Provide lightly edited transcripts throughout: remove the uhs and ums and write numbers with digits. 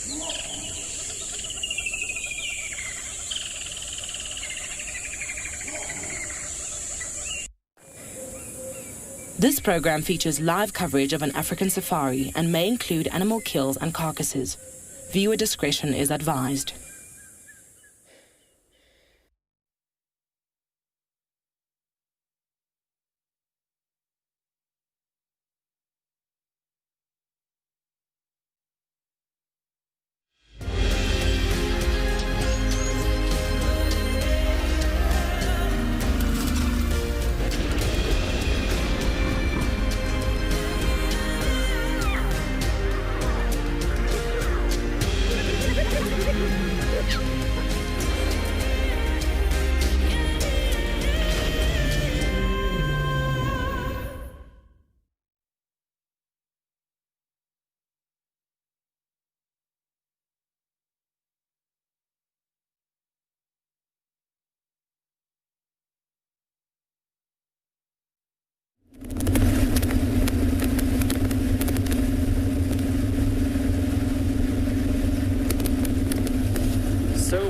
This program features live coverage of an African safari and may include animal kills and carcasses. Viewer discretion is advised.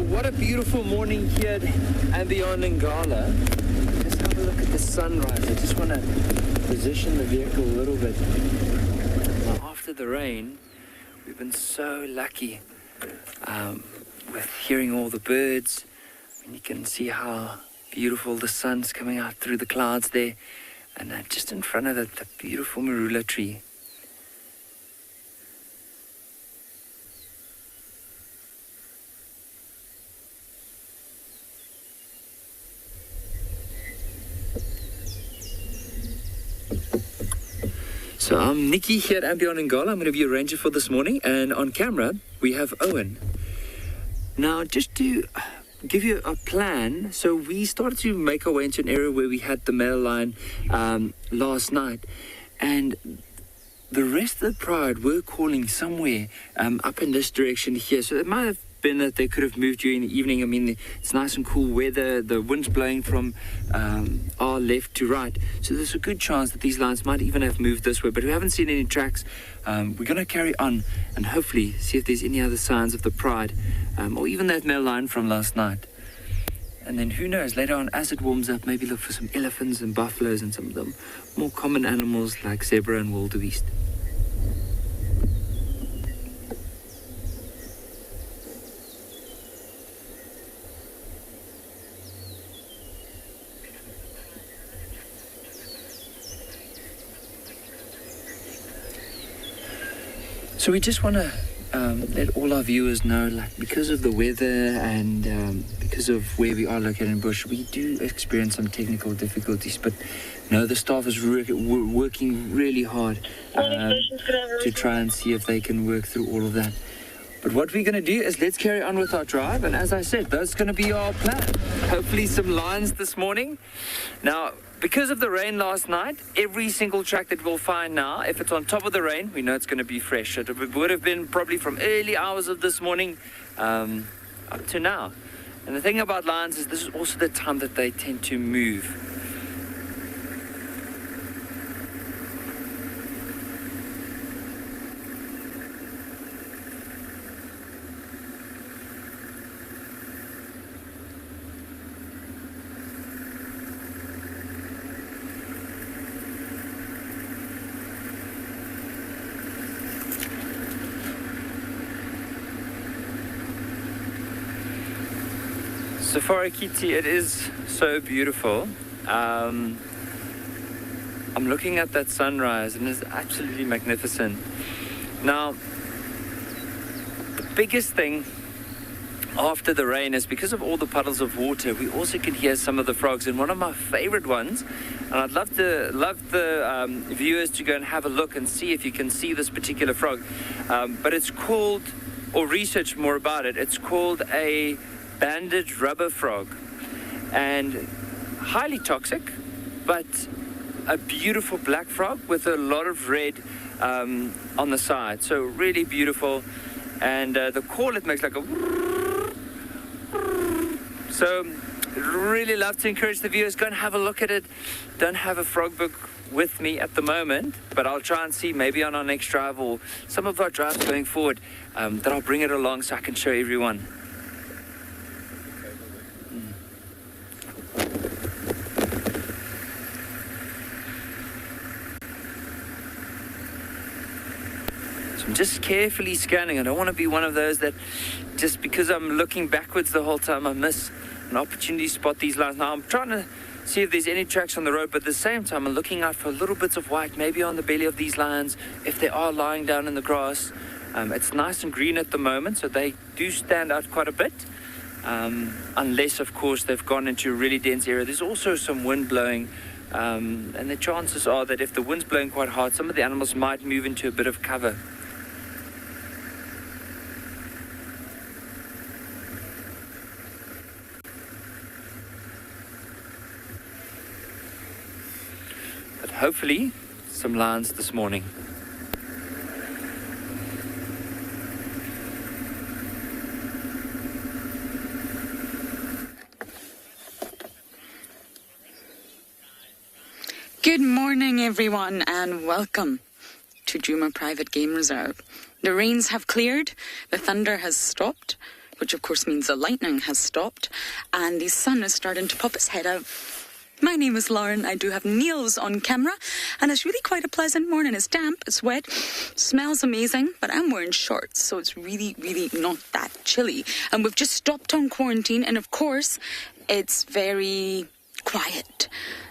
What a beautiful morning here and beyond Ngala. Just have a look at the sunrise. I just want to position the vehicle a little bit. Now, after the rain, we've been so lucky with hearing all the birds. And you can see how beautiful the sun's coming out through the clouds there. And just in front of it, the beautiful marula tree. So I'm Nikki here at Beyond Ngala. I'm going to be your ranger for this morning, and on camera we have Owen. Now, just to give you a plan, so we started to make our way into an area where we had the male lion last night, and the rest of the pride were calling somewhere up in this direction here. So it might have been that they could have moved during the evening. I mean, it's nice and cool weather. The wind's blowing from our left to right. So there's a good chance that these lions might even have moved this way, but we haven't seen any tracks. We're going to carry on and hopefully see if there's any other signs of the pride or even that male lion from last night. And then who knows, later on as it warms up, maybe look for some elephants and buffaloes and some of the more common animals like zebra and wildebeest. So we just want to let all our viewers know, like, because of the weather and because of where we are located in bush, we do experience some technical difficulties, but no, the staff is working really hard to try and see if they can work through all of that. But what we're going to do is let's carry on with our drive, and as I said, that's going to be our plan. Hopefully some lions this morning. Now, because of the rain last night, every single track that we'll find now, if it's on top of the rain, we know it's going to be fresh. It would have been probably from early hours of this morning up to now. And the thing about lions is this is also the time that they tend to move. Safari Kiti, it is so beautiful. I'm looking at that sunrise and it's absolutely magnificent. Now, the biggest thing after the rain is because of all the puddles of water, we also can hear some of the frogs. And one of my favorite ones, and I'd love the viewers to go and have a look and see if you can see this particular frog. But it's called, or research more about it, it's called a banded rubber frog, and highly toxic, but a beautiful black frog with a lot of red on the side. So really beautiful, and the call it makes like a. So really love to encourage the viewers, go and have a look at it. Don't have a frog book with me at the moment, but I'll try and see maybe on our next drive or some of our drives going forward that I'll bring it along so I can show everyone. So I'm just carefully scanning. I don't want to be one of those that just because I'm looking backwards the whole time, I miss an opportunity to spot these lines. Now I'm trying to see if there's any tracks on the road, but at the same time I'm looking out for little bits of white, maybe on the belly of these lions, if they are lying down in the grass. It's nice and green at the moment, so they do stand out quite a bit, unless of course they've gone into a really dense area. There's also some wind blowing, and the chances are that if the wind's blowing quite hard, some of the animals might move into a bit of cover. Hopefully, some lions this morning. Good morning, everyone, and welcome to Djuma Private Game Reserve. The rains have cleared, the thunder has stopped, which of course means the lightning has stopped, and the sun is starting to pop its head out. My name is Lauren. I do have Niels on camera, and it's really quite a pleasant morning. It's damp, it's wet, smells amazing, but I'm wearing shorts, so it's really, really not that chilly. And we've just stopped on quarantine, and of course, it's very quiet.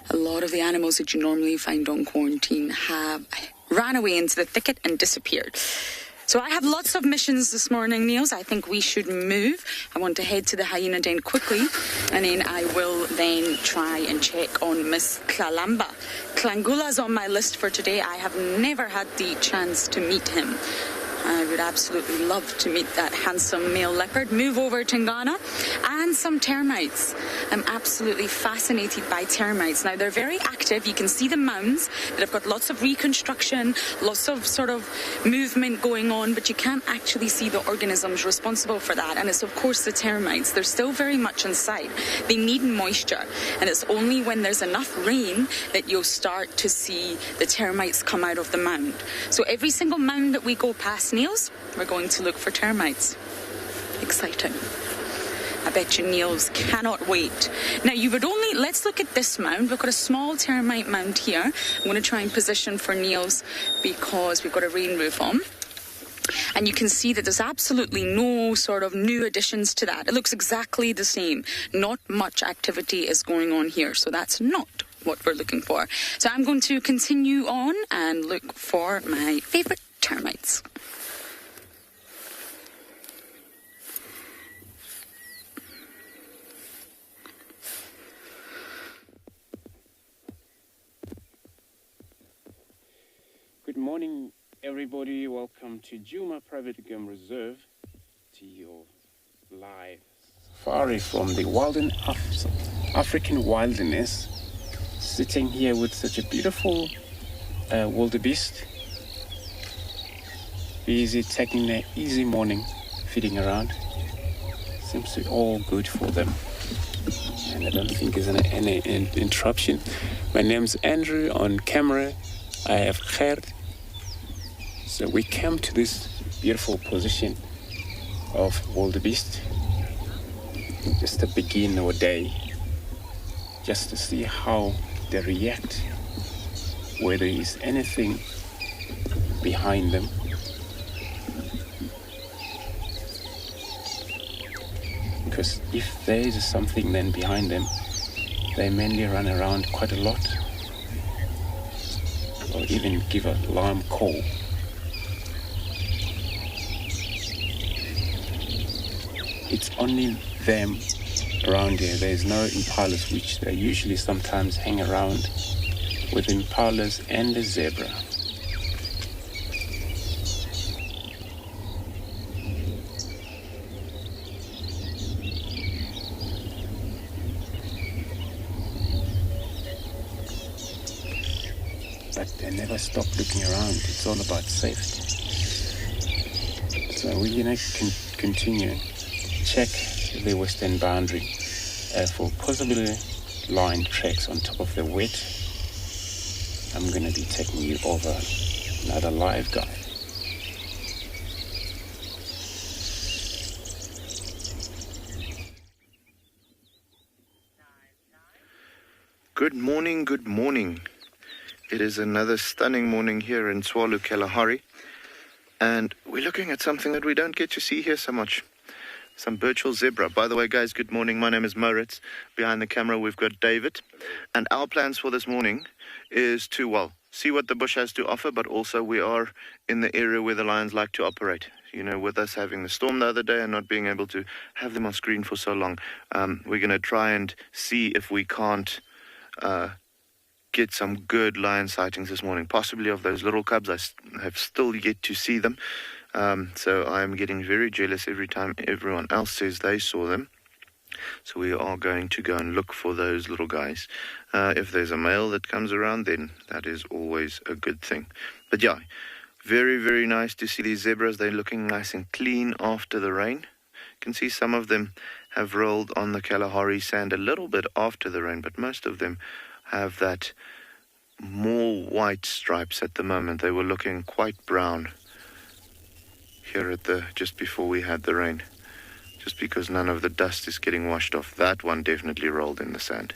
A lot of the animals that you normally find on quarantine have ran away into the thicket and disappeared. So I have lots of missions this morning, Niels. I think we should move. I want to head to the hyena den quickly, and then I will then try and check on Miss Klalamba. Klangula's on my list for today. I have never had the chance to meet him. I would absolutely love to meet that handsome male leopard. Move over Tingana. And some termites. I'm absolutely fascinated by termites. Now, they're very active. You can see the mounds that have got lots of reconstruction, lots of sort of movement going on, but you can't actually see the organisms responsible for that. And it's, of course, the termites. They're still very much inside. They need moisture. And it's only when there's enough rain that you'll start to see the termites come out of the mound. So every single mound that we go past, Niels, we're going to look for termites. Exciting. I bet you Niels cannot wait. Now, let's look at this mound. We've got a small termite mound here. I'm going to try and position for Niels because we've got a rain roof on. And you can see that there's absolutely no sort of new additions to that. It looks exactly the same. Not much activity is going on here, so that's not what we're looking for. So I'm going to continue on and look for my favorite termites. Good morning, everybody. Welcome to Djuma Private Game Reserve, to your live safari from the African wilderness. Sitting here with such a beautiful wildebeest, busy taking their easy morning, feeding around. Seems to be all good for them, and I don't think there's any interruption. My name's Andrew. On camera I have Gert. So we came to this beautiful position of wildebeest just to begin our day, just to see how they react, whether there is anything behind them. Because if there is something then behind them, they mainly run around quite a lot, or even give an alarm call. It's only them around here. There's no impalas, which they usually sometimes hang around with impalas and the zebra. But they never stop looking around. It's all about safety. So we're gonna continue. Check the western boundary for possibly lion tracks on top of the wet I'm going to be taking you over another live guide. Good morning, good morning. It is another stunning morning here in Tswalu, Kalahari. And we're looking at something that we don't get to see here so much. Some Birchall zebra. By the way, guys, good morning. My name is Moritz. Behind the camera, we've got David. And our plans for this morning is to, well, see what the bush has to offer, but also we are in the area where the lions like to operate. You know, with us having the storm the other day and not being able to have them on screen for so long, we're going to try and see if we can't get some good lion sightings this morning, possibly of those little cubs. I have still yet to see them, so I'm getting very jealous every time everyone else says they saw them. So we are going to go and look for those little guys. If there's a male that comes around, then that is always a good thing. But yeah, very, very nice to see these zebras. They're looking nice and clean after the rain. You can see some of them have rolled on the Kalahari sand a little bit after the rain, but most of them have that more white stripes at the moment. They were looking quite brown here at just before we had the rain, just because none of the dust is getting washed off. That one definitely rolled in the sand.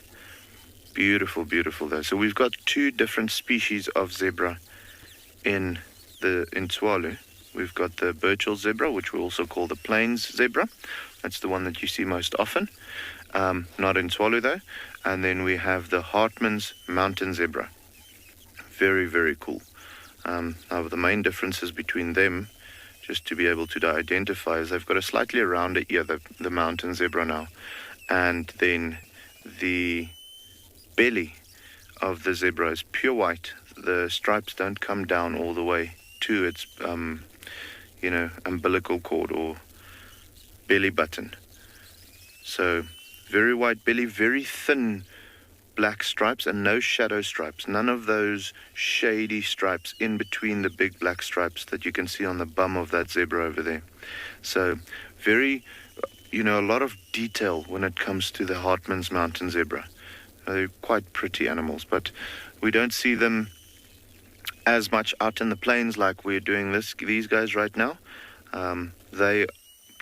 Beautiful, beautiful though. So we've got two different species of zebra in Tswalu. We've got the Birchall zebra, which we also call the plains zebra. That's the one that you see most often. Not in Tswalu though. And then we have the Hartmann's mountain zebra. Very, very cool. Now the main differences between them, just to be able to identify, is they've got a slightly rounder ear, the mountain zebra now. And then the belly of the zebra is pure white. The stripes don't come down all the way to its, umbilical cord or belly button. So very white belly, very thin black stripes, and no shadow stripes. None of those shady stripes in between the big black stripes that you can see on the bum of that zebra over there. So very, a lot of detail when it comes to the Hartmann's mountain zebra. They're quite pretty animals, but we don't see them as much out in the plains like we're doing these guys right now. They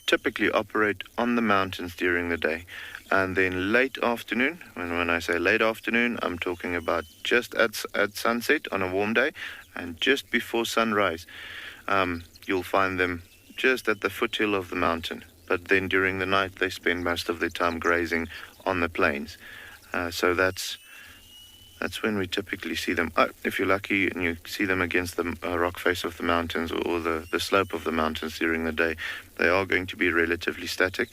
typically operate on the mountains during the day, and then late afternoon, and when I say late afternoon, I'm talking about just at sunset on a warm day and just before sunrise. You'll find them just at the foothill of the mountain, but then during the night they spend most of their time grazing on the plains. So that's when we typically see them. If you're lucky and you see them against the rock face of the mountains or the slope of the mountains during the day, they are going to be relatively static,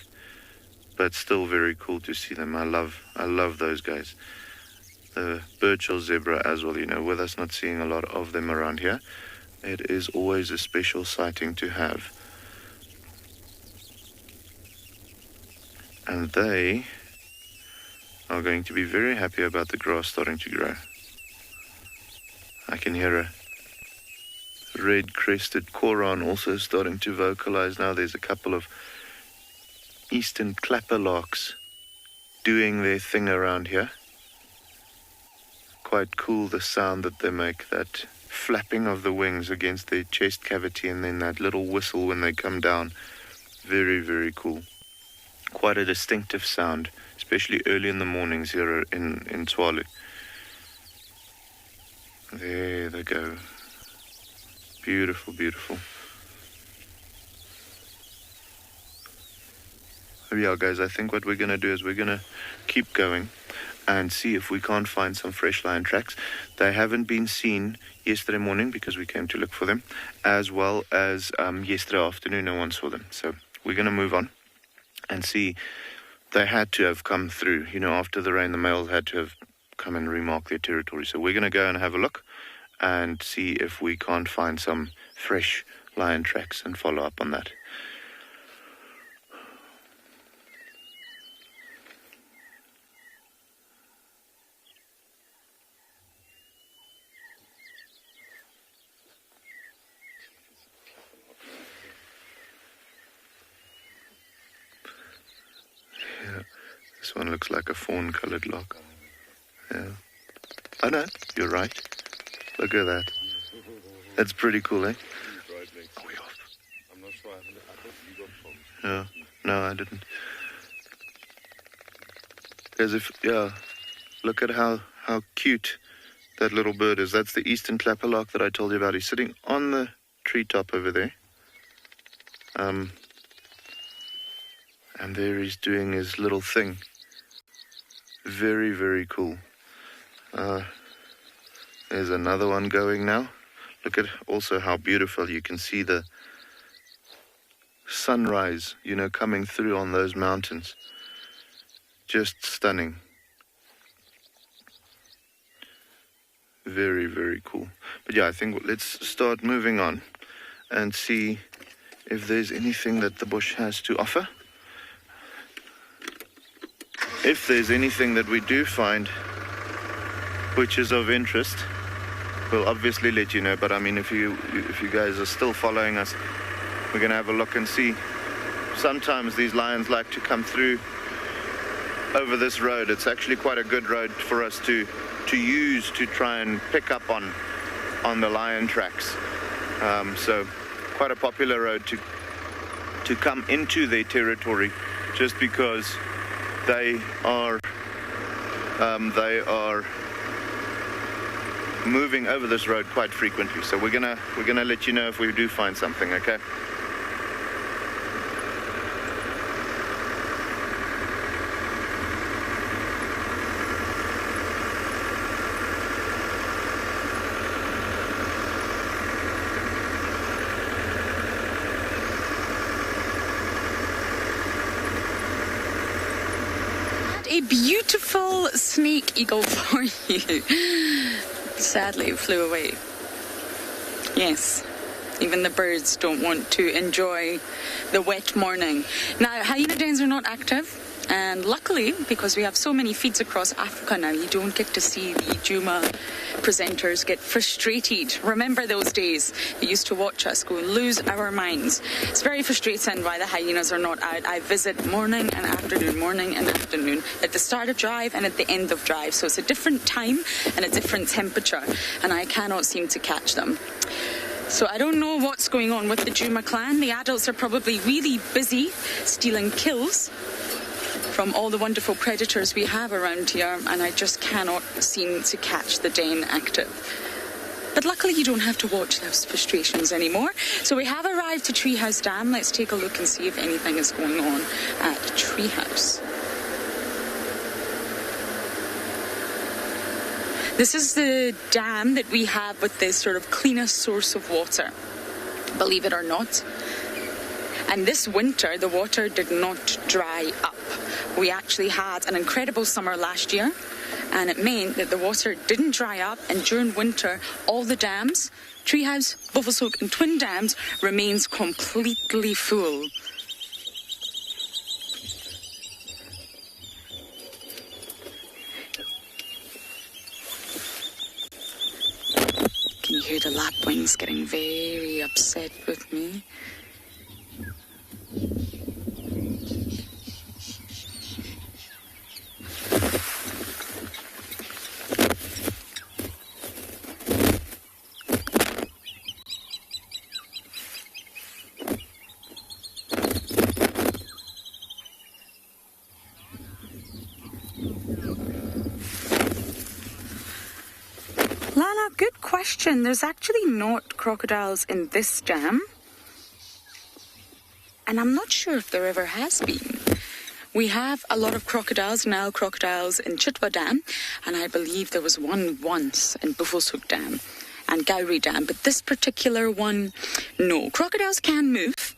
but still very cool to see them. I love those guys. The Birchall zebra as well, with us not seeing a lot of them around here, it is always a special sighting to have. And they are going to be very happy about the grass starting to grow. I can hear a red-crested koran also starting to vocalize now. There's a couple of eastern clapperlarks doing their thing around here. Quite cool, the sound that they make, that flapping of the wings against their chest cavity, and then that little whistle when they come down. Very, very cool. Quite a distinctive sound, especially early in the mornings here in Tswalu. There they go. Beautiful, beautiful. Yeah, guys, I think what we're going to do is we're going to keep going and see if we can't find some fresh lion tracks. They haven't been seen yesterday morning because we came to look for them, as well as yesterday afternoon no one saw them. So we're going to move on and see. They had to have come through, after the rain, the males had to have come and remark their territory. So we're going to go and have a look and see if we can't find some fresh lion tracks and follow up on that. This one looks like a fawn-colored lock. Yeah. Oh no, you're right. Look at that. That's pretty cool, eh? Are we off? Yeah. No, I didn't. As if, yeah, look at how cute that little bird is. That's the eastern clapperlark that I told you about. He's sitting on the treetop over there. And there he's doing his little thing. Very, very cool. There's another one going now. Look at also how beautiful you can see the sunrise, coming through on those mountains. Just stunning. Very, very cool. But yeah, I think let's start moving on and see if there's anything that the bush has to offer. If there's anything that we do find which is of interest, we'll obviously let you know. But I mean, if you guys are still following us, we're going to have a look and see. Sometimes these lions like to come through over this road. It's actually quite a good road for us to use to try and pick up on the lion tracks. So quite a popular road to come into their territory, just because they are moving over this road quite frequently. So we're gonna let you know if we do find something, okay? A beautiful snake eagle for you. Sadly, it flew away. Yes, even the birds don't want to enjoy the wet morning. Now, hyena dens are not active, and luckily, because we have so many feeds across Africa now, you don't get to see the Djuma presenters get frustrated. Remember those days? You used to watch us go and lose our minds. It's very frustrating why the hyenas are not out. I visit morning and afternoon, at the start of drive and at the end of drive. So it's a different time and a different temperature, and I cannot seem to catch them. So I don't know what's going on with the Djuma clan. The adults are probably really busy stealing kills from all the wonderful predators we have around here, and I just cannot seem to catch the den active. But luckily you don't have to watch those frustrations anymore. So we have arrived to Treehouse Dam. Let's take a look and see if anything is going on at Treehouse. This is the dam that we have with this sort of cleanest source of water, believe it or not. And this winter, the water did not dry up. We actually had an incredible summer last year, and it meant that the water didn't dry up, and during winter, all the dams, Treehouse, Buffelshoek and Twin Dams, remains completely full. Can you hear the lapwings getting very upset with me? Lana, good question. There's actually not crocodiles in this dam. And I'm not sure if there ever has been. We have a lot of crocodiles, Nile crocodiles in Chitwa Dam, and I believe there was one once in Buffelshoek Dam and Gowrie Dam, but this particular one, no. Crocodiles can move.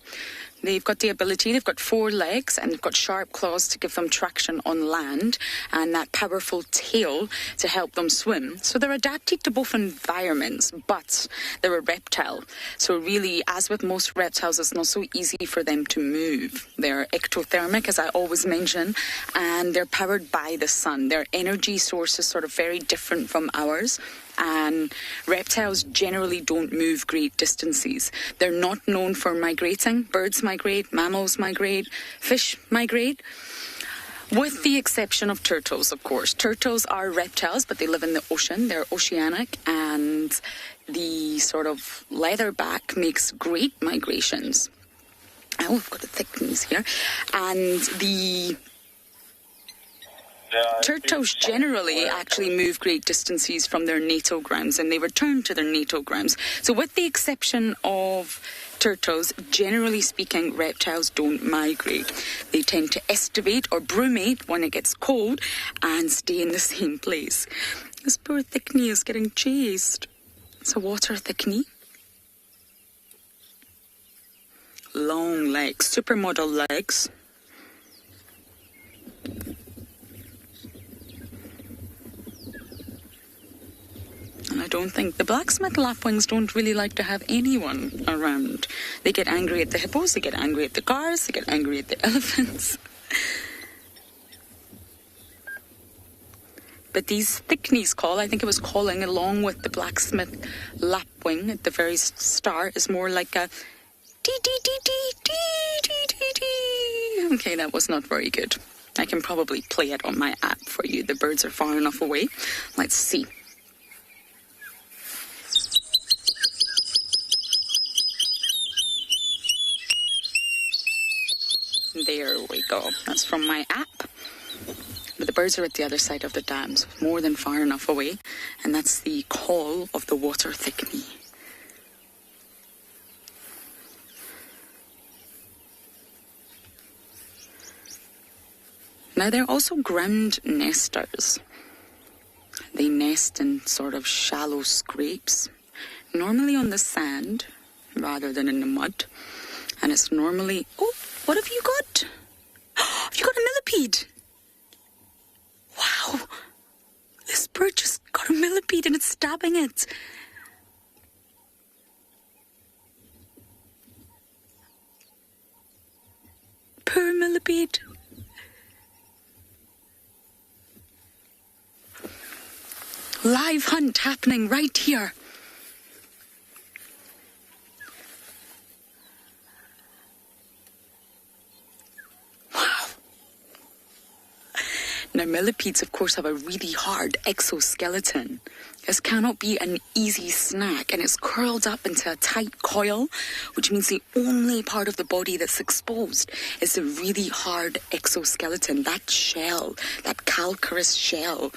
They've got the ability, they've got 4 legs and they've got sharp claws to give them traction on land and that powerful tail to help them swim. So they're adapted to both environments, but they're a reptile. So really, as with most reptiles, it's not so easy for them to move. They're ectothermic, as I always mention, and they're powered by the sun. Their energy source is sort of very different from ours. And reptiles generally don't move great distances. They're not known for migrating. Birds migrate, mammals migrate, fish migrate. With the exception of turtles, of course. Turtles are reptiles, but they live in the ocean. They're oceanic, and the sort of leatherback makes great migrations. Oh, I've got a thick knees here. And the turtles generally actually move great distances from their natal grounds, and they return to their natal grounds. So with the exception of turtles, generally speaking, reptiles don't migrate. They tend to estivate or brumate when it gets cold and stay in the same place. This poor thickney is getting chased. It's a water thickney. Long legs, supermodel legs. And I don't think the blacksmith lapwings don't really like to have anyone around. They get angry at the hippos, they get angry at the cars, they get angry at the elephants. But these thickneys call, I think it was calling along with the blacksmith lapwing at the very start, is more like a dee dee dee dee dee dee dee dee. Okay, that was not very good. I can probably play it on my app for you. The birds are far enough away. Let's see. There we go. That's from my app. But the birds are at the other side of the dam, so more than far enough away. And that's the call of the water thickney. Now, they're also ground nesters. They nest in sort of shallow scrapes, normally on the sand rather than in the mud. And it's normally... Oh, what have you got? Have you got a millipede? Wow. This bird just got a millipede and it's stabbing it. Poor millipede. Live hunt happening right here. Wow. Now, millipedes, of course, have a really hard exoskeleton. This cannot be an easy snack, and it's curled up into a tight coil, which means the only part of the body that's exposed is the really hard exoskeleton, that shell, that calcareous shell.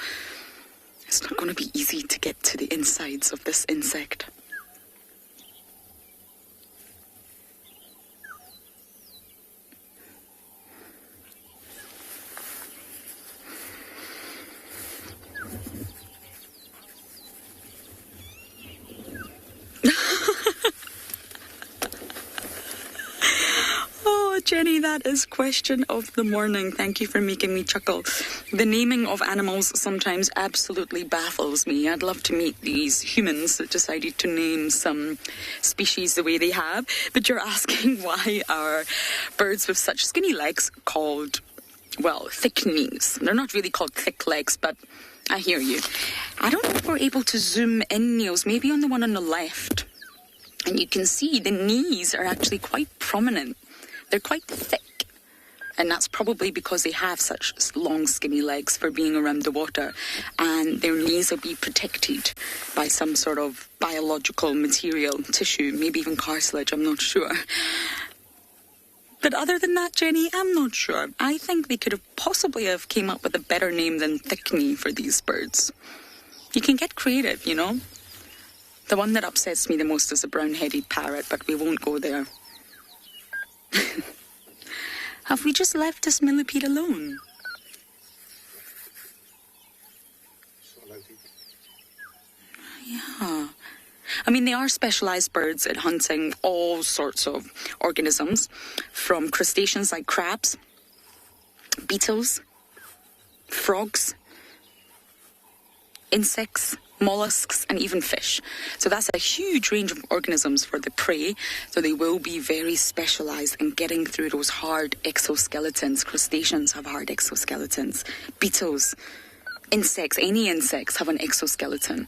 It's not going to be easy to get to the insides of this insect. Jenny, that is question of the morning. Thank you for making me chuckle. The naming of animals sometimes absolutely baffles me. I'd love to meet these humans that decided to name some species the way they have. But you're asking why are birds with such skinny legs called, well, thick knees? They're not really called thick legs, but I hear you. I don't know if we're able to zoom in, Niels, maybe on the one on the left. And you can see the knees are actually quite prominent. They're quite thick, and that's probably because they have such long, skinny legs for being around the water, and their knees will be protected by some sort of biological material, tissue, maybe even cartilage, I'm not sure. But other than that, Jenny, I'm not sure. I think they could have possibly have came up with a better name than thickney for these birds. You can get creative, you know. The one that upsets me the most is a brown-headed parrot, but we won't go there. Have we just left this millipede alone? Yeah. I mean, they are specialised birds at hunting all sorts of organisms, from crustaceans like crabs, beetles, frogs, insects, mollusks, and even fish. So that's a huge range of organisms for the prey. So they will be very specialised in getting through those hard exoskeletons. Crustaceans have hard exoskeletons. Beetles, insects, any insects have an exoskeleton.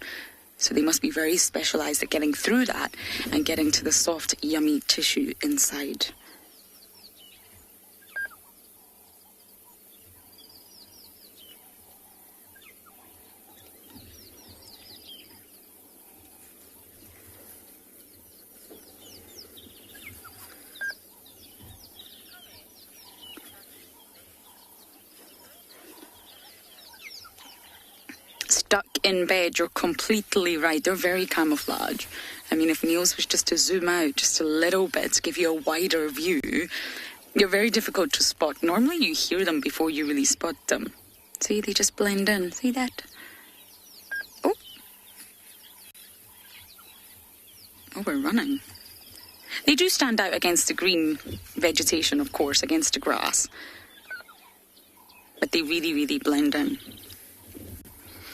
So they must be very specialised at getting through that and getting to the soft, yummy tissue inside. in bed, you're completely right. They're very camouflage. I mean, if Niels was just to zoom out just a little bit to give you a wider view, you're very difficult to spot. Normally you hear them before you really spot them. See, they just blend in. See that? Oh. Oh, we're running. They do stand out against the green vegetation, of course, against the grass. But they really, really blend in.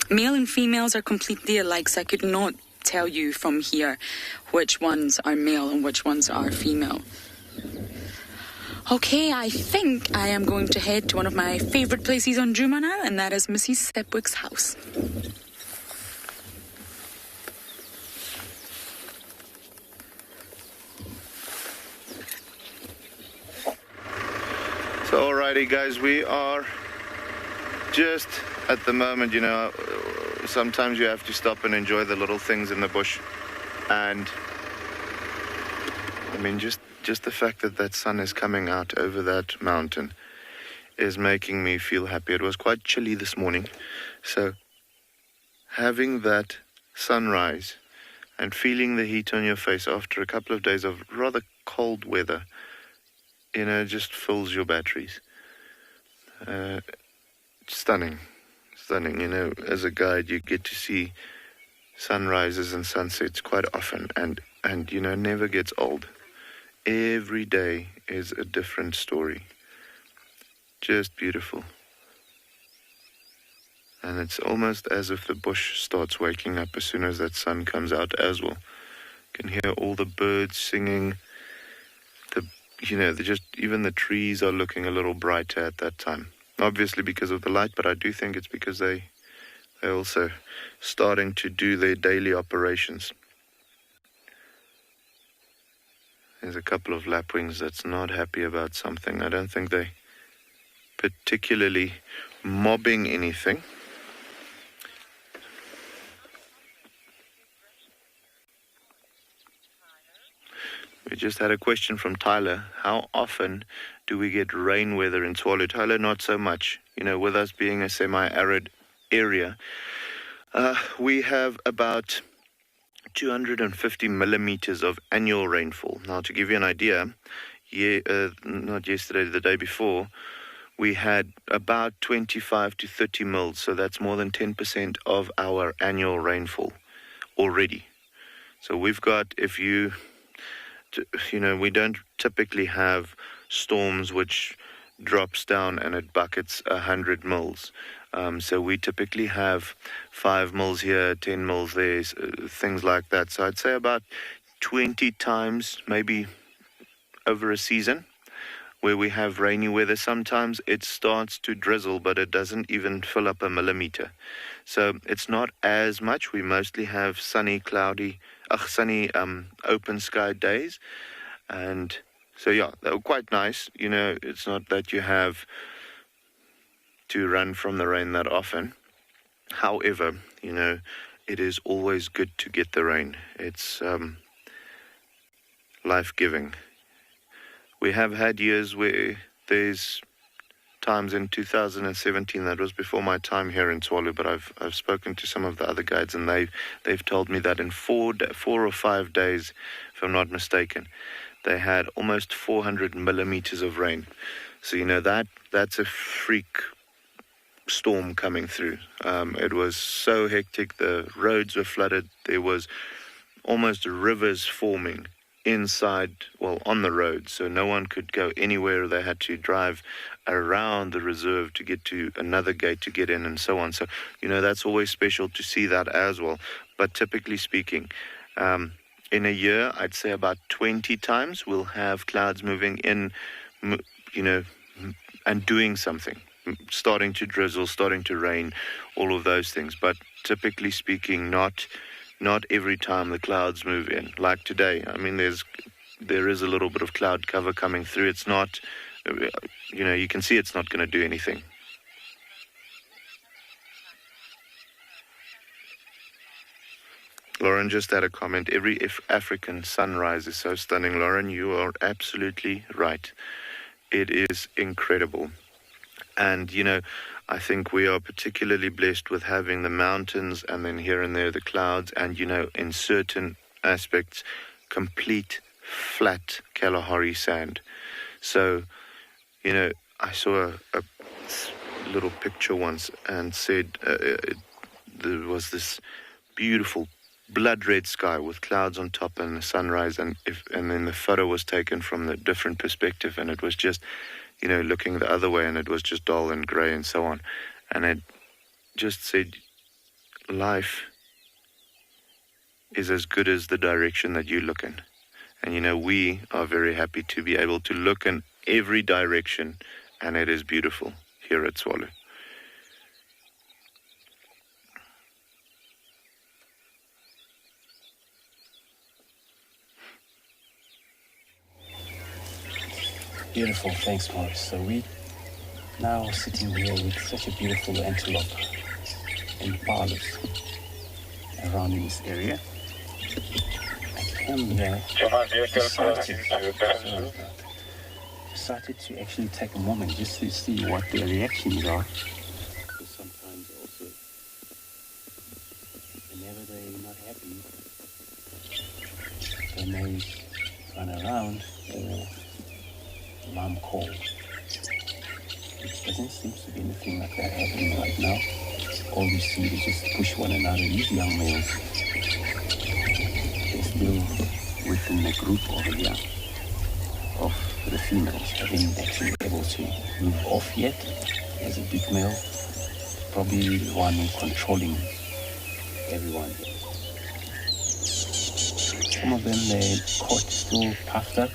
Male and females are completely alike, so I could not tell you from here which ones are male and which ones are female. Okay, I think I am going to head to one of my favourite places on Djuma now, and that is Mrs. Stepwick's house. So, alrighty, guys, we are just at the moment, sometimes you have to stop and enjoy the little things in the bush. And I mean, just the fact that sun is coming out over that mountain is making me feel happy. It was quite chilly this morning, so having that sunrise and feeling the heat on your face after a couple of days of rather cold weather, just fills your batteries. Stunning. As a guide, you get to see sunrises and sunsets quite often, and never gets old. Every day is a different story. Just beautiful. And it's almost as if the bush starts waking up as soon as that sun comes out as well. You can hear all the birds singing. Even the trees are looking a little brighter at that time. Obviously because of the light, but I do think it's because they're also starting to do their daily operations. There's a couple of lapwings that's not happy about something. I don't think they're particularly mobbing anything. We just had a question from Tyler. How often do we get rain weather in Tshwalu? Tyler, not so much. With us being a semi-arid area, we have about 250 millimeters of annual rainfall. Now, to give you an idea, not yesterday, the day before, we had about 25 to 30 mils. So that's more than 10% of our annual rainfall already. So we've got, we don't typically have storms which drops down and it buckets 100 mils. So we typically have 5 mils here, 10 mils there, things like that. So I'd say about 20 times, maybe over a season, where we have rainy weather. Sometimes it starts to drizzle, but it doesn't even fill up a millimeter. So it's not as much. We mostly have sunny, open sky days. And so, yeah, they're quite nice. It's not that you have to run from the rain that often. However, it is always good to get the rain. It's life-giving. We have had years where there's times in 2017, that was before my time here in Tshwalu, but I've spoken to some of the other guides, and they've told me that in 4 or 5 days, if I'm not mistaken, they had almost 400 millimeters of rain. So that's a freak storm coming through. It was so hectic. The roads were flooded. There was almost rivers forming on the road, so no one could go anywhere. They had to drive around the reserve to get to another gate to get in, and so on. So that's always special to see that as well. But typically speaking, in a year, I'd say about 20 times we'll have clouds moving in, and doing something, starting to drizzle, starting to rain, all of those things. But typically speaking, not every time the clouds move in. Like today, I mean, there is a little bit of cloud cover coming through. It's not, you can see it's not going to do anything. Lauren just had a comment. Every African sunrise is so stunning. Lauren, you are absolutely right. It is incredible. And, I think we are particularly blessed with having the mountains and then here and there the clouds and, in certain aspects, complete flat Kalahari sand. So, I saw a little picture once and said there was this beautiful blood red sky with clouds on top and the sunrise, and then the photo was taken from the different perspective, and it was just looking the other way, and it was just dull and grey and so on. And it just said, life is as good as the direction that you look in. And we are very happy to be able to look in every direction, and it is beautiful here at Swallow. Beautiful, thanks Morris. So we now sitting here with such a beautiful antelope and impalas around in this area. I came here decided to actually take a moment just to see what their reactions are. Because sometimes also, whenever they're not happy, they may run around or alarm call. It doesn't seem to be anything like that happening right now. All we see is just push one another. These young males, they're still within the group over here of the females. Haven't actually able to move off yet. There's a big male, probably the one controlling everyone. Some of them, they're caught still puffed up.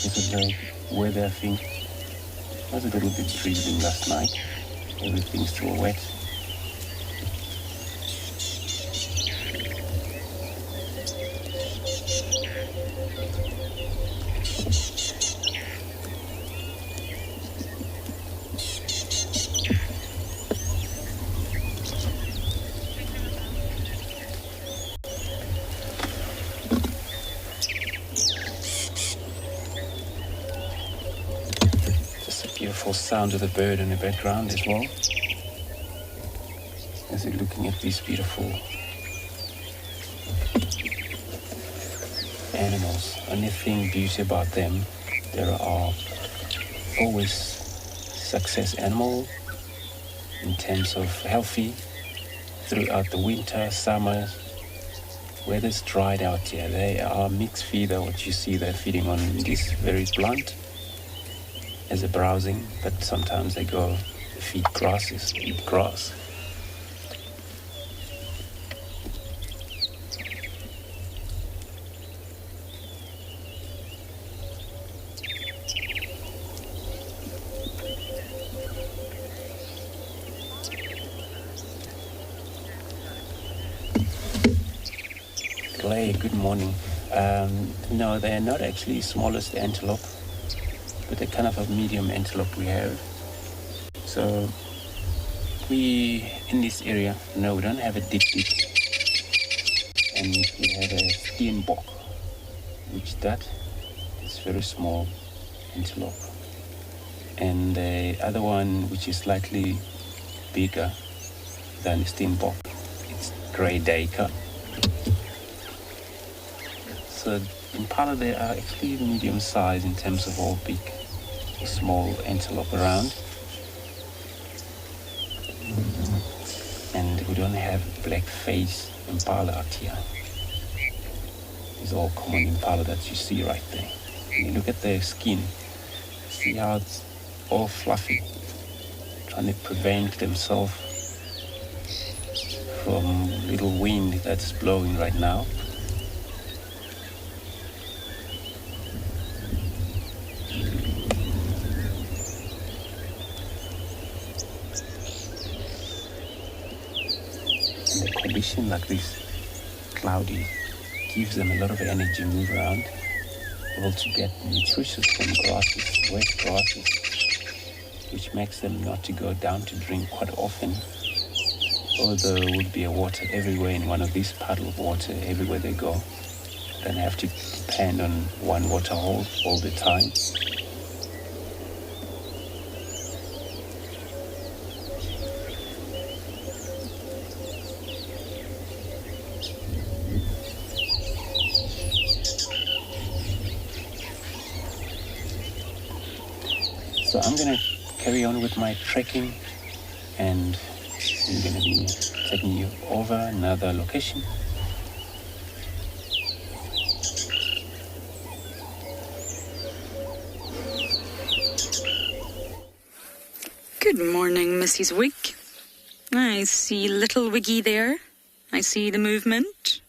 This is the weather, I think. It was a little bit freezing last night. Everything's still wet. Beautiful sound of the bird in the background as well, as you're looking at these beautiful animals. Only thing beauty about them, there are always success animal in terms of healthy throughout the winter, summer. Weather's dried out here. They are mixed feeder. What you see they're feeding on is very blunt as a browsing, but sometimes they go feed grasses, eat grass. Clay, good morning. No, they are not actually smallest antelope, but a kind of a medium antelope we have. So we, in this area, no, we don't have a dik, and we have a steenbok, which that is very small antelope. And the other one, which is slightly bigger than the steenbok, it's grey duiker. So impala, they are actually medium size in terms of all big or small antelope around. And we don't have black face impala out here. These are all common impala that you see right there. When you look at their skin, see how it's all fluffy, trying to prevent themselves from little wind that's blowing right now. Condition like this, cloudy, gives them a lot of energy to move around, able to get nutritious from grasses, wet grasses, which makes them not to go down to drink quite often. Although there would be a water everywhere in one of these puddle of water everywhere they go, they don't have to depend on one water hole all the time. So I'm going to carry on with my trekking, and I'm going to be taking you over another location. Good morning, Mrs. Wig. I see little Wiggy there. I see the movement.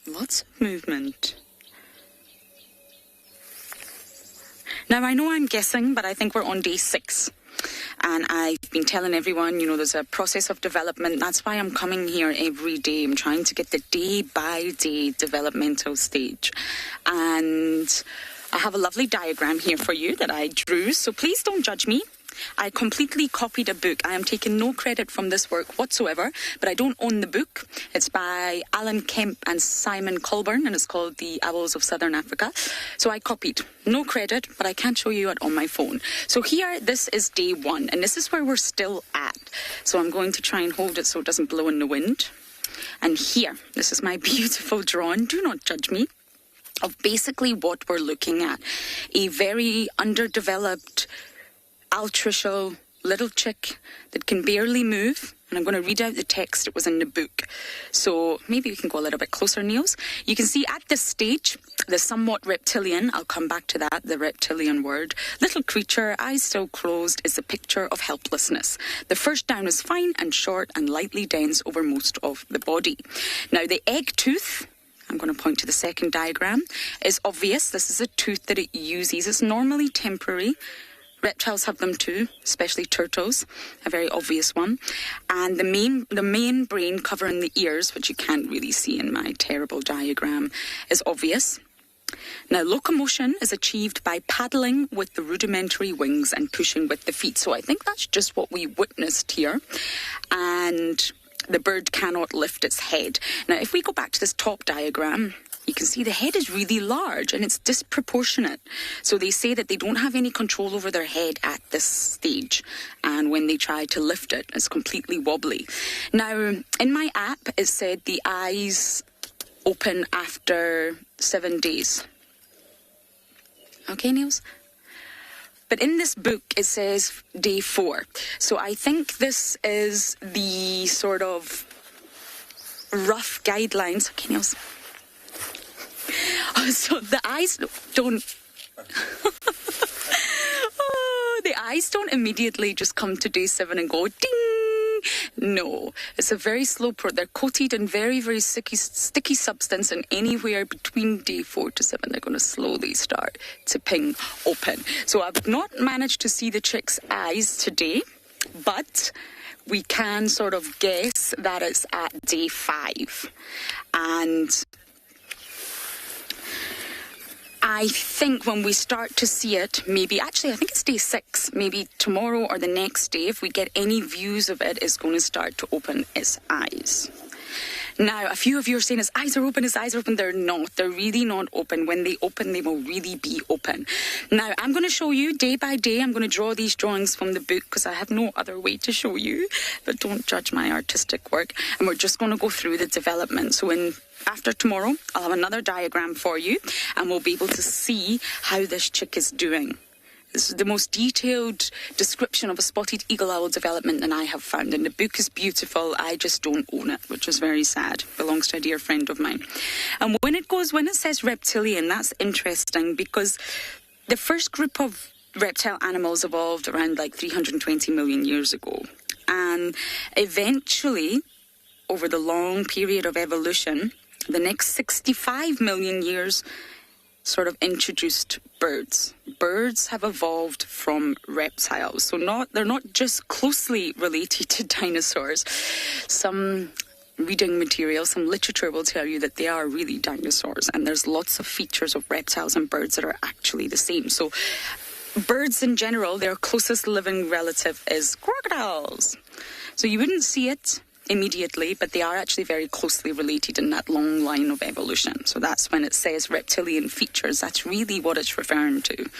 Lots of movement. Now, I know I'm guessing, but I think we're on day 6. And I've been telling everyone, there's a process of development. That's why I'm coming here every day. I'm trying to get the day-by-day developmental stage. And I have a lovely diagram here for you that I drew, so please don't judge me. I completely copied a book. I am taking no credit from this work whatsoever, but I don't own the book. It's by Alan Kemp and Simon Colburn, and it's called The Owls of Southern Africa. So I copied. No credit, but I can't show you it on my phone. So here, this is day 1, and this is where we're still at. So I'm going to try and hold it so it doesn't blow in the wind. And here, this is my beautiful drawing. Do not judge me. Of basically what we're looking at. A very underdeveloped altricial little chick that can barely move. And I'm going to read out the text. It was in the book. So maybe we can go a little bit closer, Niels. You can see at this stage, the somewhat reptilian, I'll come back to that, the reptilian word, little creature, eyes still closed, is a picture of helplessness. The first down is fine and short and lightly dense over most of the body. Now, the egg tooth, I'm going to point to the second diagram, is obvious. This is a tooth that it uses. It's normally temporary. Reptiles have them too, especially turtles, a very obvious one. And the main brain covering the ears, which you can't really see in my terrible diagram, is obvious. Now, locomotion is achieved by paddling with the rudimentary wings and pushing with the feet. So I think that's just what we witnessed here. And the bird cannot lift its head. Now, if we go back to this top diagram, you can see the head is really large and it's disproportionate. So they say that they don't have any control over their head at this stage. And when they try to lift it, it's completely wobbly. Now, in my app, it said the eyes open after 7 days. Okay, Niels? But in this book, it says day 4. So I think this is the sort of rough guidelines. Okay, Niels? So the eyes don't... the eyes don't immediately just come to day 7 and go ding. No, it's a very slow process. They're coated in very, very sticky substance, and anywhere between day 4 to 7, they're going to slowly start to ping open. So I've not managed to see the chick's eyes today, but we can sort of guess that it's at day 5. And I think when we start to see it, maybe, actually, I think it's day 6, maybe tomorrow or the next day, if we get any views of it, it's going to start to open its eyes. Now, a few of you are saying his eyes are open, his eyes are open. They're not. They're really not open. When they open, they will really be open. Now, I'm going to show you day by day. I'm going to draw these drawings from the book because I have no other way to show you. But don't judge my artistic work. And we're just going to go through the development. So after tomorrow, I'll have another diagram for you and we'll be able to see how this chick is doing. This is the most detailed description of a spotted eagle owl development that I have found. And the book is beautiful. I just don't own it, which is very sad. It belongs to a dear friend of mine. And when it says reptilian, that's interesting because the first group of reptile animals evolved around like 320 million years ago. And eventually, over the long period of evolution, the next 65 million years sort of introduced birds. Birds have evolved from reptiles. So they're not just closely related to dinosaurs. Some reading material, some literature will tell you that they are really dinosaurs. And there's lots of features of reptiles and birds that are actually the same. So birds in general, their closest living relative is crocodiles. So you wouldn't see it immediately, but they are actually very closely related in that long line of evolution. So that's when it says reptilian features. That's really what it's referring to.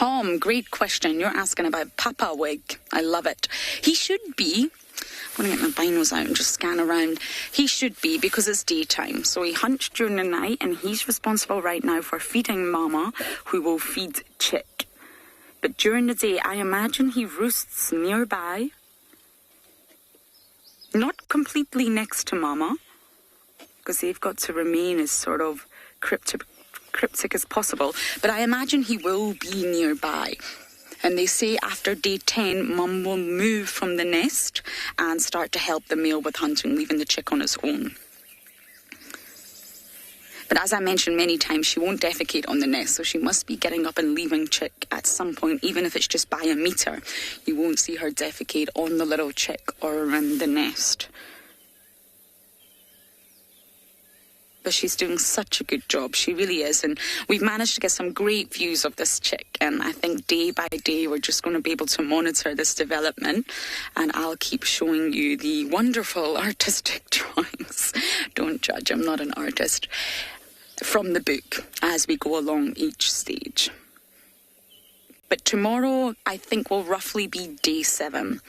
Tom, great question. You're asking about Papa Wig. I love it. He should be. I'm going to get my binos out and just scan around. He should be, because it's daytime. So he hunched during the night, and he's responsible right now for feeding Mama, who will feed Chick. But during the day, I imagine he roosts nearby. Not completely next to Mama, because they've got to remain as sort of cryptic as possible. But I imagine he will be nearby. And they say after day 10, Mum will move from the nest and start to help the male with hunting, leaving the chick on his own. But as I mentioned many times, she won't defecate on the nest, so she must be getting up and leaving Chick at some point, even if it's just by a meter. You won't see her defecate on the little chick or around the nest. But she's doing such a good job. She really is. And we've managed to get some great views of this chick. And I think day by day, we're just going to be able to monitor this development. And I'll keep showing you the wonderful artistic drawings. Don't judge, I'm not an artist. From the book as we go along each stage. But tomorrow, I think, will roughly be day 7.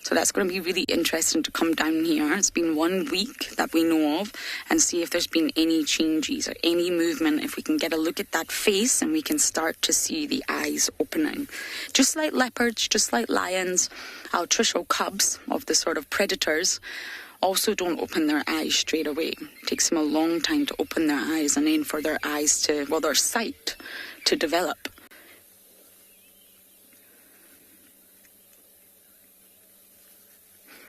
So that's going to be really interesting to come down here. It's been 1 week that we know of, and see if there's been any changes or any movement, if we can get a look at that face and we can start to see the eyes opening. Just like leopards, just like lions, altricial cubs of the sort of predators also don't open their eyes straight away. It takes them a long time to open their eyes and then for their eyes to, well, their sight to develop.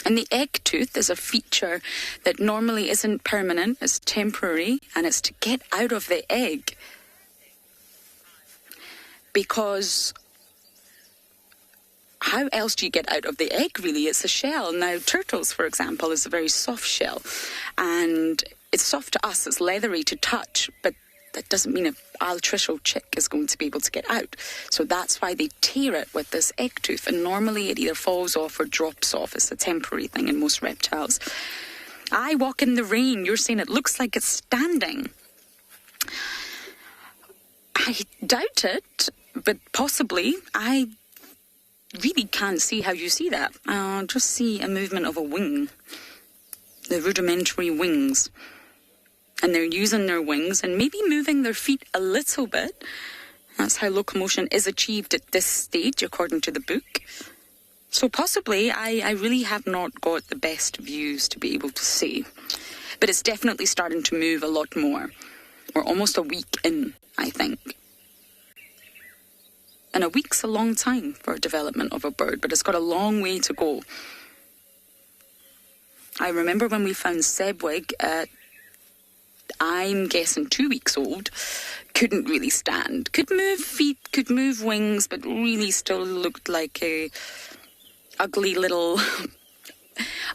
And the egg tooth is a feature that normally isn't permanent, it's temporary, and it's to get out of the egg. Because how else do you get out of the egg, really? It's a shell. Now, turtles, for example, is a very soft shell. And it's soft to us, it's leathery to touch, but that doesn't mean an altricial chick is going to be able to get out. So that's why they tear it with this egg tooth. And normally it either falls off or drops off. It's a temporary thing in most reptiles. I walk in the rain. You're saying it looks like it's standing. I doubt it, but possibly. I really can't see how you see that. I just see a movement of a wing. The rudimentary wings. And they're using their wings and maybe moving their feet a little bit. That's how locomotion is achieved at this stage, according to the book. So possibly, I really have not got the best views to be able to say. But it's definitely starting to move a lot more. We're almost a week in, I think. And a week's a long time for development of a bird, but it's got a long way to go. I remember when we found Sebwig at, I'm guessing 2 weeks old, couldn't really stand. Could move feet, could move wings, but really still looked like a ugly little,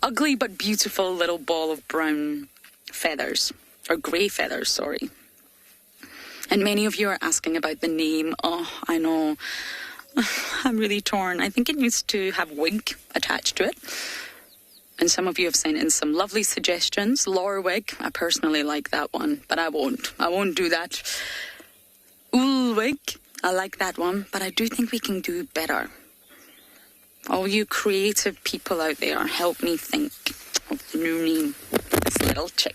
ugly but beautiful little ball of brown feathers, or grey feathers, sorry. And many of you are asking about the name. Oh, I know. I'm really torn. I think it needs to have wig attached to it. And some of you have sent in some lovely suggestions. Lorwig, I personally like that one, but I won't. I won't do that. Ulwig, I like that one, but I do think we can do better. All you creative people out there, help me think of the new name for this little chick.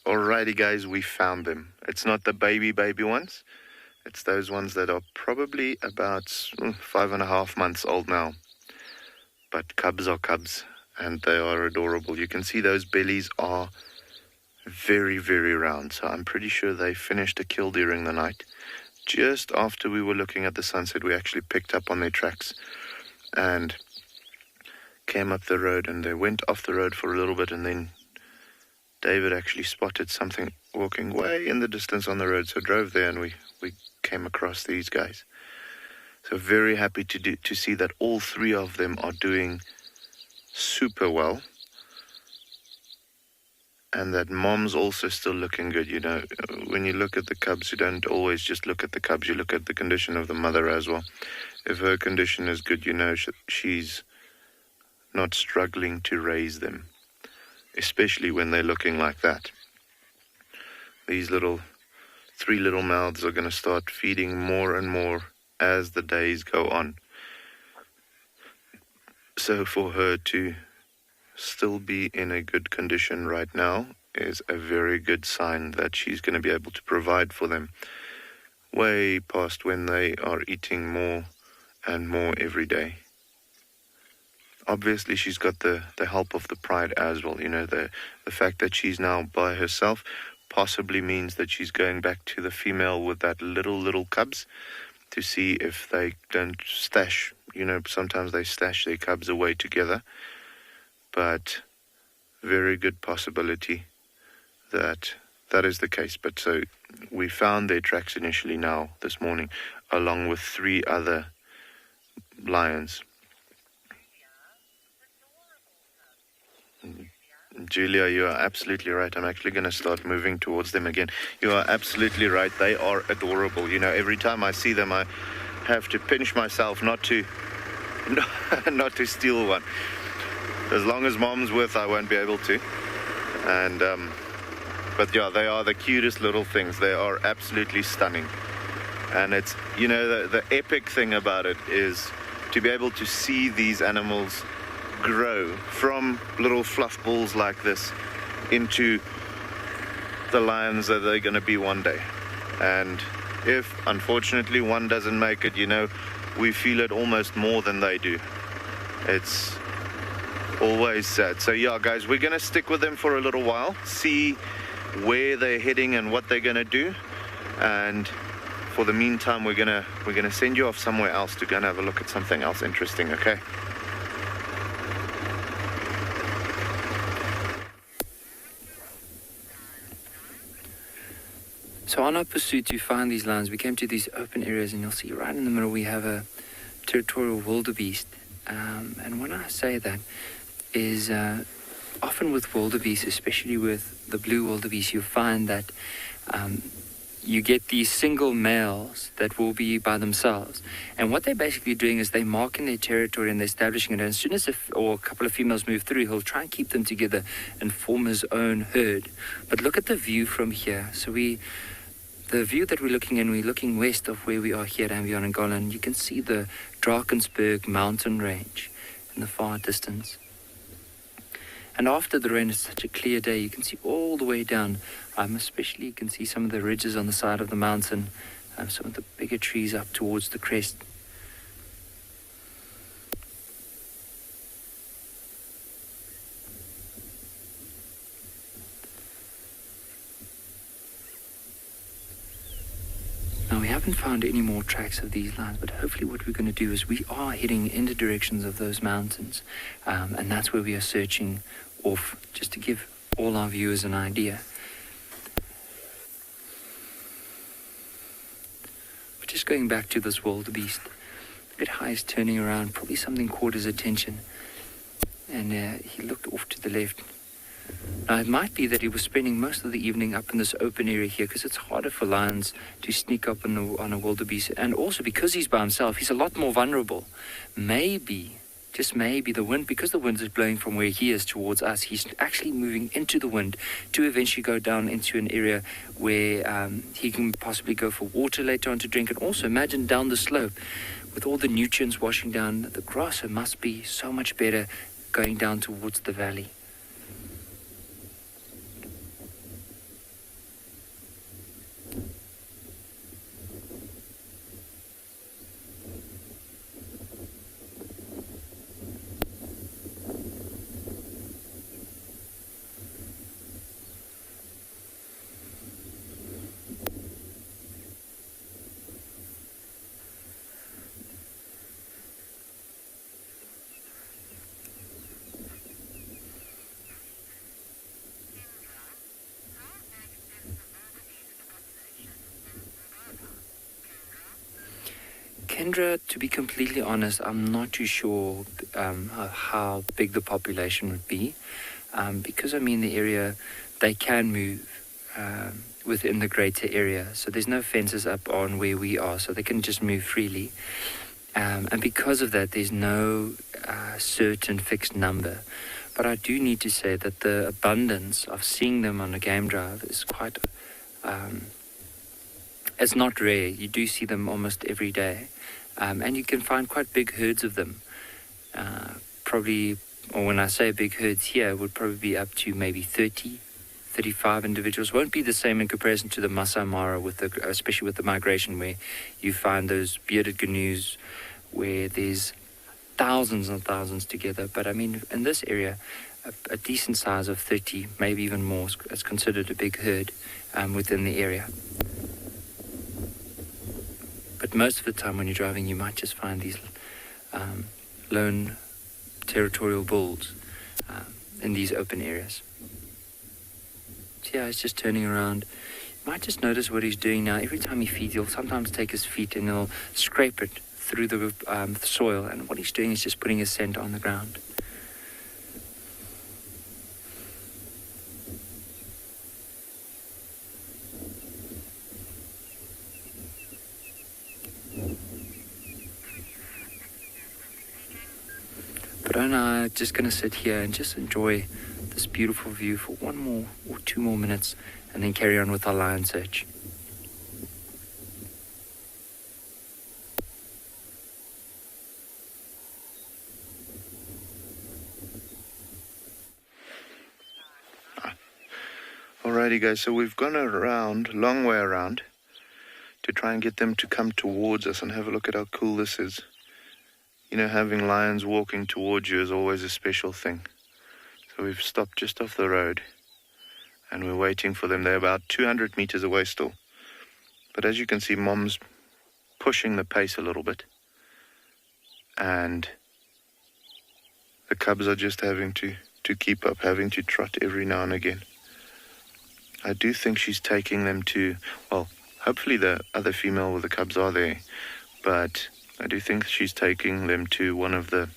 Alrighty guys, we found them. It's not the baby ones. It's those ones that are probably about 5.5 months old now. But cubs are cubs, and they are adorable. You can see those bellies are very, very round. So I'm pretty sure they finished a kill during the night. Just after we were looking at the sunset, we actually picked up on their tracks and came up the road, and they went off the road for a little bit, and then David actually spotted something walking way in the distance on the road, so drove there, and we came across these guys. So very happy to see that all 3 of them are doing super well, and that mom's also still looking good. You know, when you look at the cubs, you don't always just look at the cubs, you look at the condition of the mother as well. if her condition is good, you know she's not struggling to raise them, especially when they're looking like that. These three little mouths are going to start feeding more and more as the days go on. So for her to still be in a good condition right now is a very good sign that she's going to be able to provide for them way past when they are eating more and more every day. Obviously, she's got the help of the pride as well. You know, the fact that she's now by herself possibly means that she's going back to the female with that little cubs to see if they don't stash. You know, sometimes they stash their cubs away together. But very good possibility that is the case. But so we found their tracks initially now this morning, along with 3 other lions. Julia, you are absolutely right. I'm actually going to start moving towards them again. You are absolutely right. They are adorable. You know, every time I see them, I have to pinch myself not to steal one. As long as Mom's with, I won't be able to. And but yeah, they are the cutest little things. They are absolutely stunning. And it's, you know, the epic thing about it is to be able to see these animals grow from little fluff balls like this into the lions that they're going to be one day. And if unfortunately one doesn't make it, you know, we feel it almost more than they do. It's always sad. So yeah, guys, we're going to stick with them for a little while, see where they're heading and what they're going to do. And for the meantime, we're going to send you off somewhere else to go and have a look at something else interesting, okay? So on our pursuit to find these lions, we came to these open areas, and you'll see right in the middle we have a territorial wildebeest. And when I say that is often with wildebeest, especially with the blue wildebeest, you find that you get these single males that will be by themselves. And what they're basically doing is they're marking their territory and they're establishing it. And as soon as a couple of females move through, he'll try and keep them together and form his own herd. But look at the view from here. So the view that we're looking west of where we are here at Ambionangola, and you can see the Drakensberg mountain range in the far distance. And after the rain, it's such a clear day, you can see all the way down. Especially you can see some of the ridges on the side of the mountain, some of the bigger trees up towards the crest. Now, we haven't found any more tracks of these lions, but hopefully what we're going to do is we are heading in the directions of those mountains, and that's where we are searching off, just to give all our viewers an idea. But just going back to this wildebeest, look at how he's turning around. Probably something caught his attention, and he looked off to the left. Now, it might be that he was spending most of the evening up in this open area here, because it's harder for lions to sneak up on a wildebeest. And also because he's by himself, he's a lot more vulnerable. Maybe, just maybe, the wind, because the wind is blowing from where he is towards us, he's actually moving into the wind to eventually go down into an area where he can possibly go for water later on to drink. And also imagine down the slope with all the nutrients washing down, the grass, it must be so much better going down towards the valley. Kendra, to be completely honest, I'm not too sure how big the population would be, because I'm in the area, they can move within the greater area, so there's no fences up on where we are, so they can just move freely. And because of that, there's no certain fixed number. But I do need to say that the abundance of seeing them on a game drive is quite, it's not rare. You do see them almost every day. And you can find quite big herds of them. Probably, or when I say big herds here, it would probably be up to maybe 30, 35 individuals. Won't be the same in comparison to the Masai Mara, especially with the migration, where you find those bearded gnu's where there's thousands and thousands together. But I mean, in this area, a decent size of 30, maybe even more, is considered a big herd within the area. But most of the time when you're driving, you might just find these lone territorial bulls in these open areas. So yeah, he's just turning around. You might just notice what he's doing now. Every time he feeds, he'll sometimes take his feet and he'll scrape it through the soil. And what he's doing is just putting his scent on the ground. But I'm just going to sit here and just enjoy this beautiful view for 1 more or 2 more minutes and then carry on with our lion search. Alrighty guys, so we've gone around, long way around, to try and get them to come towards us and have a look at how cool this is. You know, having lions walking towards you is always a special thing. So we've stopped just off the road and we're waiting for them. They're about 200 meters away still. But as you can see, Mom's pushing the pace a little bit. And the cubs are just having to keep up, having to trot every now and again. I do think she's taking them to, well, hopefully the other female with the cubs are there, but I do think she's taking them to one of the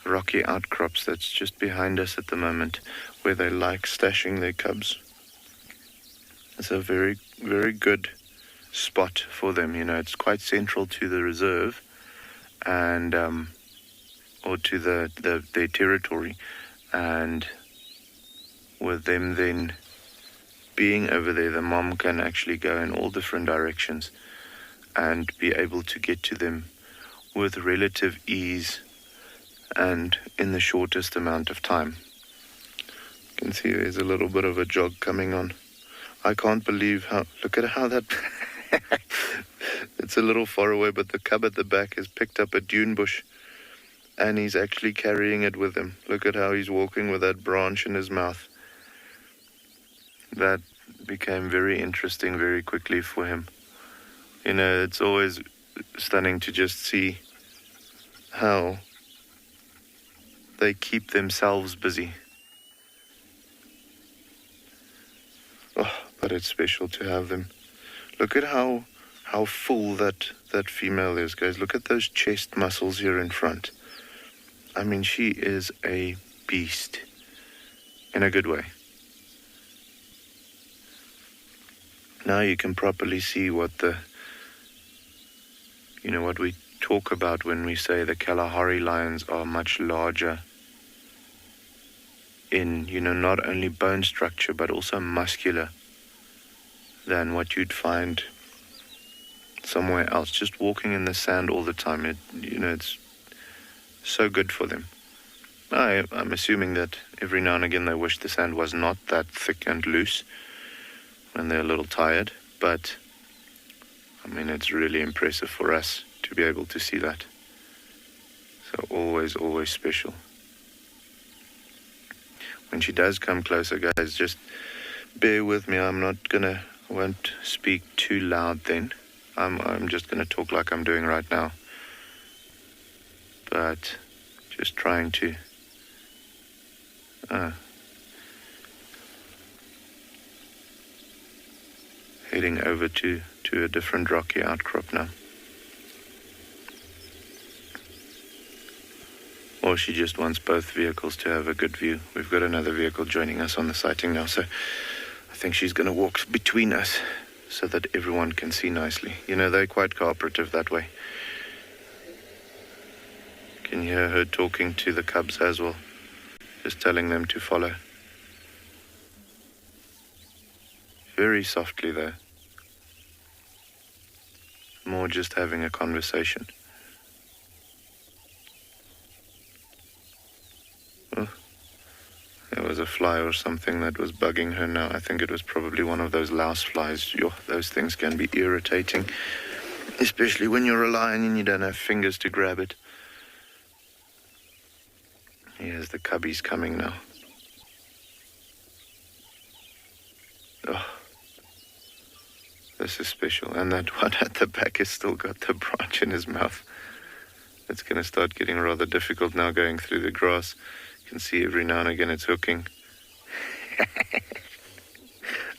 rocky outcrops that's just behind us at the moment, where they like stashing their cubs. It's a very, very good spot for them. You know, it's quite central to the reserve and or to their territory, and with them then being over there, the mom can actually go in all different directions and be able to get to them with relative ease and in the shortest amount of time. You can see there's a little bit of a jog coming on. I can't believe how, look at how that, it's a little far away, but the cub at the back has picked up a dune bush and he's actually carrying it with him. Look at how he's walking with that branch in his mouth. That became very interesting very quickly for him. You know, it's always stunning to just see how they keep themselves busy. Oh, but it's special to have them. Look at how full that female is, guys. Look at those chest muscles here in front. I mean, she is a beast in a good way. Now you can properly see what what we talk about when we say the Kalahari lions are much larger in, not only bone structure, but also muscular than what you'd find somewhere else. Just walking in the sand all the time, it's so good for them. I'm assuming that every now and again they wish the sand was not that thick and loose when they're a little tired, but I mean, it's really impressive for us to be able to see that. So always, always special. When she does come closer, guys, just bear with me. I won't speak too loud then. I'm just gonna talk like I'm doing right now. But just trying to heading over to a different rocky outcrop now. Or she just wants both vehicles to have a good view. We've got another vehicle joining us on the sighting now, so I think she's going to walk between us so that everyone can see nicely. They're quite cooperative that way. Can hear her talking to the cubs as well, just telling them to follow. Very softly though. More just having a conversation. Oh, there was a fly or something that was bugging her now. I think it was probably one of those louse flies. Those things can be irritating, especially when you're relying and you don't have fingers to grab it. Here's the cubbies coming now. Oh, this is special. And that one at the back has still got the branch in his mouth. It's going to start getting rather difficult now going through the grass. You can see every now and again it's hooking.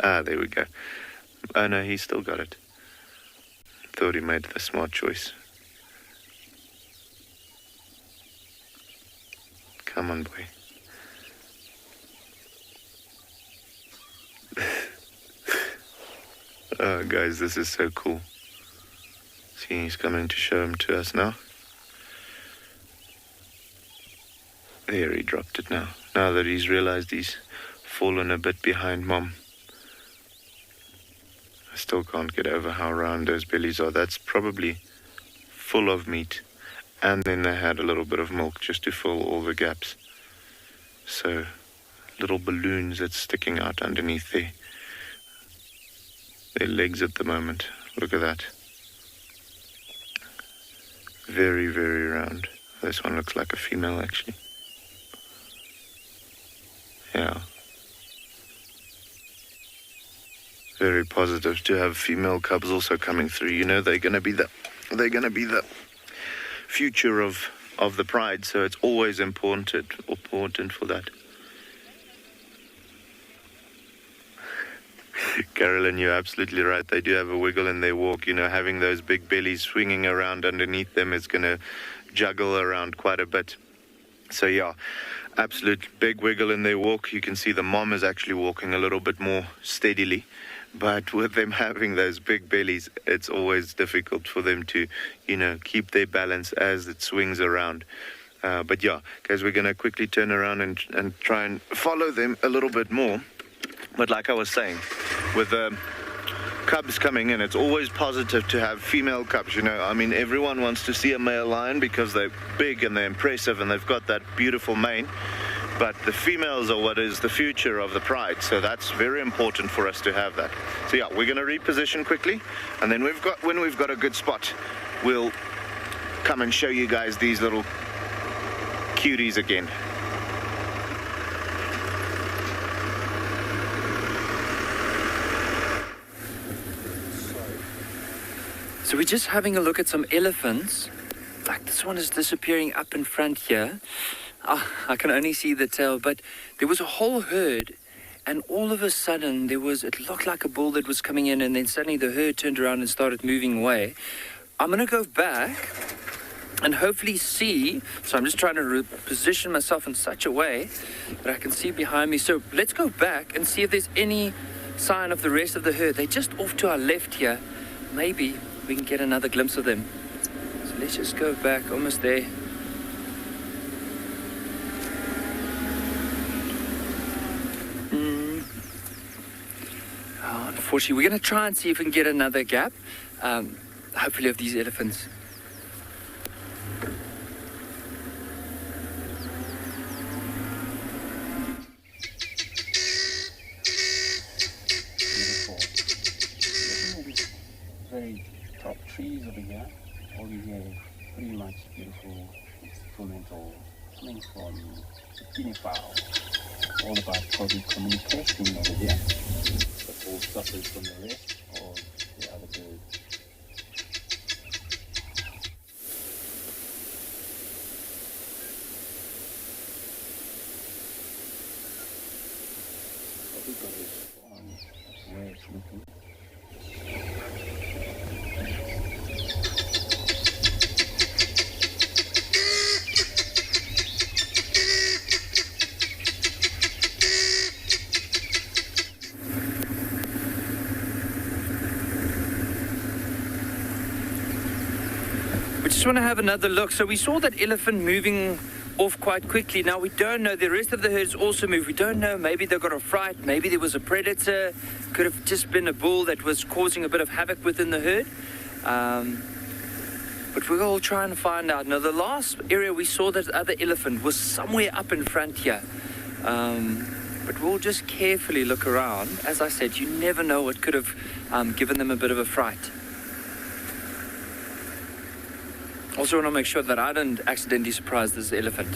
There we go. Oh no, he's still got it. Thought he made the smart choice. Come on, boy. Oh, guys, this is so cool. See, he's coming to show him to us now. There, he dropped it now. Now that he's realized he's fallen a bit behind Mom. I still can't get over how round those bellies are. That's probably full of meat. And then they had a little bit of milk just to fill all the gaps. So, little balloons that's sticking out underneath their legs at the moment. Look at that. Very, very round. This one looks like a female, actually. Yeah. Very positive to have female cubs also coming through. You know, they're gonna be the future of the pride, so it's always important for that. Carolyn, you're absolutely right. They do have a wiggle in their walk. You know, having those big bellies swinging around underneath them is going to juggle around quite a bit. So yeah, absolute big wiggle in their walk. You can see the mom is actually walking a little bit more steadily. But with them having those big bellies, it's always difficult for them to, you know, keep their balance as it swings around. But yeah, guys, we're going to quickly turn around and try and follow them a little bit more. But like I was saying, with the cubs coming in, it's always positive to have female cubs, you know. I mean, everyone wants to see a male lion because they're big and they're impressive and they've got that beautiful mane. But the females are what is the future of the pride, so that's very important for us to have that. So yeah, we're going to reposition quickly, and then when we've got a good spot, we'll come and show you guys these little cuties again. So we're just having a look at some elephants. Like this one is disappearing up in front here. I can only see the tail, but there was a whole herd, and all of a sudden it looked like a bull that was coming in, and then suddenly the herd turned around and started moving away. I'm going to go back and hopefully see. So I'm just trying to position myself in such a way that I can see behind me. So let's go back and see if there's any sign of the rest of the herd. They're just off to our left here. Maybe we can get another glimpse of them. So let's just go back, almost there. Unfortunately, we're going to try and see if we can get another gap, hopefully of these elephants. Very top trees over here, all these are pretty much beautiful instrumental coming from guinea fowl. All about probably communication over here. But all suffers from the rest of the other birds. What we've got is on where it's looking. We just want to have another look. So we saw that elephant moving off quite quickly. Now we don't know. The rest of the herd's also moved. We don't know. Maybe they got a fright. Maybe there was a predator. Could have just been a bull that was causing a bit of havoc within the herd. But we're all trying to find out. Now the last area we saw that other elephant was somewhere up in front here. But we'll just carefully look around. As I said, you never know what could have given them a bit of a fright. Also want to make sure that I don't accidentally surprise this elephant.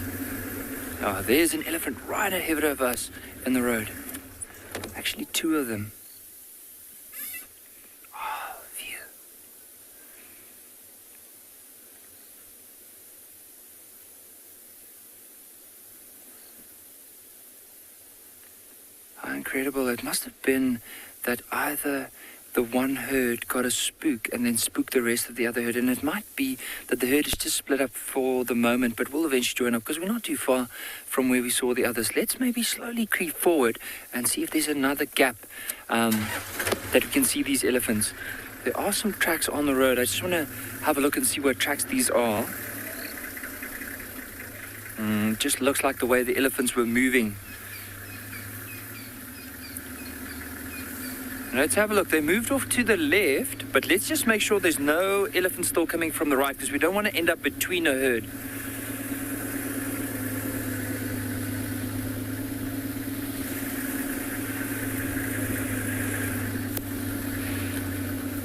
Oh, there's an elephant right ahead of us in the road. Actually, two of them. Oh, phew. How incredible. It must have been that either the one herd got a spook and then spooked the rest of the other herd. And it might be that the herd is just split up for the moment, but we'll eventually join up because we're not too far from where we saw the others. Let's maybe slowly creep forward and see if there's another gap that we can see these elephants. There are some tracks on the road. I just want to have a look and see what tracks these are. Just looks like the way the elephants were moving. Let's have a look. They moved off to the left, but let's just make sure there's no elephant still coming from the right because we don't want to end up between a herd.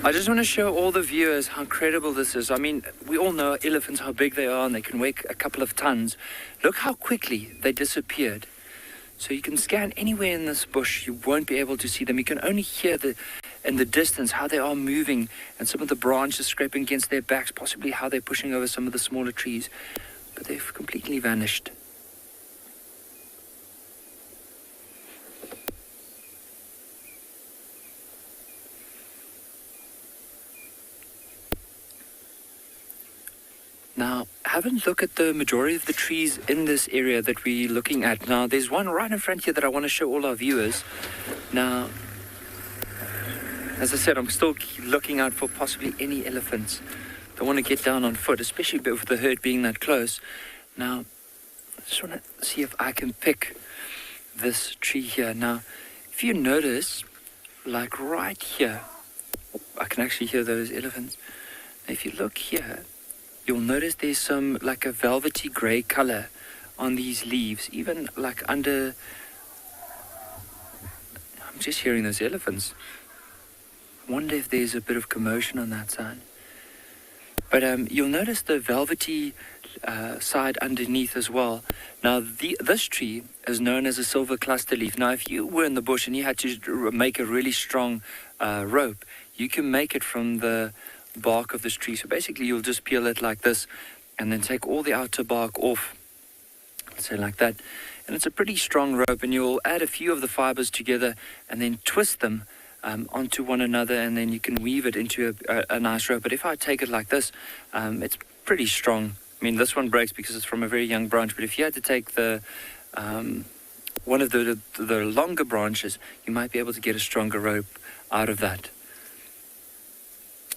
I just want to show all the viewers how incredible this is. I mean, we all know elephants, how big they are, and they can weigh a couple of tons. Look how quickly they disappeared. So you can scan anywhere in this bush, you won't be able to see them. You can only hear in the distance how they are moving and some of the branches scraping against their backs, possibly how they're pushing over some of the smaller trees. But they've completely vanished. Now, have a look at the majority of the trees in this area that we're looking at. Now, there's one right in front here that I want to show all our viewers. Now, as I said, I'm still looking out for possibly any elephants. Don't want to get down on foot, especially with the herd being that close. Now, I just want to see if I can pick this tree here. Now, if you notice, like right here, I can actually hear those elephants. Now, if you look here, you'll notice there's some like a velvety grey colour on these leaves, even like under. I'm just hearing those elephants. I wonder if there's a bit of commotion on that side. But you'll notice the velvety side underneath as well. Now this tree is known as a silver cluster leaf. Now if you were in the bush and you had to make a really strong rope, you can make it from the bark of this tree. So basically you'll just peel it like this and then take all the outer bark off, say like that, and it's a pretty strong rope, and you'll add a few of the fibers together and then twist them onto one another, and then you can weave it into a nice rope. But if I take it like this, it's pretty strong. I mean, this one breaks because it's from a very young branch, but if you had to take the one of the longer branches, you might be able to get a stronger rope out of that.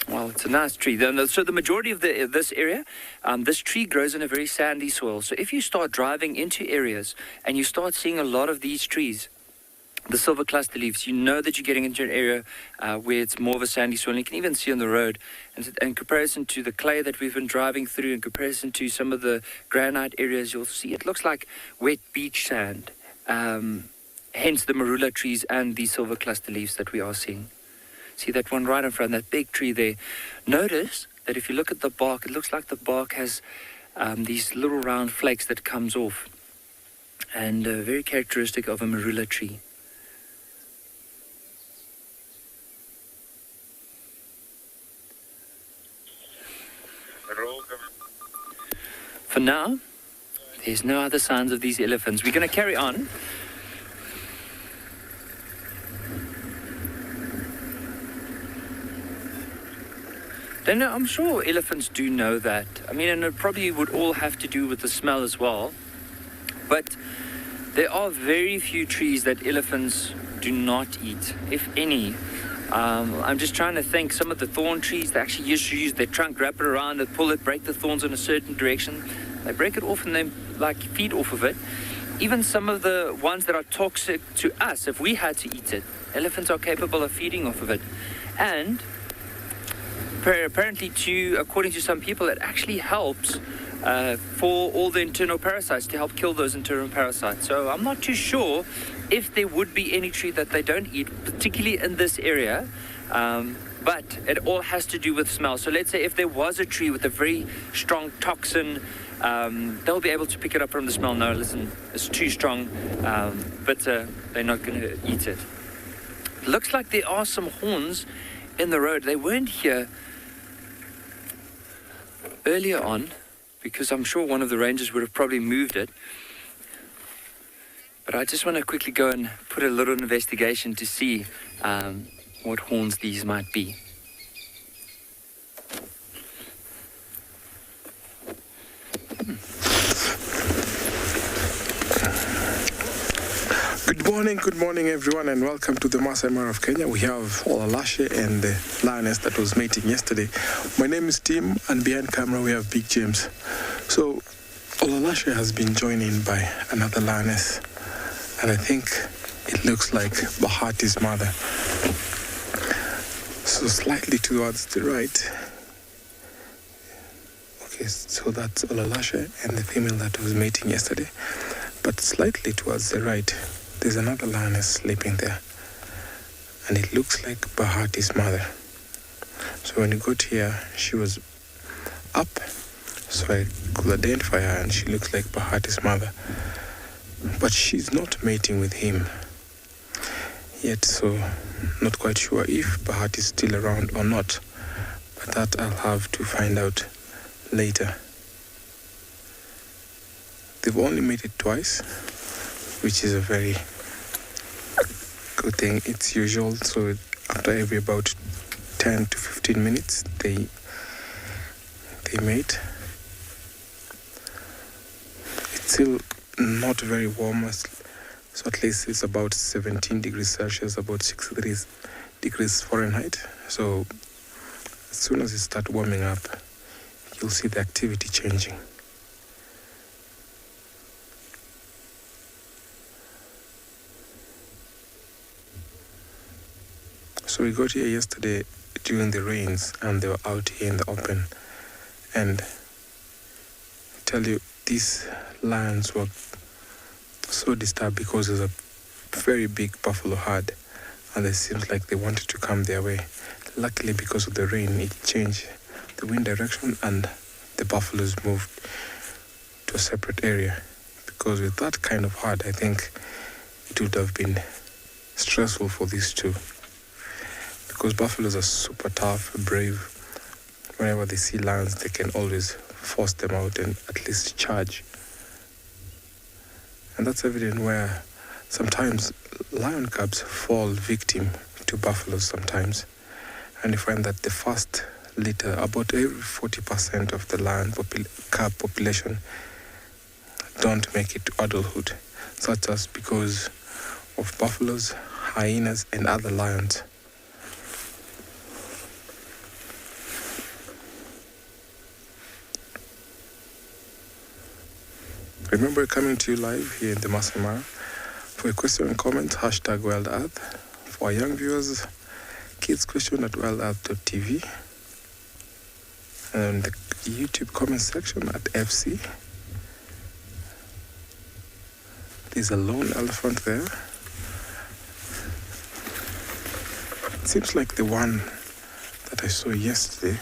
Well, it's a nice tree. So the majority of this area, this tree grows in a very sandy soil. So if you start driving into areas and you start seeing a lot of these trees, the silver cluster leaves, you know that you're getting into an area where it's more of a sandy soil. And you can even see on the road, and in comparison to the clay that we've been driving through, in comparison to some of the granite areas, you'll see it looks like wet beach sand. Hence the marula trees and the silver cluster leaves that we are seeing. See that one right in front, that big tree there. Notice that if you look at the bark, it looks like the bark has these little round flakes that comes off, and very characteristic of a marula tree. For now, there's no other signs of these elephants. We're going to carry on. Then I'm sure elephants do know that. I mean, and it probably would all have to do with the smell as well. But there are very few trees that elephants do not eat, if any. I'm just trying to think. Some of the thorn trees, they actually used to use their trunk, wrap it around and pull it, break the thorns in a certain direction. They break it off and then feed off of it. Even some of the ones that are toxic to us, if we had to eat it, elephants are capable of feeding off of it. And apparently, according to some people, it actually helps for all the internal parasites, to help kill those internal parasites. So I'm not too sure if there would be any tree that they don't eat, particularly in this area. But it all has to do with smell. So let's say if there was a tree with a very strong toxin, they'll be able to pick it up from the smell. No, listen, it's too strong, but they're not going to eat it. Looks like there are some horns in the road. They weren't here earlier on, because I'm sure one of the rangers would have probably moved it. But I just want to quickly go and put a little investigation to see what horns these might be. Good morning everyone, and welcome to the Masai Mara of Kenya. We have Olalashe and the lioness that was mating yesterday. My name is Tim, and behind camera we have Big James. So Olalashe has been joined in by another lioness, and I think it looks like Bahati's mother. So slightly towards the right. Okay, so that's Olalashe and the female that was mating yesterday. But slightly towards the right, there's another lioness sleeping there, and it looks like Bahati's mother. So when you got here, she was up, so I could identify her, and she looks like Bahati's mother. But she's not mating with him yet, so not quite sure if Bahati's still around or not. But that I'll have to find out later. They've only mated twice, which is a very good thing. It's usual, so after every about 10 to 15 minutes they mate. It's still not very warm, so at least it's about 17 degrees Celsius, about 63 degrees Fahrenheit. So as soon as it starts warming up, you'll see the activity changing. So we got here yesterday during the rains, and they were out here in the open. And I tell you, these lions were so disturbed because there's a very big buffalo herd, and it seems like they wanted to come their way. Luckily, because of the rain, it changed the wind direction, and the buffaloes moved to a separate area. Because with that kind of herd, I think it would have been stressful for these two. Because buffaloes are super tough, brave. Whenever they see lions, they can always force them out and at least charge. And that's evident where sometimes lion cubs fall victim to buffaloes sometimes. And you find that the first litter, about every 40% of the lion cub population don't make it to adulthood, such as because of buffaloes, hyenas, and other lions. Remember, coming to you live here in the Masai Mara. For a question and comment, hashtag Wild Earth. For our young viewers, kids question at wildearth.tv. And the YouTube comment section at FC. There's a lone elephant there. It seems like the one that I saw yesterday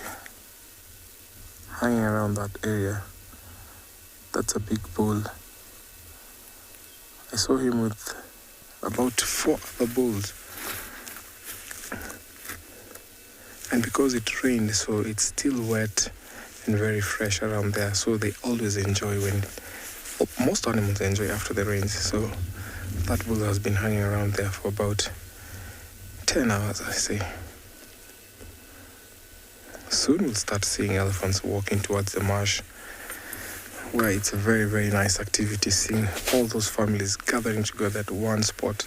hanging around that area. That's a big bull. I saw him with about 4 other bulls. And because it rained, so it's still wet and very fresh around there. So they always enjoy most animals enjoy after the rains. So that bull has been hanging around there for about 10 hours, I say. Soon we'll start seeing elephants walking towards the marsh, where it's a very, very nice activity, seeing all those families gathering together at one spot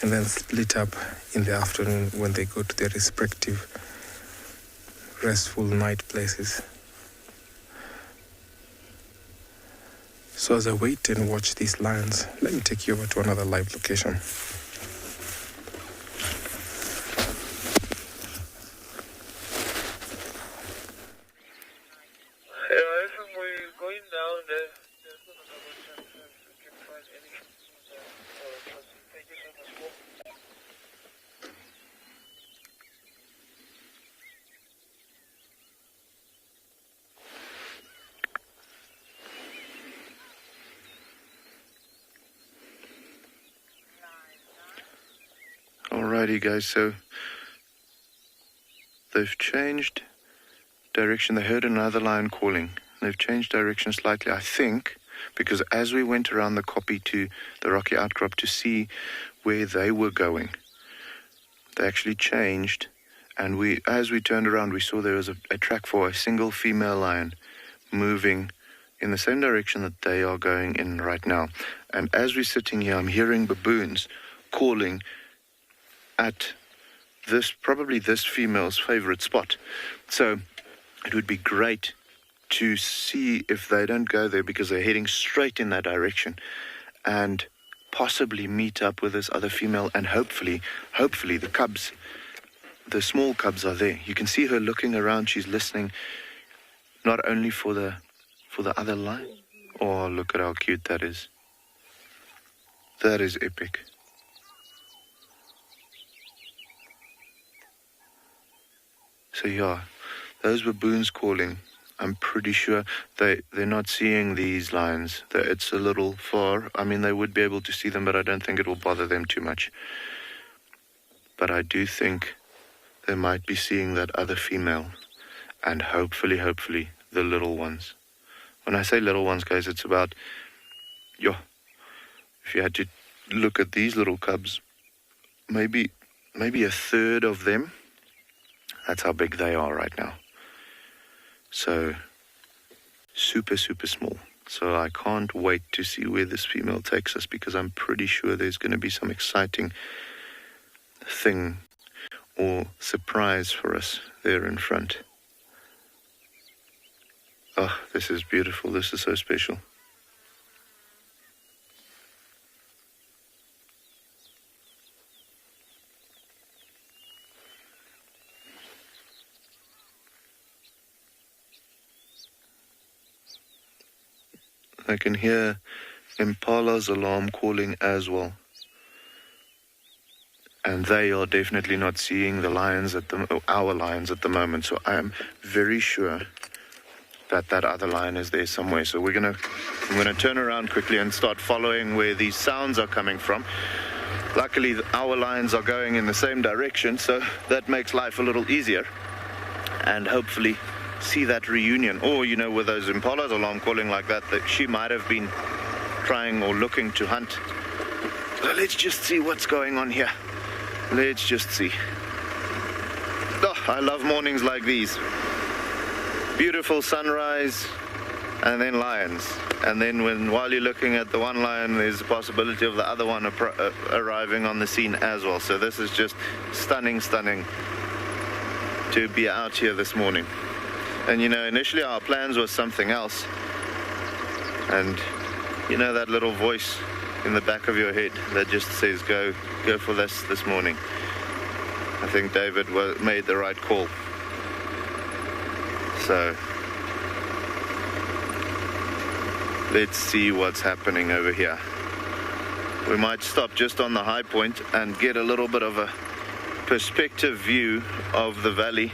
and then split up in the afternoon when they go to their respective restful night places. So as I wait and watch these lions, let me take you over to another live location. Alrighty guys, so they've changed direction. They heard another lion calling. They've changed direction slightly, I think, because as we went around the kopje to the rocky outcrop to see where they were going, they actually changed, and as we turned around, we saw there was a track for a single female lion moving in the same direction that they are going in right now. And as we're sitting here, I'm hearing baboons calling at probably this female's favorite spot. So it would be great to see if they don't go there, because they're heading straight in that direction, and possibly meet up with this other female, and hopefully the cubs, the small cubs, are there. You can see her looking around. She's listening not only for the other lion. Oh, look at how cute that is. That is epic. So yeah, those baboons calling, I'm pretty sure they're not seeing these lions. It's a little far. I mean, they would be able to see them, but I don't think it will bother them too much. But I do think they might be seeing that other female, and hopefully the little ones. When I say little ones, guys, it's about, if you had to look at these little cubs, maybe a third of them. That's how big they are right now. So, super, super small. So I can't wait to see where this female takes us, because I'm pretty sure there's going to be some exciting thing or surprise for us there in front. Oh, this is beautiful. This is so special. I can hear Impala's alarm calling as well. And they are definitely not seeing the lions our lions at the moment. So I am very sure that other lion is there somewhere. So I'm gonna turn around quickly and start following where these sounds are coming from. Luckily, our lions are going in the same direction, so that makes life a little easier. And hopefully see that reunion. Or, with those Impala's alarm calling like that she might have been trying or looking to hunt. So let's just see what's going on here. Let's just see. Oh, I love mornings like these. Beautiful sunrise, and then lions. And then while you're looking at the one lion, there's a possibility of the other one arriving on the scene as well. So this is just stunning to be out here this morning. And initially our plans was something else. And that little voice in the back of your head that just says go for this morning. I think David made the right call. So let's see what's happening over here. We might stop just on the high point and get a little bit of a perspective view of the valley.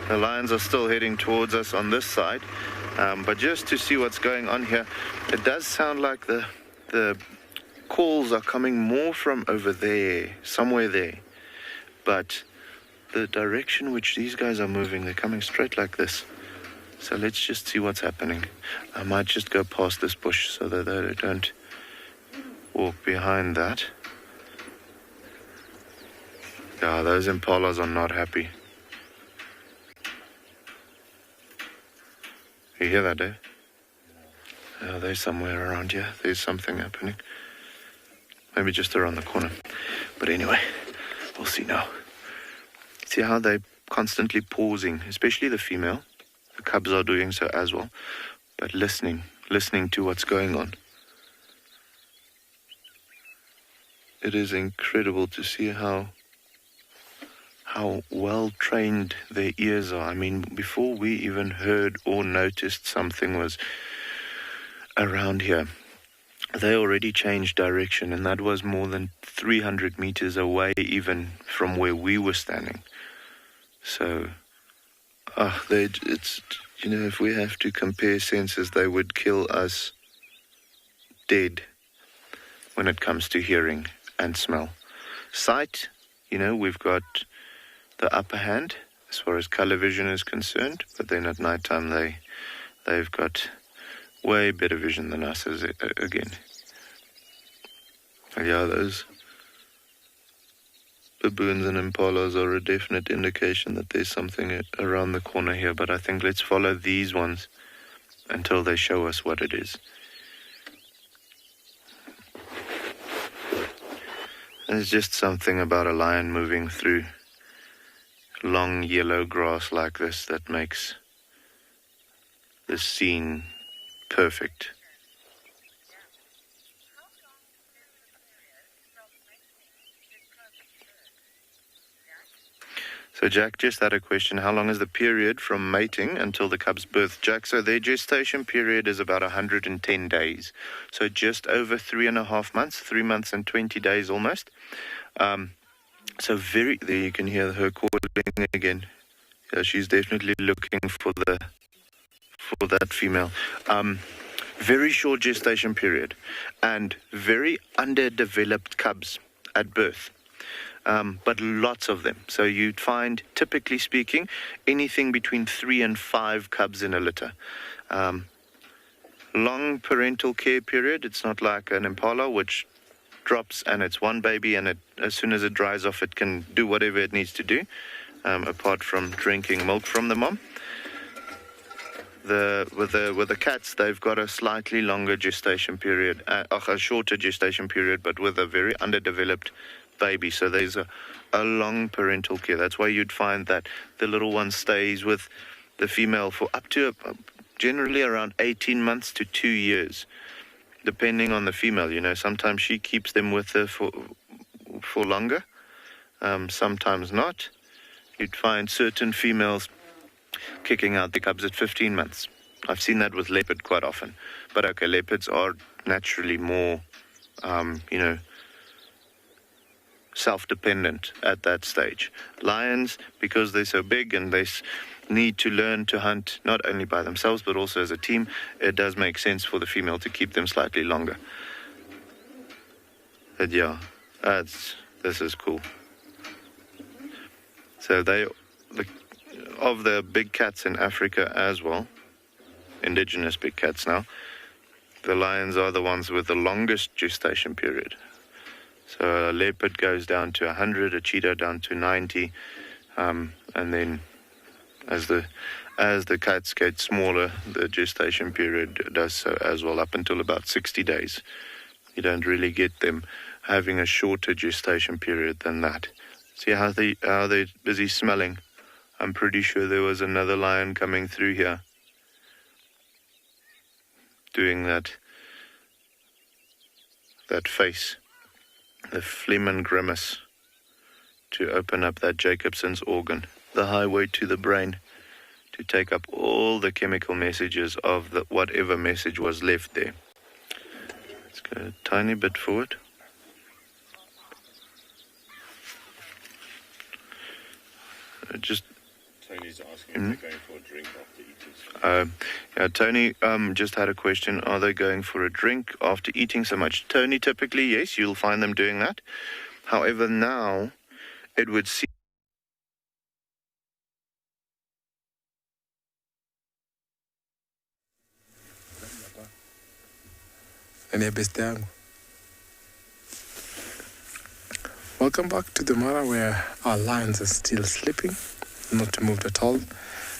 The lions are still heading towards us on this side, but just to see what's going on here, it does sound like the calls are coming more from over there, somewhere there. But the direction which these guys are moving, they're coming straight like this. So let's just see what's happening. I might just go past this bush so that they don't walk behind that. Yeah, those impalas are not happy. You hear that, Dave? Oh, they're somewhere around here. There's something happening. Maybe just around the corner. But anyway, we'll see now. See how they're constantly pausing, especially the female. The cubs are doing so as well. But listening to what's going on. It is incredible to see how well trained their ears are. I mean, before we even heard or noticed something was around here, they already changed direction, and that was more than 300 meters away even from where we were standing. So, it's, you know, if we have to compare senses, they would kill us dead when it comes to hearing and smell. Sight, you know, we've got the upper hand as far as color vision is concerned, but then at nighttime they've got way better vision than us again. Yeah, those baboons and impalas are a definite indication that there's something around the corner here, but I think let's follow these ones until they show us what it is. There's just something about a lion moving through long yellow grass like this that makes this scene perfect. So Jack just had a question. How long is the period from mating until the cub's birth, Jack? So their gestation period is about 110 days. So just over 3.5 months, 3 months and 20 days almost. So there you can hear her calling again. Yeah, she's definitely looking for that female. Very short gestation period and very underdeveloped cubs at birth. But lots of them. So you'd find, typically speaking, anything between 3 and 5 cubs in a litter. Long parental care period. It's not like an impala, which drops and it's one baby, and as soon as it dries off, it can do whatever it needs to do, apart from drinking milk from the mom. With the cats, they've got a slightly longer gestation period, a shorter gestation period, but with a very underdeveloped baby. So there's a long parental care. That's why you'd find that the little one stays with the female for up to generally around 18 months to 2 years, depending on the female. You know, sometimes she keeps them with her for longer, sometimes not. You'd find certain females kicking out the cubs at 15 months. I've seen that with leopard quite often. But okay, leopards are naturally more, self-dependent at that stage. Lions, because they're so big and they need to learn to hunt not only by themselves but also as a team, it does make sense for the female to keep them slightly longer. But yeah, this is cool. So of the big cats in Africa as well, indigenous big cats now, the lions are the ones with the longest gestation period. So a leopard goes down to 100, a cheetah down to 90, and then as the cats get smaller, the gestation period does so as well, up until about 60 days. You don't really get them having a shorter gestation period than that. See how they're busy smelling? I'm pretty sure there was another lion coming through here, doing that face. The phlegm and grimace to open up that Jacobson's organ, the highway to the brain, to take up all the chemical messages of whatever message was left there. Let's go a tiny bit forward. Tony's asking if they're going for a drink after eating. Tony just had a question. Are they going for a drink after eating so much? Tony, typically, yes, you'll find them doing that. However, now it would seem Welcome back to the Mara, where our lions are still sleeping, not moved at all.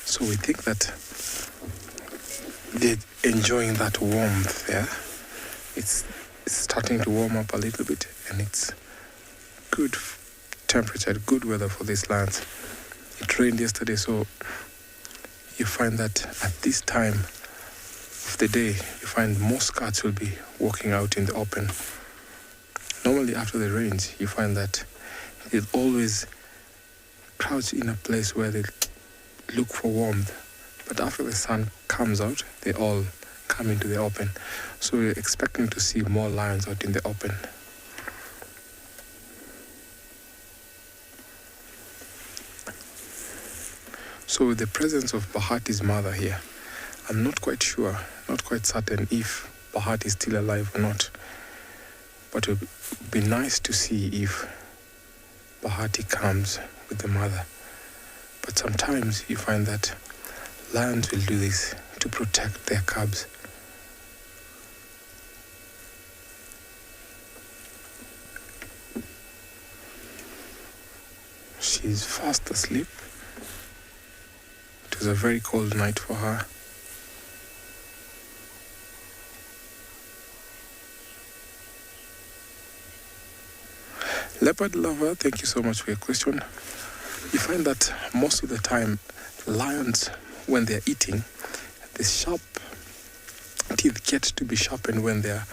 So we think that they're enjoying that warmth there. It's starting to warm up a little bit, and it's good temperature, good weather for these lands. It rained yesterday, so you find that at this time of the day, you find most cats will be walking out in the open. Normally after the rains, you find that they always crouch in a place where they look for warmth. But after the sun comes out, they all come into the open. So we're expecting to see more lions out in the open. So with the presence of Bahati's mother here, I'm not quite sure, not quite certain if Bahati is still alive or not. But it would be nice to see if Bahati comes with the mother. But sometimes you find that lions will do this to protect their cubs. She's fast asleep. It was a very cold night for her. Leopard lover, thank you so much for your question. You find that most of the time, lions, when they're eating, the sharp teeth get to be sharpened when they're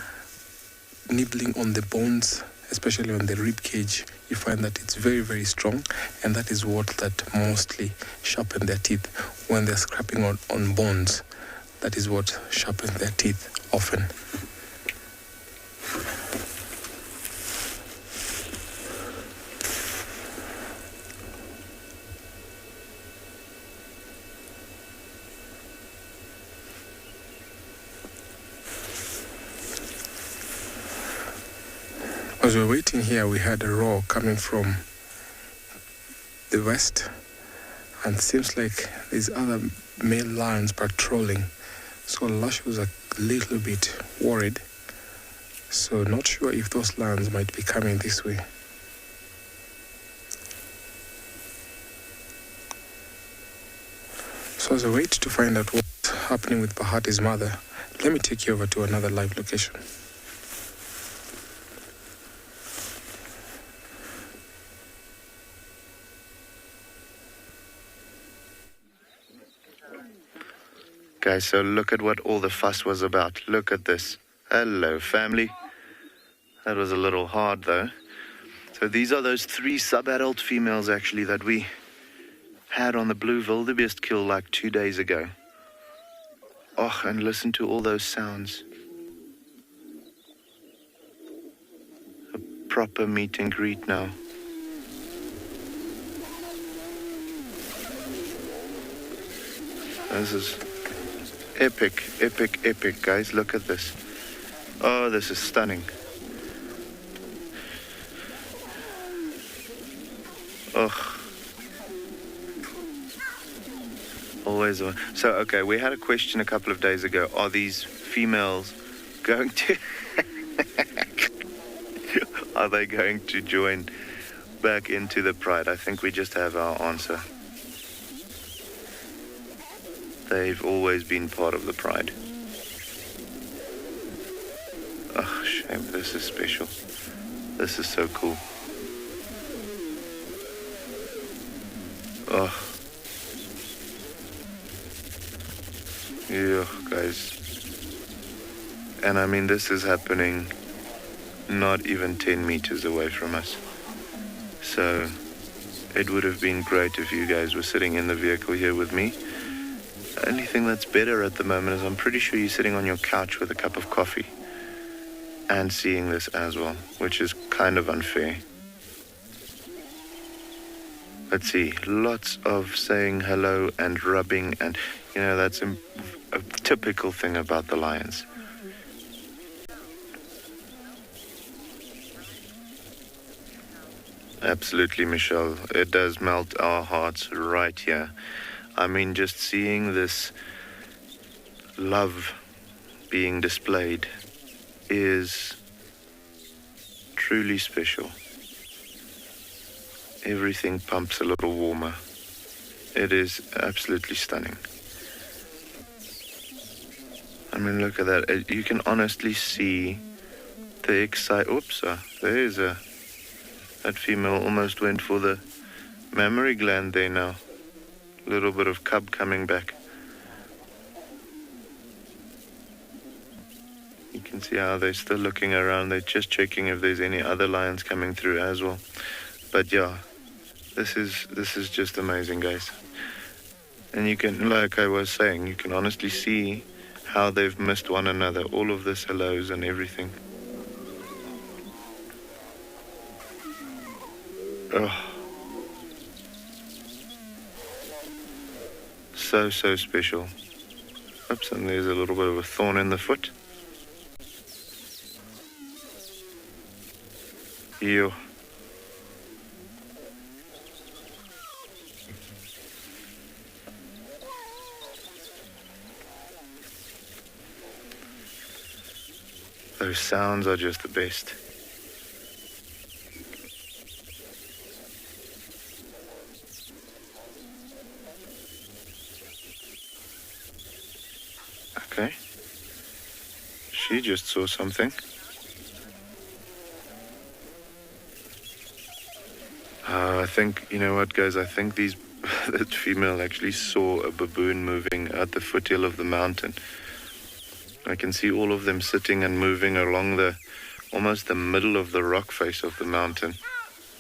nibbling on the bones, especially on the rib cage. You find that it's very, very strong, and that is what that mostly sharpen their teeth. When they're scraping on bones, that is what sharpens their teeth often. As we were waiting here, we heard a roar coming from the west, and it seems like there's other male lions patrolling. So Lush was a little bit worried. So not sure if those lions might be coming this way. So as I wait to find out what's happening with Bahati's mother, let me take you over to another live location. Guys, so look at what all the fuss was about. Look at this. Hello, family. That was a little hard, though. So these are those 3 sub-adult females, actually, that we had on the blue wildebeest kill like 2 days ago. Oh, and listen to all those sounds. A proper meet and greet now. This is epic, epic, epic, guys. Look at this. Oh, this is stunning. Ugh. Always one. So, okay, we had a question a couple of days ago. Are these females going to... Are they going to join back into the pride? I think we just have our answer. They've always been part of the pride. Oh, shame. This is special. This is so cool. Oh. Yeah, guys. And I mean, this is happening not even 10 meters away from us. So it would have been great if you guys were sitting in the vehicle here with me. The only thing that's better at the moment is I'm pretty sure you're sitting on your couch with a cup of coffee and seeing this as well, which is kind of unfair. Let's see, lots of saying hello and rubbing, and you know, that's a typical thing about the lions. Absolutely, Michelle. It does melt our hearts right here. I mean, just seeing this love being displayed is truly special. Everything pumps a little warmer. It is absolutely stunning. I mean, look at that. You can honestly see the excitement. Oops, there's a That female almost went for the mammary gland there now. A little bit of cub coming back. You can see how they're still looking around. They're just checking if there's any other lions coming through as well. But yeah, this is just amazing, guys. And you can, like I was saying, you can honestly see how they've missed one another. All of this hellos and everything. Oh. So special. Oops, and there's a little bit of a thorn in the foot. Ew. Those sounds are just the best. Okay. She just saw something. I think, you know what, guys, I think that female actually saw a baboon moving at the foothill of the mountain. I can see all of them sitting and moving along almost the middle of the rock face of the mountain.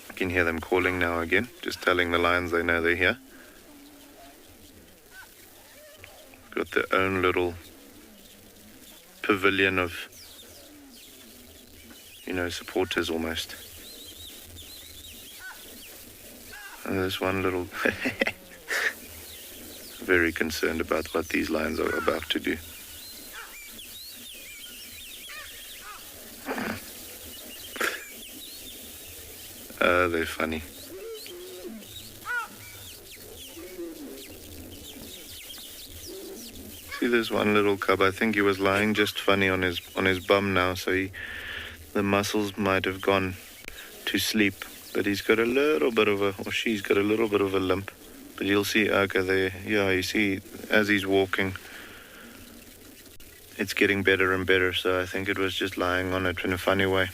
I can hear them calling now again, just telling the lions they know they're here. Got their own little pavilion of, supporters almost. And there's one little very concerned about what these lions are about to do. They're funny. See this one little cub, I think he was lying just funny on his bum now, so the muscles might have gone to sleep. But he's got a little bit of she's got a little bit of a limp. But you'll see Aka there, yeah, you see, as he's walking, it's getting better and better, so I think it was just lying on it in a funny way.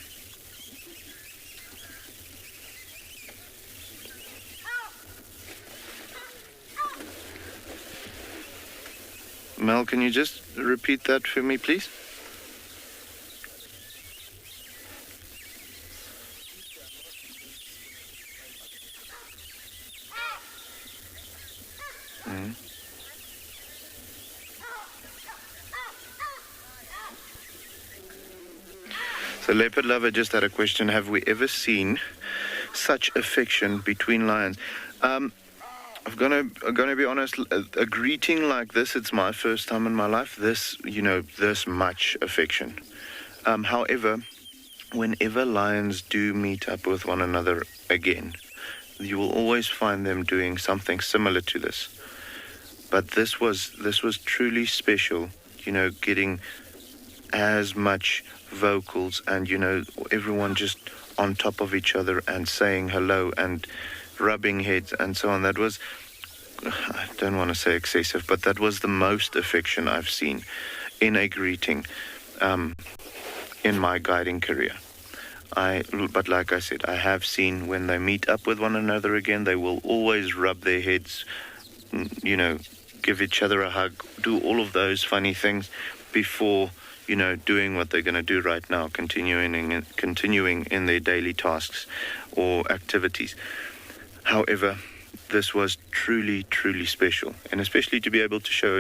Mel, can you just repeat that for me, please? So Leopard Lover just had a question. Have we ever seen such affection between lions? I'm gonna be honest, a greeting like this, it's my first time in my life, this much affection. However, whenever lions do meet up with one another again, you will always find them doing something similar to this. But this was truly special, getting as much vocals and, everyone just on top of each other and saying hello and rubbing heads and so on. That was, I don't want to say excessive, but that was the most affection I've seen in a greeting in my guiding career. But like I said, I have seen when they meet up with one another again, they will always rub their heads, give each other a hug, do all of those funny things before, doing what they're going to do right now, continuing in their daily tasks or activities. However, this was truly, truly special, and especially to be able to share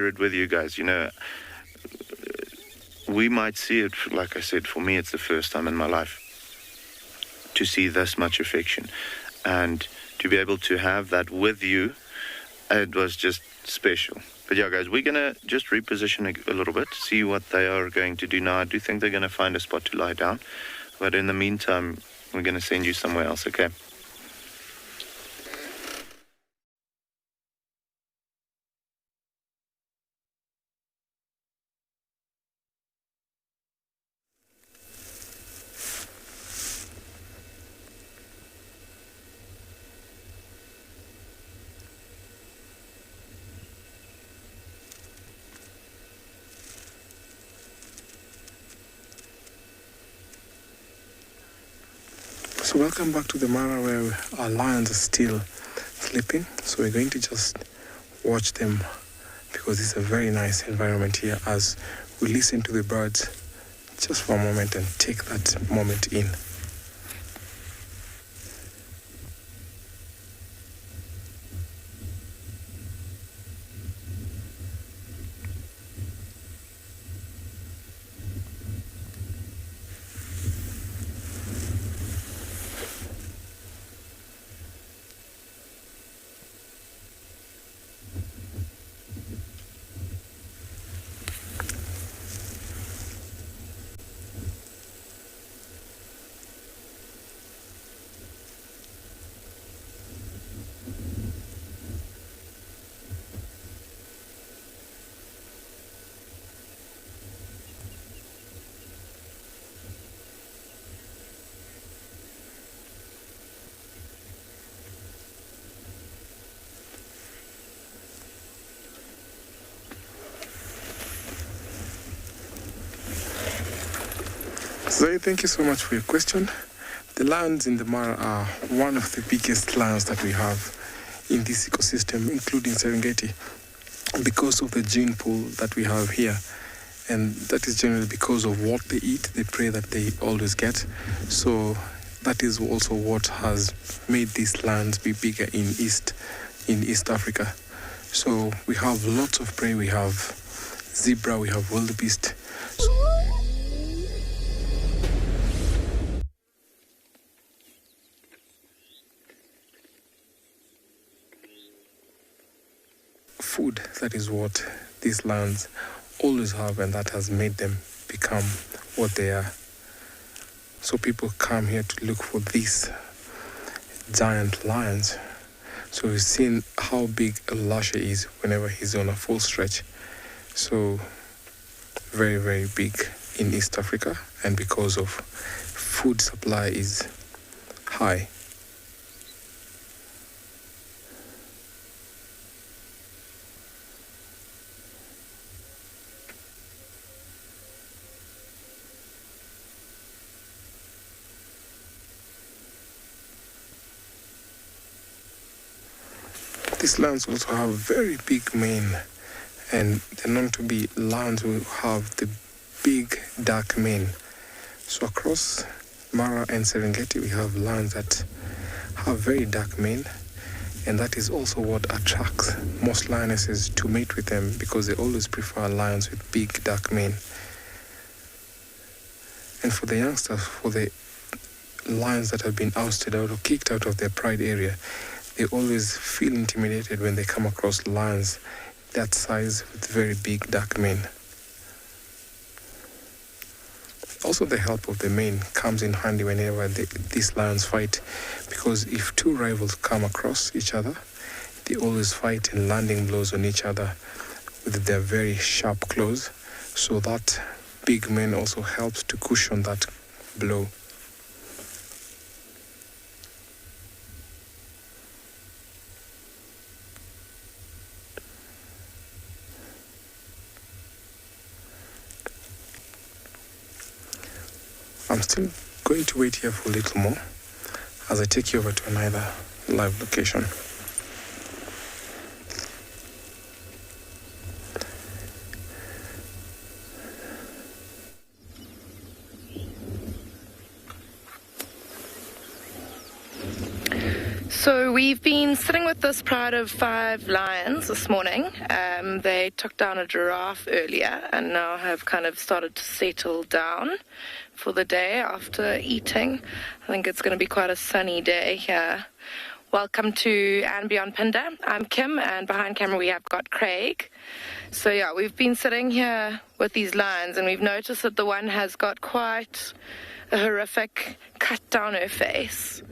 it with you guys. We might see it, like I said, for me, it's the first time in my life to see this much affection, and to be able to have that with you, it was just special. But yeah, guys, we're going to just reposition a little bit, see what they are going to do now. I do think they're going to find a spot to lie down, but in the meantime, we're going to send you somewhere else, okay? So welcome back to the Mara, where our lions are still sleeping. So we're going to just watch them, because it's a very nice environment here, as we listen to the birds just for a moment and take that moment in. Zoe, thank you so much for your question. The lions in the Mara are one of the biggest lions that we have in this ecosystem, including Serengeti, because of the gene pool that we have here. And that is generally because of what they eat, the prey that they always get. So that is also what has made these lions be bigger in East Africa. So we have lots of prey. We have zebra, we have wildebeest. Food, that is what these lions always have, and that has made them become what they are. So people come here to look for these giant lions. So we've seen how big a lasher is whenever he's on a full stretch. So very, very big in East Africa, and because of food supply is high. These lions also have very big mane, and they're known to be lions who have the big dark mane. So across Mara and Serengeti, we have lions that have very dark mane, and that is also what attracts most lionesses to mate with them, because they always prefer lions with big dark mane. And for the youngsters, for the lions that have been ousted out or kicked out of their pride area, they always feel intimidated when they come across lions that size with very big dark mane. Also, the help of the mane comes in handy whenever these lions fight, because if two rivals come across each other, they always fight in landing blows on each other with their very sharp claws. So that big mane also helps to cushion that blow. I'm still going to wait here for a little more as I take you over to another live location. So we've been sitting with this pride of 5 lions this morning. They took down a giraffe earlier and now have kind of started to settle down for the day after eating. I think it's going to be quite a sunny day here. Welcome to And Beyond Panda. I'm Kim, and behind camera we have got Craig. So yeah, we've been sitting here with these lions, and we've noticed that the one has got quite a horrific cut down her face.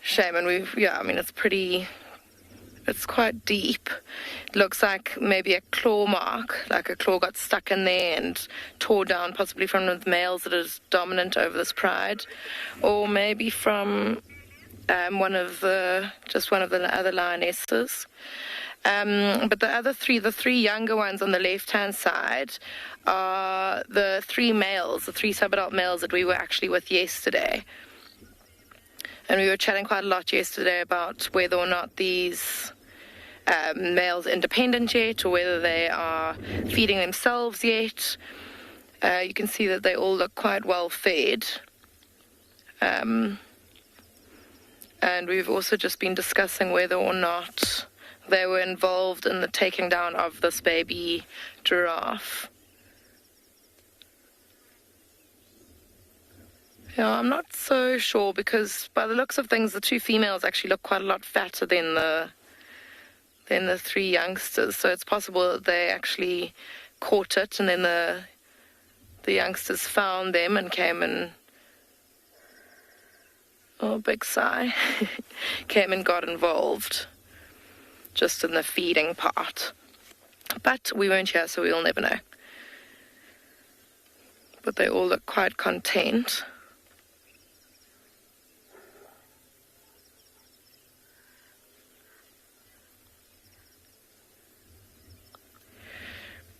Shame, and it's quite deep. It looks like maybe a claw mark, like a claw got stuck in there and tore down, possibly from the males that is dominant over this pride, or maybe from one of the other lionesses. But the three younger ones on the left-hand side are the three subadult males that we were actually with yesterday. And we were chatting quite a lot yesterday about whether or not these males are independent yet, or whether they are feeding themselves yet. You can see that they all look quite well fed. And we've also just been discussing whether or not they were involved in the taking down of this baby giraffe. Yeah, I'm not so sure, because by the looks of things, the two females actually look quite a lot fatter than the three youngsters. So it's possible that they actually caught it, and then the youngsters found them and came and, oh, big sigh, came and got involved just in the feeding part. But we weren't here, so we'll never know. But they all look quite content.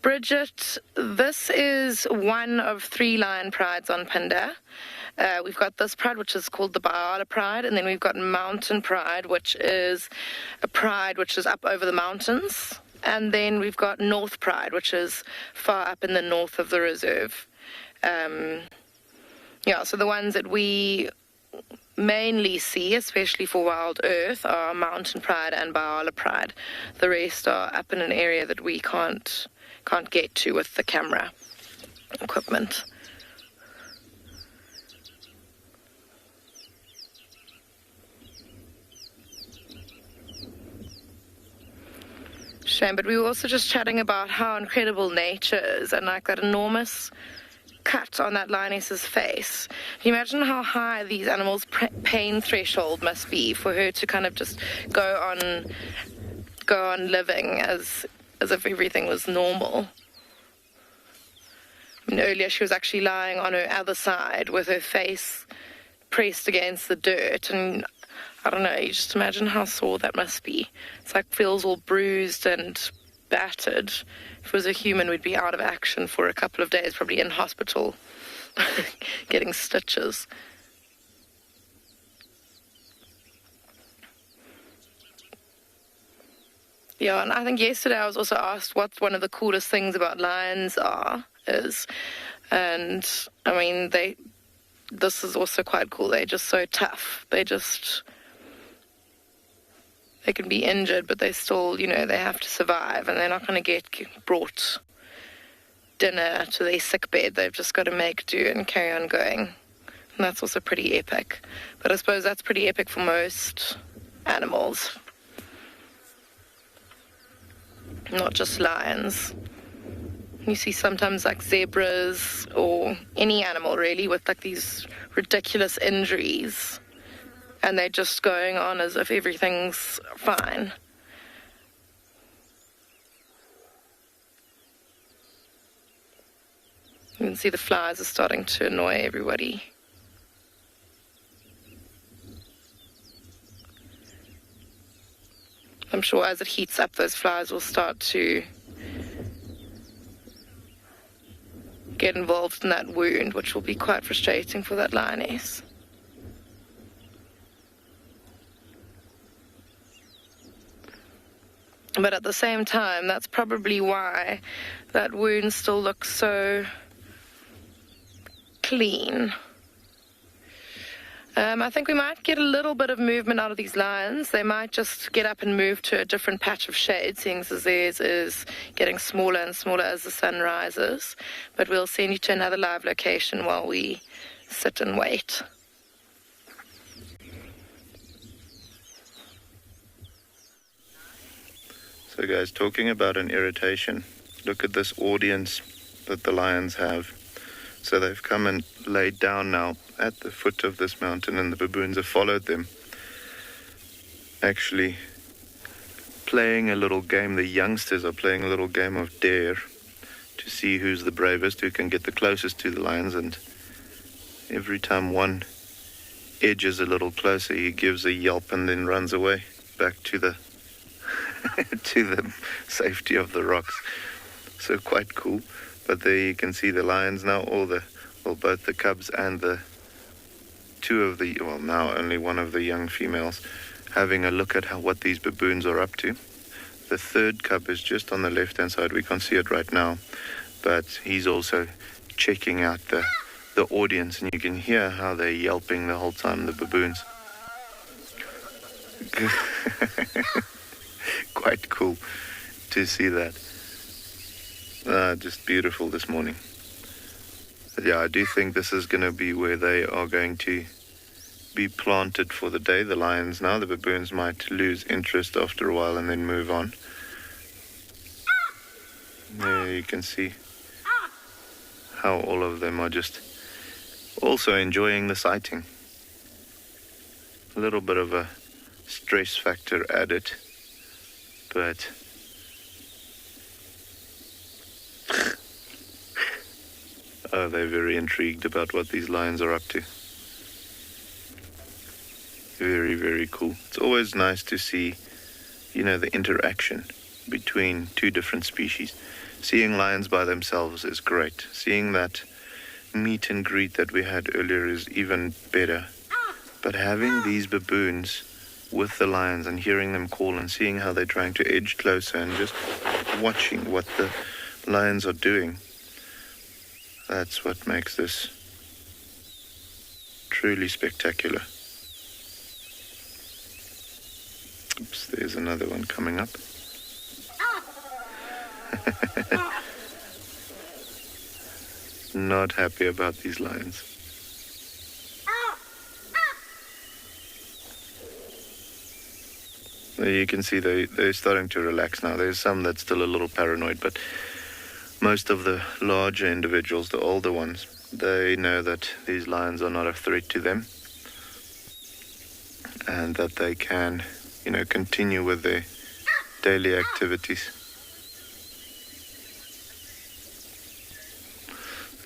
Bridget, this is one of 3 lion prides on Phinda. We've got this pride, which is called the Bayala Pride, and then we've got Mountain Pride, which is a pride which is up over the mountains. And then we've got North Pride, which is far up in the north of the reserve. So the ones that we mainly see, especially for Wild Earth, are Mountain Pride and Bayala Pride. The rest are up in an area that we can't get to with the camera equipment. Shame, but we were also just chatting about how incredible nature is, and like that enormous cut on that lioness's face. Can you imagine how high these animals' pain threshold must be for her to kind of just go on living as if everything was normal? I mean, earlier she was actually lying on her other side with her face pressed against the dirt, and I don't know, you just imagine how sore that must be. It's like feels all bruised and battered. If it was a human, we'd be out of action for a couple of days, probably in hospital, getting stitches. Yeah, and I think yesterday I was also asked what one of the coolest things about lions is. And, I mean, this is also quite cool. They're just so tough. They can be injured, but they still, they have to survive, and they're not going to get brought dinner to their sick bed. They've just got to make do and carry on going. And that's also pretty epic. But I suppose that's pretty epic for most animals, not just lions. You see sometimes like zebras or any animal really with like these ridiculous injuries, and they're just going on as if everything's fine. You can see the flies are starting to annoy everybody. I'm sure as it heats up, those flies will start to get involved in that wound, which will be quite frustrating for that lioness. But at the same time, that's probably why that wound still looks so clean. I think we might get a little bit of movement out of these lions. They might just get up and move to a different patch of shade, seeing as theirs is getting smaller and smaller as the sun rises. But we'll send you to another live location while we sit and wait. So guys, talking about an irritation, look at this audience that the lions have. So they've come and laid down now at the foot of this mountain, and the baboons have followed them, actually playing a little game. The youngsters are playing a little game of dare to see who's the bravest, who can get the closest to the lions. And every time one edges a little closer, he gives a yelp and then runs away back to the to the safety of the rocks. So quite cool. But there you can see the lions now, both the cubs and the now only one of the young females, having a look at what these baboons are up to. The third cub is just on the left-hand side. We can't see it right now, but he's also checking out the audience, and you can hear how they're yelping the whole time, the baboons. Quite cool to see that. Just beautiful this morning. Yeah, I do think this is going to be where they are going to be planted for the day, the lions now. The baboons might lose interest after a while and then move on. There you can see how all of them are just also enjoying the sighting. A little bit of a stress factor added, but they're very intrigued about what these lions are up to. Very, very cool. It's always nice to see, the interaction between two different species. Seeing lions by themselves is great. Seeing that meet and greet that we had earlier is even better. But having these baboons with the lions and hearing them call and seeing how they're trying to edge closer and just watching what the lions are doing, that's what makes this truly spectacular. Oops, there's another one coming up. Not happy about these lions. There you can see they're starting to relax now. There's some that's still a little paranoid, but most of the larger individuals, the older ones, they know that these lions are not a threat to them and that they can, continue with their daily activities.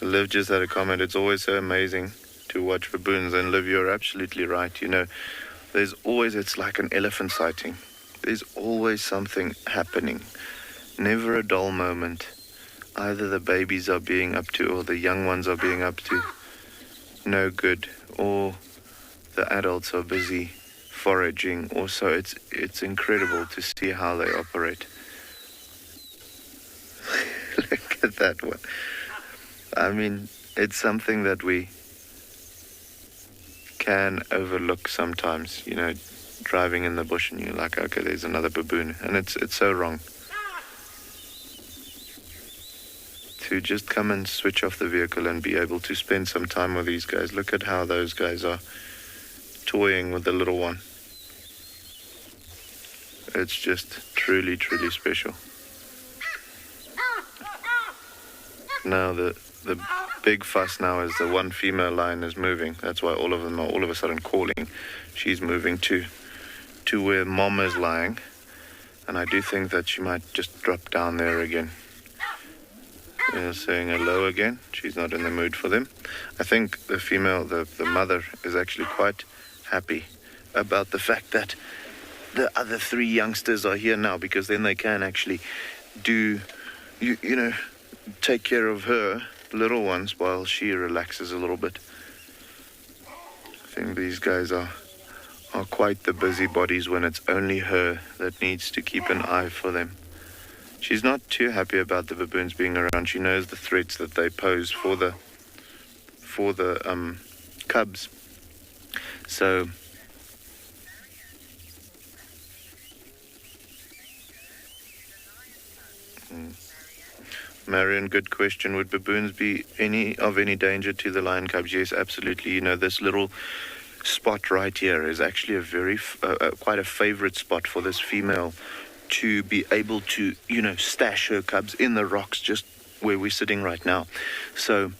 Liv just had a comment, it's always so amazing to watch baboons, and Liv, you're absolutely right. It's like an elephant sighting. There's always something happening. Never a dull moment. Either the babies are being up to, or the young ones are being up to no good, or the adults are busy foraging. Also, it's incredible to see how they operate. Look at that one. I mean, it's something that we can overlook sometimes, driving in the bush and you're like, okay, there's another baboon. And it's so wrong. To just come and switch off the vehicle and be able to spend some time with these guys. Look at how those guys are toying with the little one. It's just truly, truly special. Now the big fuss now is the one female lion is moving. That's why all of them are all of a sudden calling. She's moving to where Mom is lying. And I do think that she might just drop down there again. They're saying hello again. She's not in the mood for them. I think the female, the mother, is actually quite happy about the fact that the other three youngsters are here now, because then they can actually do, take care of her little ones while she relaxes a little bit. I think these guys are quite the busybodies when it's only her that needs to keep an eye for them. She's not too happy about the baboons being around. She knows the threats that they pose for the cubs. So Marion, good question. Would baboons be of any danger to the lion cubs? Yes, absolutely. This little spot right here is actually a very quite a favorite spot for this female to be able to, stash her cubs in the rocks just where we're sitting right now. So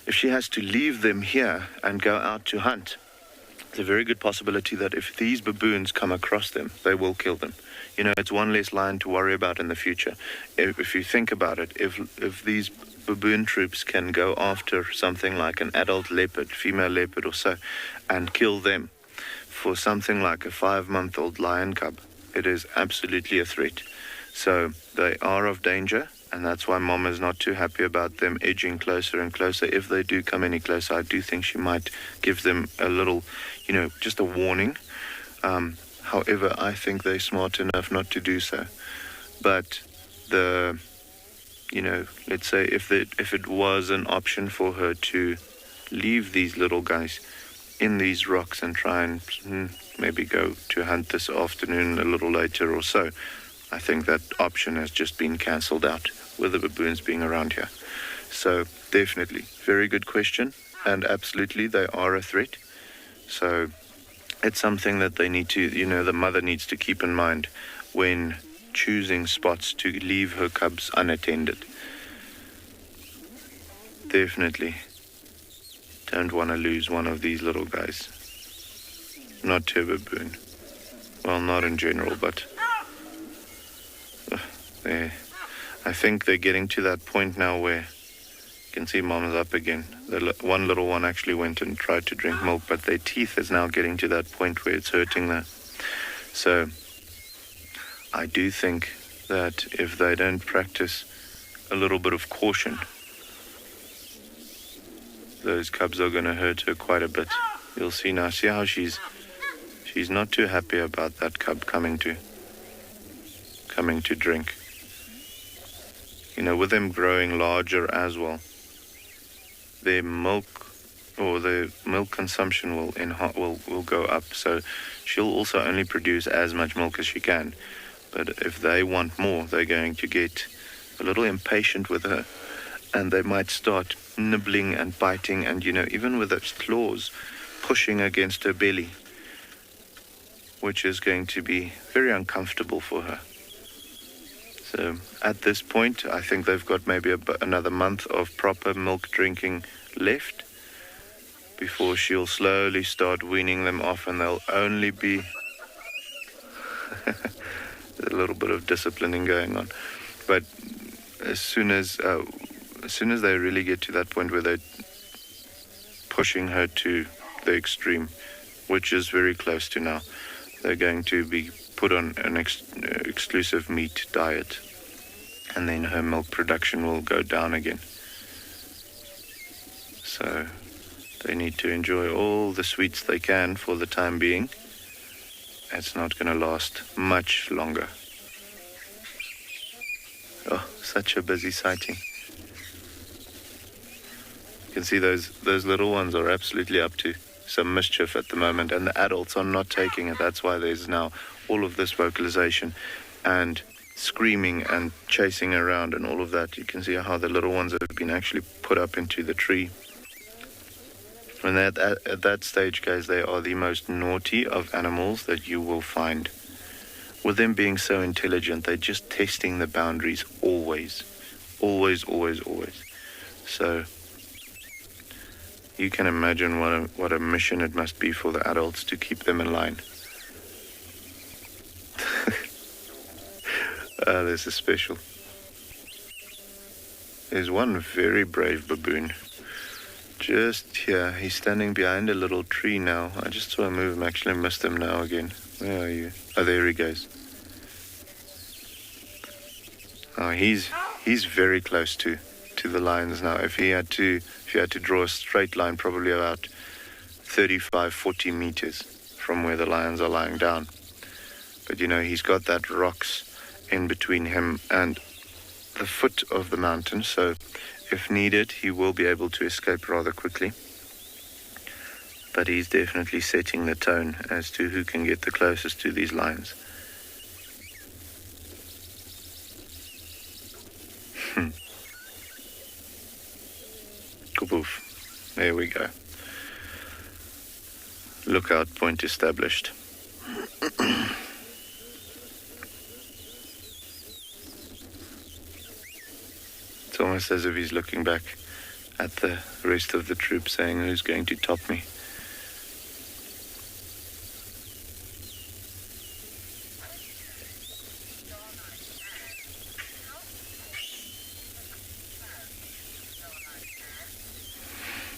if she has to leave them here and go out to hunt, there's a very good possibility that if these baboons come across them, they will kill them. It's one less lion to worry about in the future. If you think about it, if these baboon troops can go after something like an adult leopard, female leopard or so, and kill them for something like a 5-month-old lion cub, It is absolutely a threat. So they are of danger, and that's why Mom is not too happy about them edging closer and closer. If they do come any closer, I do think she might give them a little, just a warning. However, I think they're smart enough not to do so. But let's say if it was an option for her to leave these little guys in these rocks and try and maybe go to hunt this afternoon a little later or so, I think that option has just been cancelled out with the baboons being around here. So definitely, very good question, and absolutely they are a threat. So it's something that they need to, the mother needs to keep in mind when choosing spots to leave her cubs unattended. Definitely don't want to lose one of these little guys. Not to a baboon. Well, not in general, but I think they're getting to that point now where you can see Mom's up again. One little one actually went and tried to drink milk, but their teeth is now getting to that point where it's hurting them. So I do think that if they don't practice a little bit of caution, those cubs are going to hurt her quite a bit. You'll see now. See how she's not too happy about that cub coming to drink. With them growing larger as well, their milk consumption will go up. So she'll also only produce as much milk as she can. But if they want more, they're going to get a little impatient with her, and they might start nibbling and biting and, even with those claws, pushing against her belly, which is going to be very uncomfortable for her. So at this point, I think they've got maybe another month of proper milk drinking left before she'll slowly start weaning them off, and they'll only be a little bit of disciplining going on. But as soon as they really get to that point where they're pushing her to the extreme, which is very close to now, they're going to be put on an exclusive meat diet, and then her milk production will go down again. So they need to enjoy all the sweets they can for the time being. It's not going to last much longer. Oh, such a busy sighting. You can see those little ones are absolutely up to some mischief at the moment, and the adults are not taking it. That's why there's now all of this vocalization and screaming and chasing around and all of that. You can see how the little ones have been actually put up into the tree. And at that stage, guys, they are the most naughty of animals that you will find. With them being so intelligent, they're just testing the boundaries always. Always, always, always. So you can imagine what a mission it must be for the adults to keep them in line. This is special. There's one very brave baboon. Just here. He's standing behind a little tree now. I just saw him move. I actually missed him now again. Where are you? Oh, there he goes. Oh, he's very close to the lions now. If you had to draw a straight line, probably about 35-40 meters from where the lions are lying down. But he's got that rocks in between him and the foot of the mountain, so if needed, he will be able to escape rather quickly. But he's definitely setting the tone as to who can get the closest to these lions. Kaboof. There we go. Lookout point established. It's almost as if he's looking back at the rest of the troop saying, who's going to top me?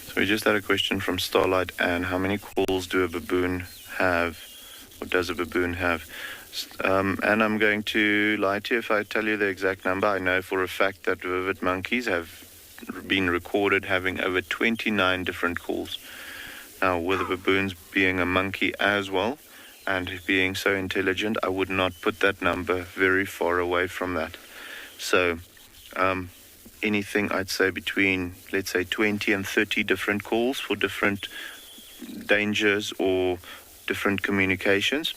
So we just had a question from Starlight Ann. How many calls do a baboon have, or does a baboon have? And I'm going to lie to you if I tell you the exact number. I know for a fact that vivid monkeys have been recorded having over 29 different calls. Now, with the baboons being a monkey as well and being so intelligent, I would not put that number very far away from that. So, anything I'd say between, let's say, 20 and 30 different calls for different dangers or different communications.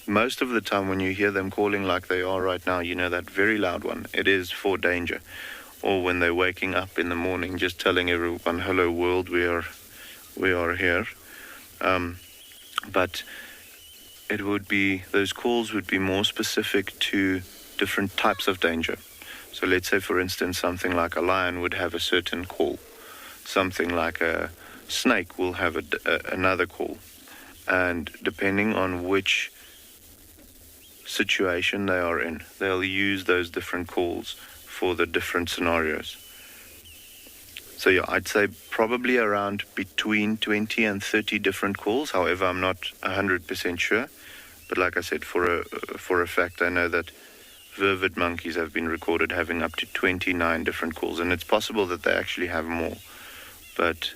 Most of the time when you hear them calling like they are right now, you know that very loud one, it is for danger. Or when they're waking up in the morning, just telling everyone, hello world, we are here. But it would be, those calls would be more specific to different types of danger. So let's say, for instance, something like a lion would have a certain call. Something like a snake will have another call. And depending on which situation they are in, they'll use those different calls for the different scenarios. So yeah, I'd say probably around between 20 and 30 different calls. However, I'm not 100% sure. But like I said, for a fact, I know that vivid monkeys have been recorded having up to 29 different calls. And it's possible that they actually have more. But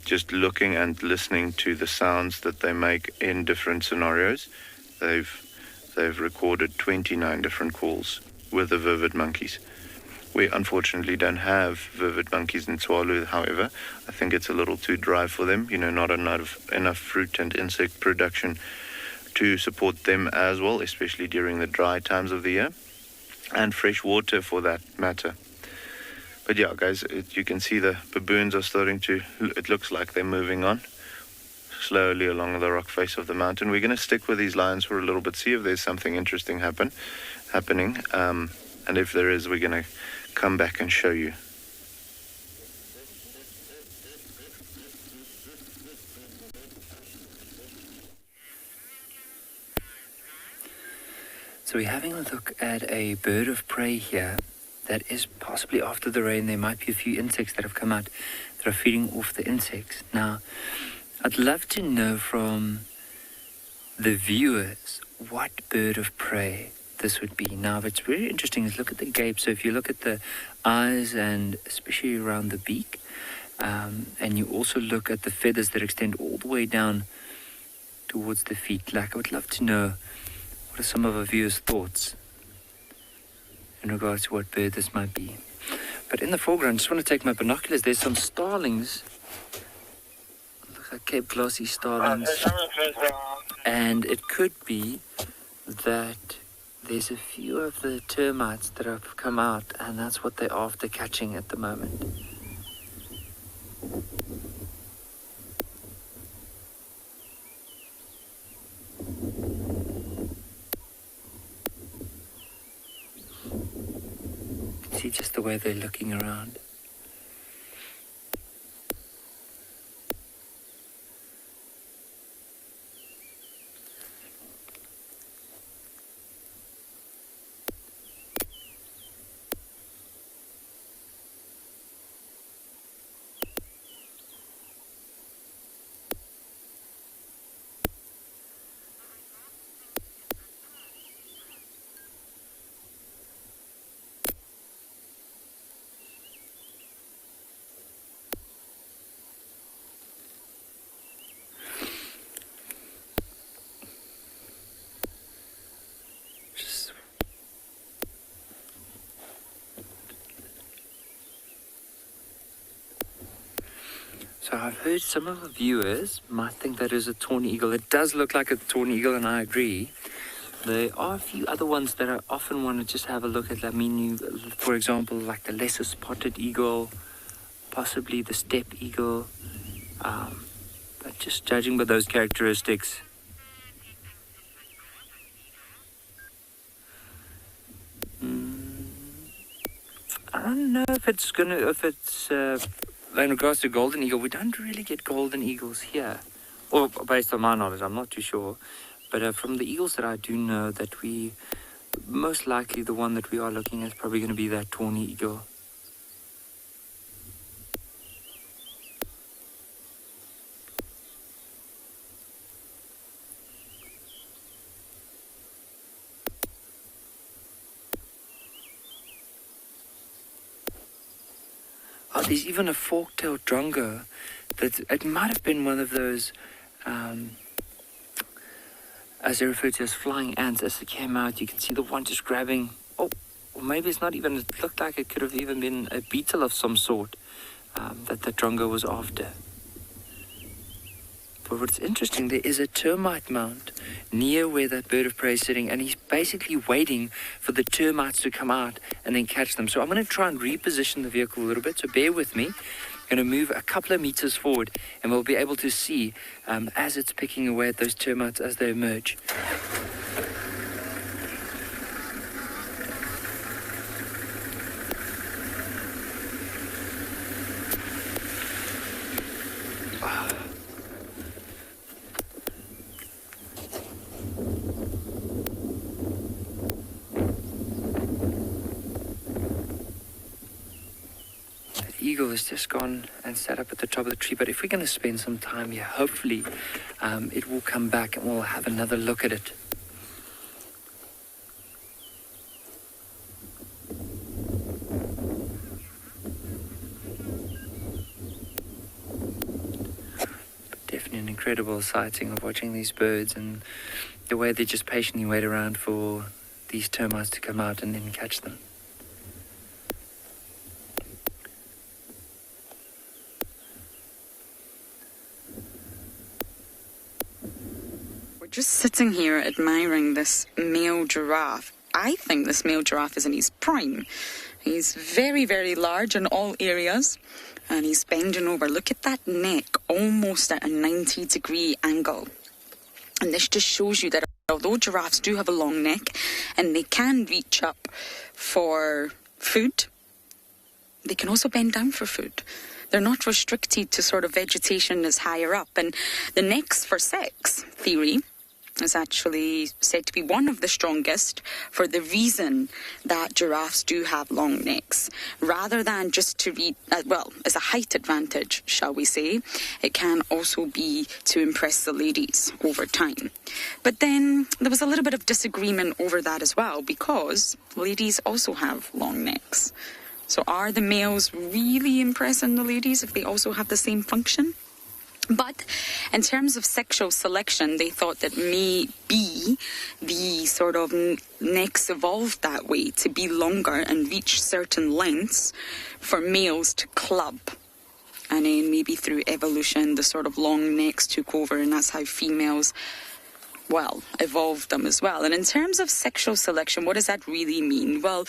just looking and listening to the sounds that they make in different scenarios, they've recorded 29 different calls with the vivid monkeys. We unfortunately don't have vivid monkeys in Tswalu, however. I think it's a little too dry for them, not enough fruit and insect production to support them as well, especially during the dry times of the year, and fresh water for that matter. But yeah, guys, you can see the baboons are starting to, it looks like they're moving on slowly along the rock face of the mountain. We're going to stick with these lions for a little bit, see if there's something interesting happening. And if there is, we're going to come back and show you. So we're having a look at a bird of prey here that is possibly after the rain. There might be a few insects that have come out that are feeding off the insects. Now, I'd love to know from the viewers what bird of prey this would be. Now, what's very interesting is look at the gape. So if you look at the eyes and especially around the beak, and you also look at the feathers that extend all the way down towards the feet. Like, I would love to know what are some of our viewers' thoughts in regards to what bird this might be. But in the foreground, I just want to take my binoculars. There's some starlings. Look at Cape Glossy starlings. And it could be that there's a few of the termites that have come out, and that's what they're after catching at the moment. You can see just the way they're looking around. So I've heard some of the viewers might think that is a tawny eagle. It does look like a tawny eagle, and I agree. There are a few other ones that I often want to just have a look at. I mean, for example, like the lesser spotted eagle, possibly the steppe eagle. But just judging by those characteristics, I don't know if it's in regards to golden eagle, we don't really get golden eagles here. Or based on my knowledge, I'm not too sure. But from the eagles that I do know, that most likely the one that we are looking at is probably going to be that tawny eagle. there's even a fork-tailed drongo. It might have been one of those, as they refer to as flying ants. As it came out, you can see the one just grabbing, or maybe it's not even, it looked like it could have even been a beetle of some sort that the drongo was after. But what's interesting, there is a termite mound near where that bird of prey is sitting, and he's basically waiting for the termites to come out and then catch them. So I'm going to try and reposition the vehicle a little bit, so bear with me. I'm going to move a couple of meters forward, and we'll be able to see as it's picking away at those termites as they emerge. Eagle has just gone and sat up at the top of the tree, but if we're going to spend some time here, hopefully it will come back and we'll have another look at it. But definitely an incredible sighting of watching these birds and the way they just patiently wait around for these termites to come out and then catch them. Just sitting here admiring this male giraffe. I think this male giraffe is in his prime. He's very, very large in all areas, and he's bending over. Look at that neck, almost at a 90-degree angle. And this just shows you that although giraffes do have a long neck and they can reach up for food, they can also bend down for food. They're not restricted to sort of vegetation that's higher up. And the necks for sex theory is actually said to be one of the strongest for the reason that giraffes do have long necks. Rather than just to read, as a height advantage, shall we say, it can also be to impress the ladies over time. But then there was a little bit of disagreement over that as well, because ladies also have long necks. So are the males really impressing the ladies if they also have the same function? But in terms of sexual selection, they thought that maybe the sort of necks evolved that way to be longer and reach certain lengths for males to club. And then maybe through evolution, the sort of long necks took over, and that's how females, evolved them as well. And in terms of sexual selection, what does that really mean? Well,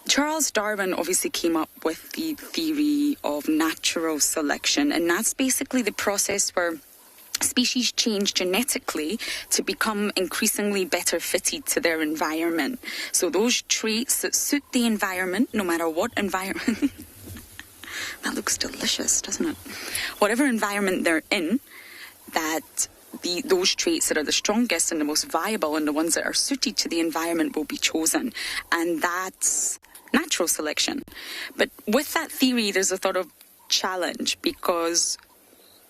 Charles Darwin obviously came up with the theory of natural selection, and that's basically the process where species change genetically to become increasingly better fitted to their environment. So those traits that suit the environment, no matter what environment, that looks delicious, doesn't it? Whatever environment they're in, that those traits that are the strongest and the most viable and the ones that are suited to the environment will be chosen. And that's natural selection. But with that theory, there's a sort of challenge, because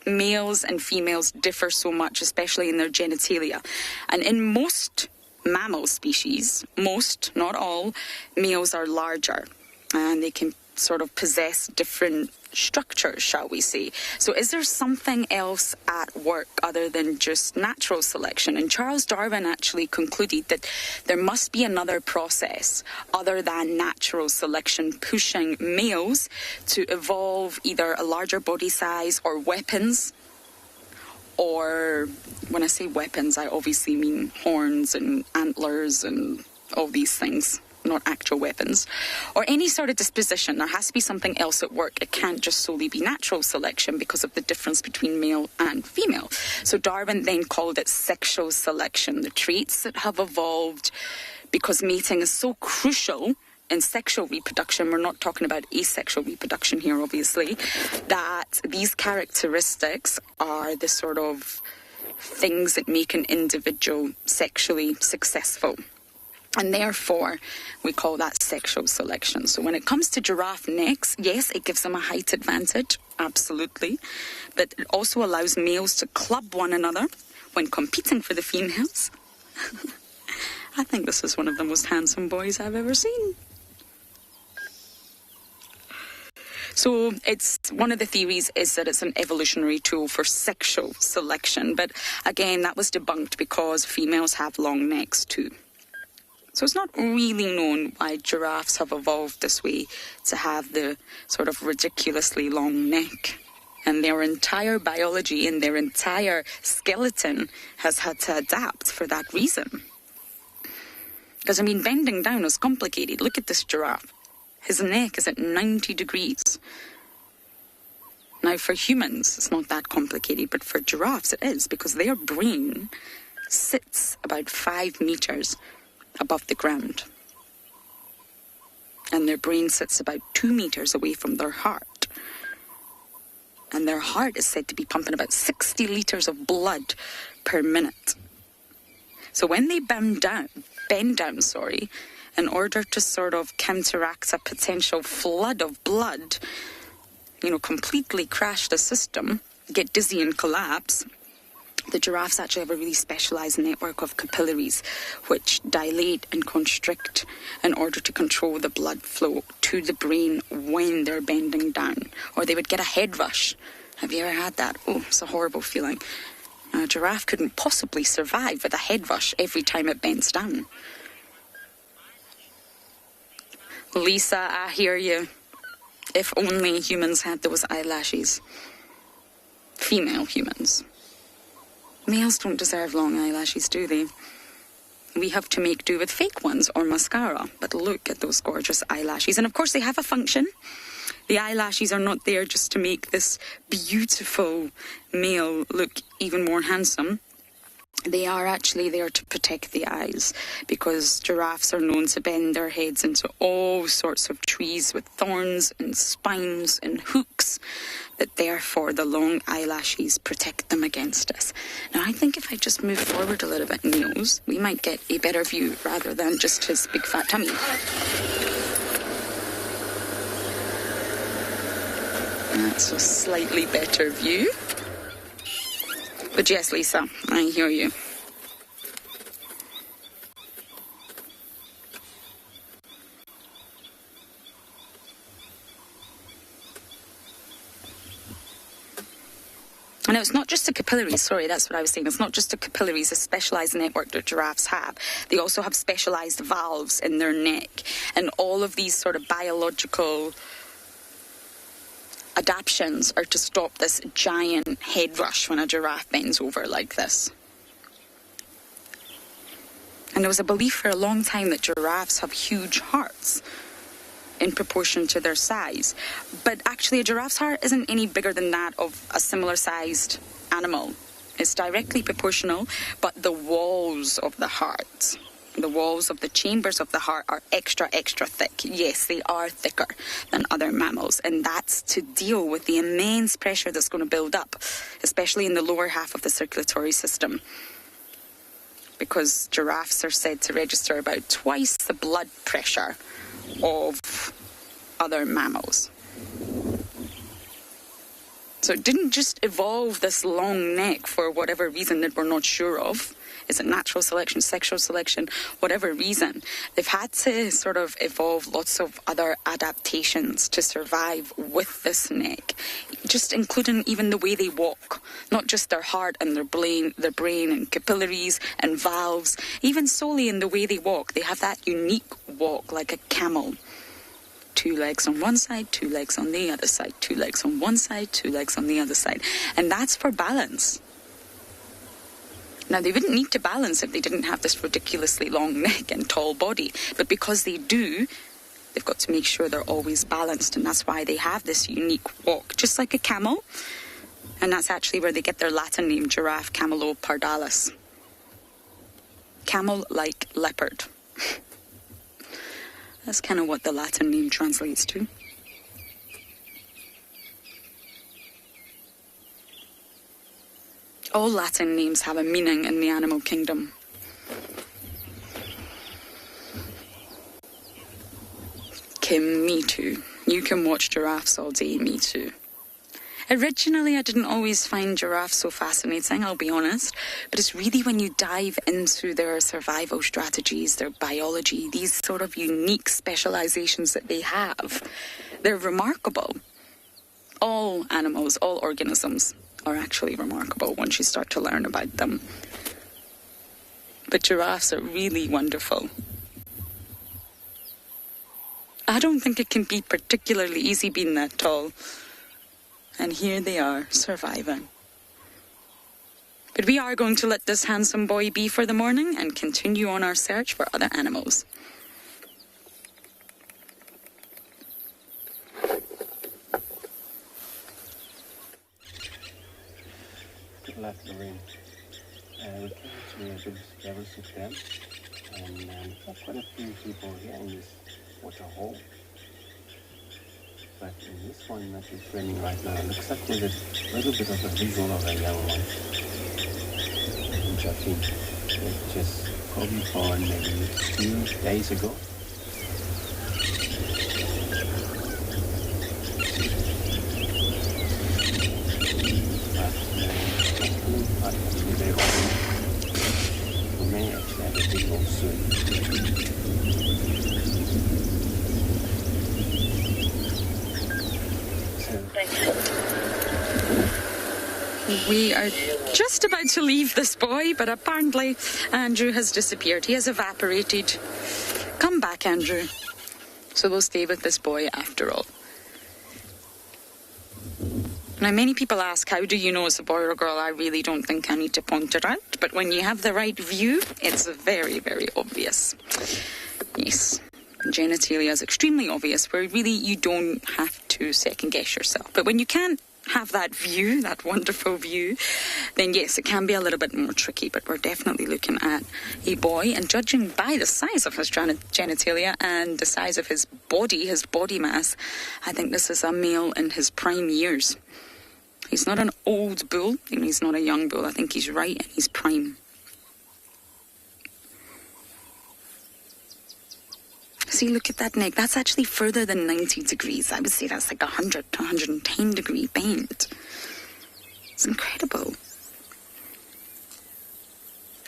males and females differ so much, especially in their genitalia. And in most mammal species, most, not all, males are larger, and they can sort of possess different structures, shall we say. So is there something else at work other than just natural selection? And Charles Darwin actually concluded that there must be another process other than natural selection pushing males to evolve either a larger body size or weapons. Or when I say weapons, I obviously mean horns and antlers and all these things, not actual weapons, or any sort of disposition. There has to be something else at work. It can't just solely be natural selection because of the difference between male and female. So Darwin then called it sexual selection, the traits that have evolved because mating is so crucial in sexual reproduction. We're not talking about asexual reproduction here, obviously, that these characteristics are the sort of things that make an individual sexually successful. And therefore, we call that sexual selection. So when it comes to giraffe necks, yes, it gives them a height advantage, absolutely. But it also allows males to club one another when competing for the females. I think this is one of the most handsome boys I've ever seen. So it's one of the theories is that it's an evolutionary tool for sexual selection. But again, that was debunked because females have long necks too. So it's not really known why giraffes have evolved this way, to have the sort of ridiculously long neck. And their entire biology and their entire skeleton has had to adapt for that reason. Because, I mean, bending down is complicated. Look at this giraffe. His neck is at 90 degrees. Now, for humans, it's not that complicated, but for giraffes it is, because their brain sits about 5 meters above the ground. And their brain sits about 2 meters away from their heart. And their heart is said to be pumping about 60 litres of blood per minute. So when they bend down, in order to sort of counteract a potential flood of blood, completely crash the system, get dizzy and collapse, the giraffes actually have a really specialised network of capillaries which dilate and constrict in order to control the blood flow to the brain when they're bending down. Or they would get a head rush. Have you ever had that? Oh, it's a horrible feeling. A giraffe couldn't possibly survive with a head rush every time it bends down. Lisa, I hear you. If only humans had those eyelashes. Female humans. Males don't deserve long eyelashes, do they? We have to make do with fake ones or mascara. But look at those gorgeous eyelashes. And of course they have a function. The eyelashes are not there just to make this beautiful male look even more handsome. They are actually there to protect the eyes, because giraffes are known to bend their heads into all sorts of trees with thorns and spines and hooks, that therefore the long eyelashes protect them against us. Now I think if I just move forward a little bit, Niels, we might get a better view rather than just his big fat tummy. That's a slightly better view. But yes, Lisa, I hear you. And it's not just the capillaries, sorry, that's what I was saying. It's not just the capillaries, a specialised network that giraffes have. They also have specialised valves in their neck. And all of these sort of biological adaptations are to stop this giant head rush when a giraffe bends over like this. And there was a belief for a long time that giraffes have huge hearts in proportion to their size. But actually a giraffe's heart isn't any bigger than that of a similar sized animal. It's directly proportional, but the walls of the heart, the walls of the chambers of the heart are extra thick. Yes, they are thicker than other mammals, and that's to deal with the immense pressure that's going to build up, especially in the lower half of the circulatory system. Because giraffes are said to register about twice the blood pressure of other mammals. So it didn't just evolve this long neck for whatever reason that we're not sure of. Is it natural selection, sexual selection, whatever reason? They've had to sort of evolve lots of other adaptations to survive with this neck, just including even the way they walk, not just their heart and their brain and capillaries and valves, even solely in the way they walk. They have that unique walk like a camel. 2 legs on one side, 2 legs on the other side, 2 legs on one side, 2 legs on the other side. And that's for balance. Now, they wouldn't need to balance if they didn't have this ridiculously long neck and tall body. But because they do, they've got to make sure they're always balanced. And that's why they have this unique walk, just like a camel. And that's actually where they get their Latin name, Giraffe camelopardalis. Camel like leopard. That's kind of what the Latin name translates to. All Latin names have a meaning in the animal kingdom. Kim, me too. You can watch giraffes all day, me too. Originally, I didn't always find giraffes so fascinating, I'll be honest. But it's really when you dive into their survival strategies, their biology, these sort of unique specializations that they have. They're remarkable. All animals, all organisms are actually remarkable once you start to learn about them. But giraffes are really wonderful. I don't think it can be particularly easy being that tall. And here they are, surviving. But we are going to let this handsome boy be for the morning and continue on our search for other animals. Good luck, Lorraine. We came to a big Javelsi dam, and there's quite a few people here in this water hole. But in this one that we're filming right now, it looks like there's a little bit of a visual of a young one, which I think is just probably born maybe 2 days ago. We may actually have a visual soon. We are just about to leave this boy, but apparently Andrew has disappeared. He has evaporated. Come back, Andrew. So we'll stay with this boy after all. Now, many people ask, how do you know it's a boy or a girl? I really don't think I need to point it out. But when you have the right view, it's very, very obvious. Yes. Genitalia is extremely obvious, where really you don't have to second guess yourself. But when you can't have that view, that wonderful view, then yes, it can be a little bit more tricky. But we're definitely looking at a boy, and judging by the size of his genitalia and the size of his body mass, I think this is a male in his prime years. He's not an old bull, and he's not a young bull. I think he's right in his prime. See, look at that neck. That's actually further than 90 degrees. I would say that's like 100 to 110 degree bend. It's incredible.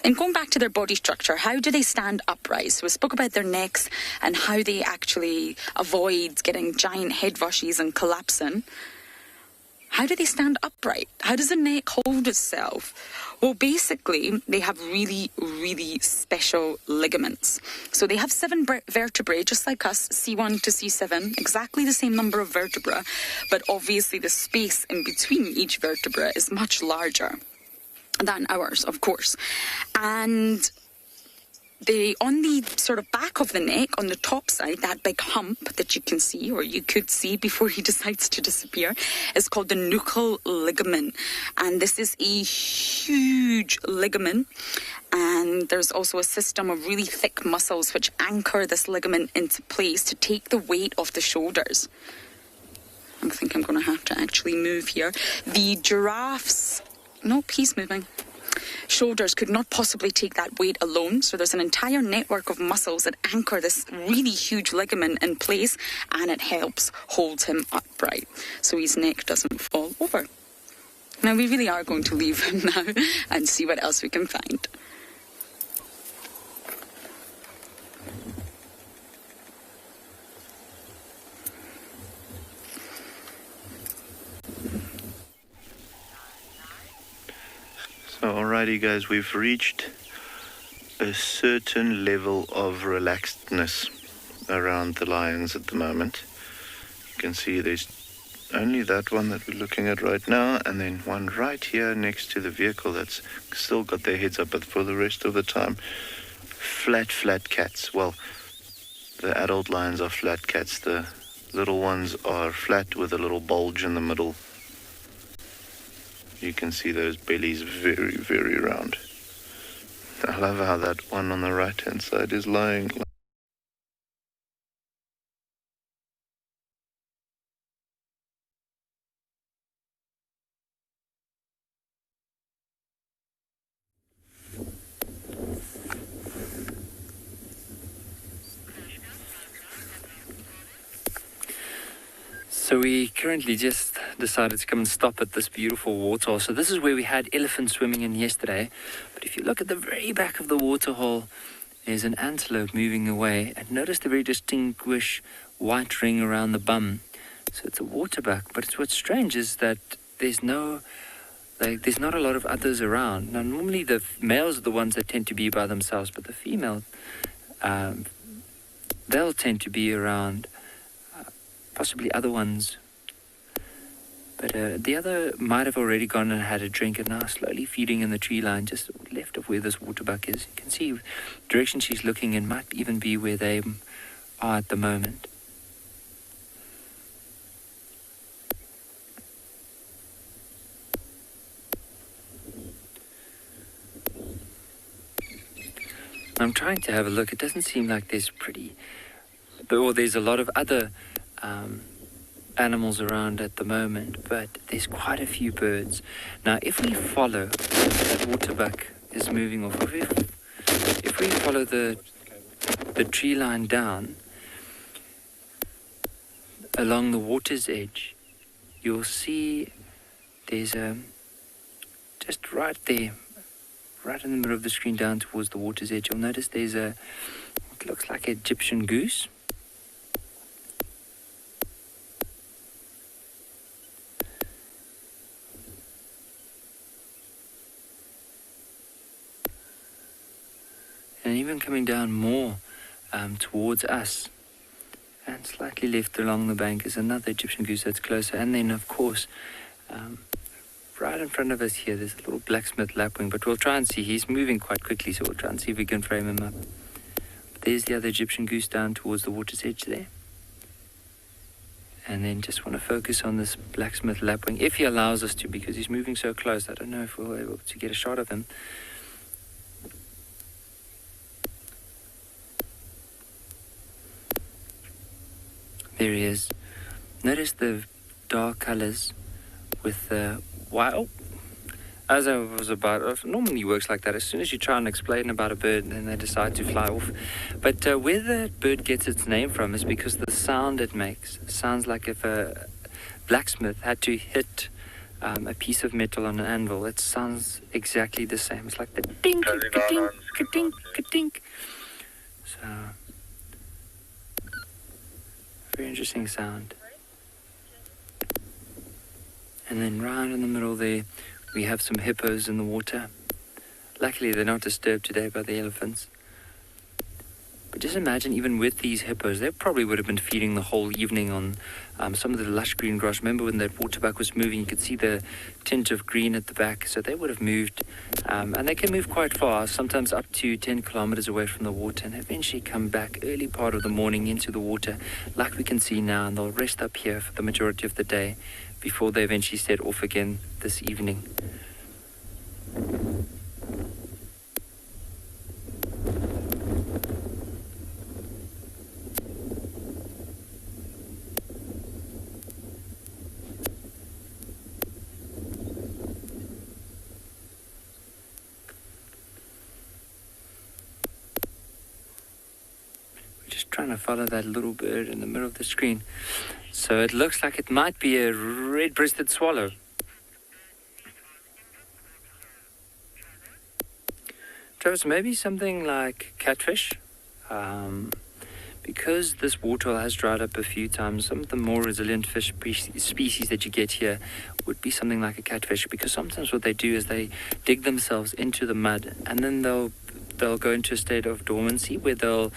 And going back to their body structure, how do they stand upright? So we spoke about their necks and how they actually avoid getting giant head rushes and collapsing. How do they stand upright? How does the neck hold itself? Well, basically, they have really, really special ligaments. So they have 7 vertebrae, just like us, C1 to C7, exactly the same number of vertebrae, but obviously the space in between each vertebra is much larger than ours, of course. And on the sort of back of the neck, on the top side, that big hump that you can see, or you could see before he decides to disappear, is called the nuchal ligament. And this is a huge ligament. And there's also a system of really thick muscles which anchor this ligament into place to take the weight off the shoulders. I think I'm going to have to actually move here. The giraffes... Nope, he's moving. Shoulders could not possibly take that weight alone, so there's an entire network of muscles that anchor this really huge ligament in place, and it helps hold him upright so his neck doesn't fall over. Now, we really are going to leave him now and see what else we can find. So, alrighty guys, we've reached a certain level of relaxedness around the lions at the moment. You can see there's only that one that we're looking at right now, and then one right here next to the vehicle that's still got their heads up, but for the rest of the time, flat cats. Well, the adult lions are flat cats. The little ones are flat with a little bulge in the middle. You can see those bellies very, very round. I love how that one on the right-hand side is lying. So we currently just decided to come and stop at this beautiful waterhole. So this is where we had elephants swimming in yesterday. But if you look at the very back of the waterhole, there's an antelope moving away. And notice the very distinguished white ring around the bum. So it's a waterbuck, but what's strange is that there's not a lot of others around. Now, normally the males are the ones that tend to be by themselves, but the female, they'll tend to be around, possibly other ones. But the other might have already gone and had a drink and now slowly feeding in the tree line just left of where this waterbuck is. You can see the direction she's looking in might even be where they are at the moment. I'm trying to have a look. It doesn't seem like there's a lot of other animals around at the moment, but there's quite a few birds. Now, if we follow that waterbuck is moving off, if we follow the tree line down along the water's edge, you'll see there's just right there, right in the middle of the screen down towards the water's edge, you'll notice there's what looks like an Egyptian goose. And even coming down more towards us and slightly left along the bank is another Egyptian goose that's closer. And then, of course, right in front of us here, there's a little blacksmith lapwing, but we'll try and see. He's moving quite quickly, so we'll try and see if we can frame him up. But there's the other Egyptian goose down towards the water's edge there. And then just want to focus on this blacksmith lapwing, if he allows us to, because he's moving so close. I don't know if we'll be able to get a shot of him. There he is. Notice the dark colors with the white. Oh, as I was about, it normally works like that. As soon as you try and explain about a bird, then they decide to fly off. But where the bird gets its name from is because the sound it makes. It sounds like if a blacksmith had to hit a piece of metal on an anvil. It sounds exactly the same. It's like the dink, ka-dink, ka-dink, ka-dink. So, very interesting sound. And then right in the middle there, we have some hippos in the water. Luckily, they're not disturbed today by the elephants. But just imagine, even with these hippos, they probably would have been feeding the whole evening on some of the lush green grass. Remember when that waterbuck was moving, you could see the tint of green at the back. So they would have moved, and they can move quite far, sometimes up to 10 kilometers away from the water, and eventually come back early part of the morning into the water, like we can see now, and they'll rest up here for the majority of the day before they eventually set off again this evening. Trying to follow that little bird in the middle of the screen. So it looks like it might be a red-breasted swallow. Travis, maybe something like catfish. Because this water has dried up a few times, some of the more resilient fish species that you get here would be something like a catfish, because sometimes what they do is they dig themselves into the mud and then they'll go into a state of dormancy where they'll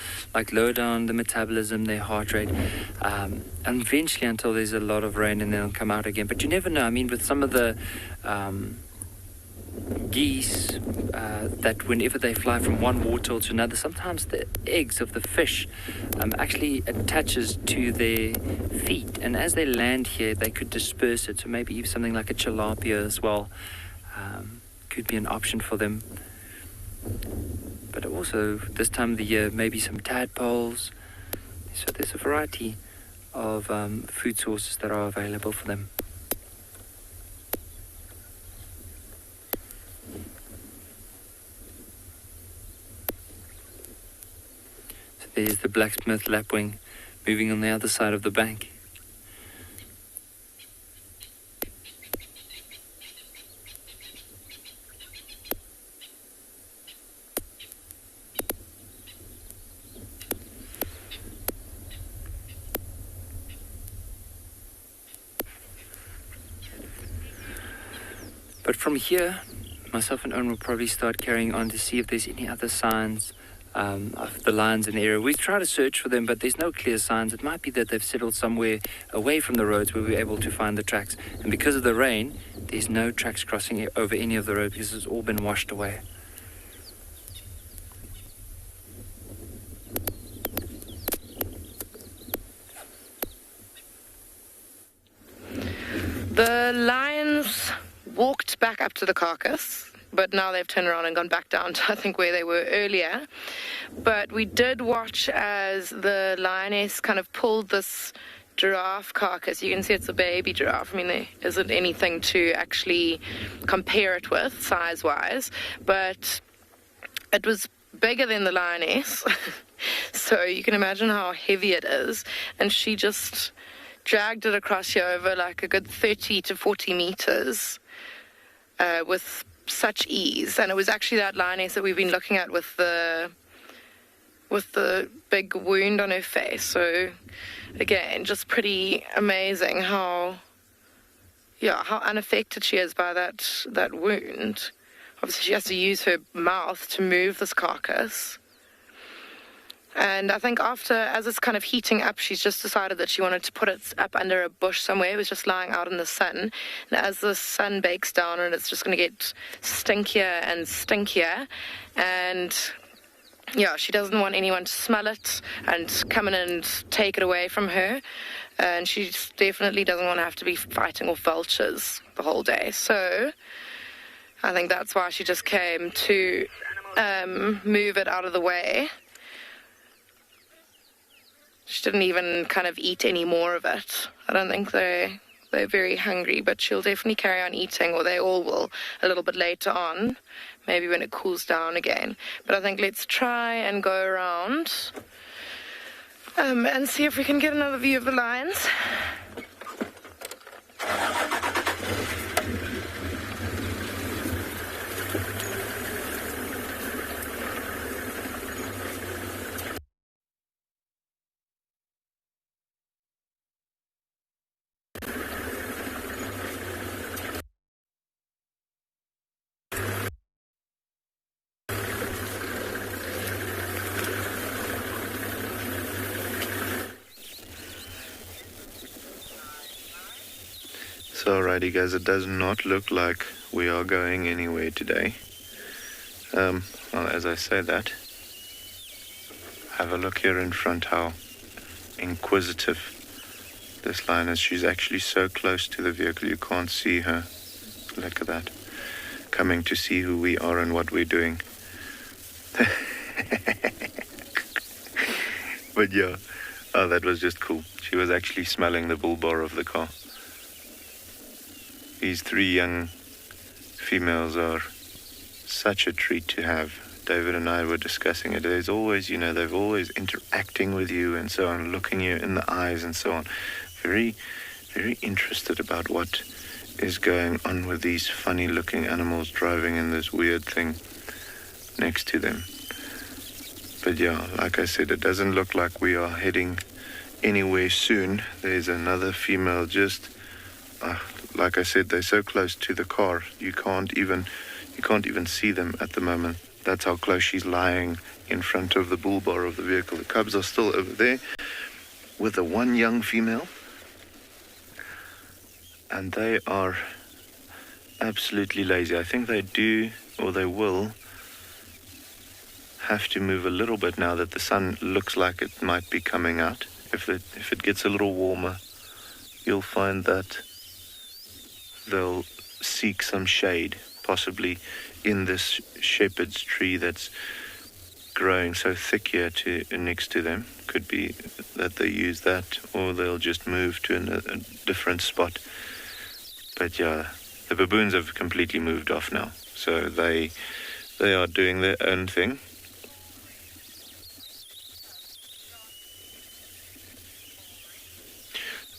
lower down the metabolism, their heart rate, and eventually until there's a lot of rain and then they'll come out again. But you never know. I mean, with some of the geese, that whenever they fly from one water to another, sometimes the eggs of the fish actually attaches to their feet, and as they land here they could disperse it. So maybe even something like a tilapia as well could be an option for them. But also, this time of the year, maybe some tadpoles. So there's a variety of food sources that are available for them. So there's the blacksmith lapwing moving on the other side of the bank. But from here, myself and Owen will probably start carrying on to see if there's any other signs of the lions in the area. We try to search for them, but there's no clear signs. It might be that they've settled somewhere away from the roads where we're able to find the tracks. And because of the rain, there's no tracks crossing over any of the road because it's all been washed away. The lions walked back up to the carcass, but now they've turned around and gone back down to, I think, where they were earlier. But we did watch as the lioness kind of pulled this giraffe carcass. You can see it's a baby giraffe. I mean, there isn't anything to actually compare it with, size-wise, but it was bigger than the lioness, so you can imagine how heavy it is, and she just dragged it across here over like a good 30 to 40 meters with such ease. And it was actually that lioness that we've been looking at with the big wound on her face. So again, just pretty amazing how unaffected she is by that wound. Obviously she has to use her mouth to move this carcass. And I think as it's kind of heating up, she's just decided that she wanted to put it up under a bush somewhere. It was just lying out in the sun. And as the sun bakes down, and it's just going to get stinkier and stinkier. And yeah, she doesn't want anyone to smell it and come in and take it away from her. And she definitely doesn't want to have to be fighting off vultures the whole day. So I think that's why she just came to move it out of the way. She didn't even kind of eat any more of it. I don't think they're very hungry, but she'll definitely carry on eating, or they all will a little bit later on, maybe when it cools down again. But I think let's try and go around and see if we can get another view of the lions. So alrighty guys, it does not look like we are going anywhere today. Well, as I say that, have a look here in front how inquisitive this lion is. She's actually so close to the vehicle you can't see her. Look at that. Coming to see who we are and what we're doing. But yeah, that was just cool. She was actually smelling the bull bar of the car. These three young females are such a treat to have. David and I were discussing it. There's always, they're always interacting with you and so on, looking you in the eyes and so on. Very, very interested about what is going on with these funny-looking animals driving in this weird thing next to them. But yeah, like I said, it doesn't look like we are heading anywhere soon. There's another female just... like I said, they're so close to the car, you can't even see them at the moment. That's how close she's lying in front of the bull bar of the vehicle. The cubs are still over there with the one young female, and they are absolutely lazy. I think they do, or they will, have to move a little bit now that the sun looks like it might be coming out. If it gets a little warmer, you'll find that they'll seek some shade, possibly in this shepherd's tree that's growing so thick here next to them. Could be that they use that, or they'll just move to a different spot. But yeah, the baboons have completely moved off now, so they are doing their own thing.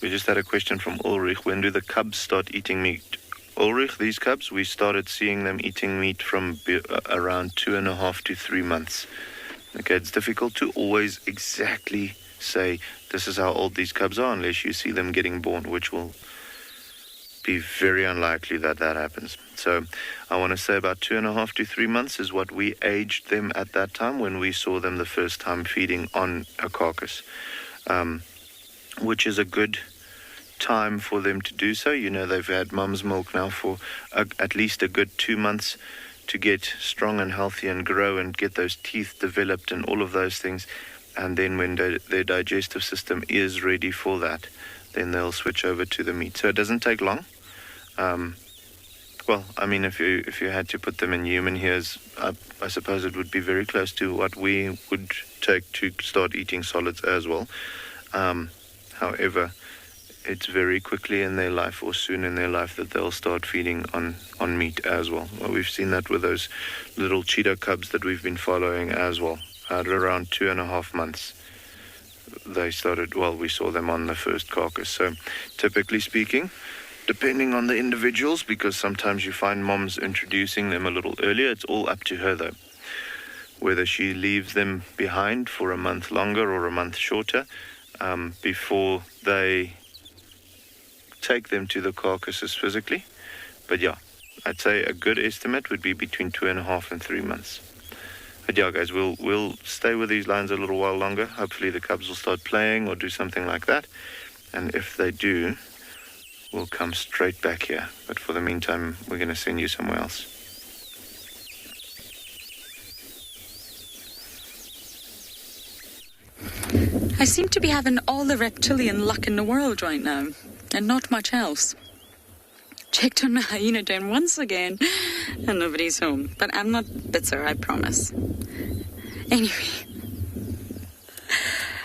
We just had a question from Ulrich. When do the cubs start eating meat? Ulrich, these cubs, we started seeing them eating meat from around 2.5 to 3 months. Okay, it's difficult to always exactly say this is how old these cubs are unless you see them getting born, which will be very unlikely that that happens. So I want to say about 2.5 to 3 months is what we aged them at that time when we saw them the first time feeding on a carcass, which is a good time for them to do so. You know, they've had mum's milk now for at least a good 2 months to get strong and healthy and grow and get those teeth developed and all of those things. And then when their digestive system is ready for that, then they'll switch over to the meat. So it doesn't take long. Well, I mean, if you had to put them in human years, I suppose it would be very close to what we would take to start eating solids as well. However, it's very quickly in their life or soon in their life that they'll start feeding on meat as well. Well, we've seen that with those little cheetah cubs that we've been following as well. At around 2.5 months, they started, well, we saw them on the first carcass. So typically speaking, depending on the individuals, because sometimes you find moms introducing them a little earlier, it's all up to her though. Whether she leaves them behind for a month longer or a month shorter before they take them to the carcasses physically. But yeah, I'd say a good estimate would be between 2.5 and 3 months. But yeah, guys, we'll stay with these lions a little while longer. Hopefully the cubs will start playing or do something like that. And if they do, we'll come straight back here. But for the meantime, we're going to send you somewhere else. I seem to be having all the reptilian luck in the world right now, and not much else. Checked on the hyena den once again, and nobody's home. But I'm not bitter, I promise. Anyway,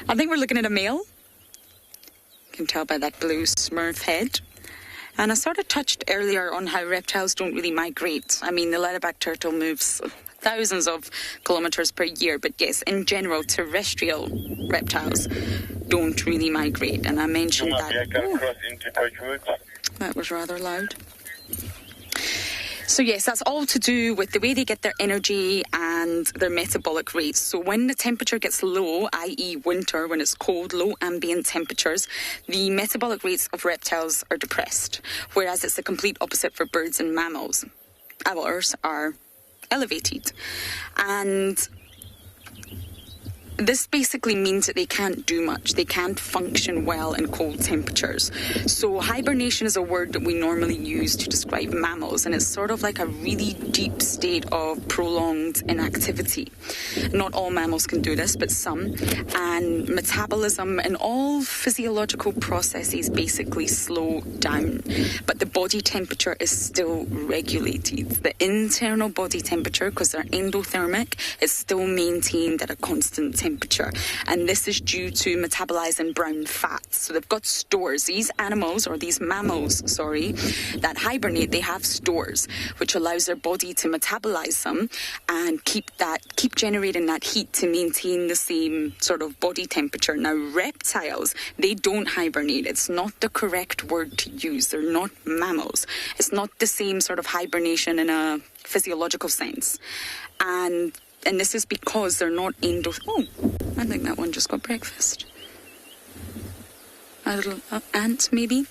I think we're looking at a male. You can tell by that blue smurf head. And I sort of touched earlier on how reptiles don't really migrate. I mean, the leatherback turtle moves thousands of kilometers per year, but yes, in general, terrestrial reptiles don't really migrate. And I mentioned that. Oh, that was rather loud. So yes, that's all to do with the way they get their energy and their metabolic rates. So when the temperature gets low, i.e. winter, when it's cold, low ambient temperatures, the metabolic rates of reptiles are depressed, whereas it's the complete opposite for birds and mammals. Ours are elevated. And this basically means that they can't do much. They can't function well in cold temperatures. So hibernation is a word that we normally use to describe mammals, and it's sort of like a really deep state of prolonged inactivity. Not all mammals can do this, but some. And metabolism and all physiological processes basically slow down. But the body temperature is still regulated. The internal body temperature, because they're endothermic, is still maintained at a constant temperature. And this is due to metabolizing brown fats. So they've got stores. These animals, or these mammals, that hibernate, they have stores, which allows their body to metabolize them and keep generating that heat to maintain the same sort of body temperature. Now, reptiles, they don't hibernate. It's not the correct word to use. They're not mammals. It's not the same sort of hibernation in a physiological sense. And this is because they're not Oh, I think that one just got breakfast. A little ant, maybe.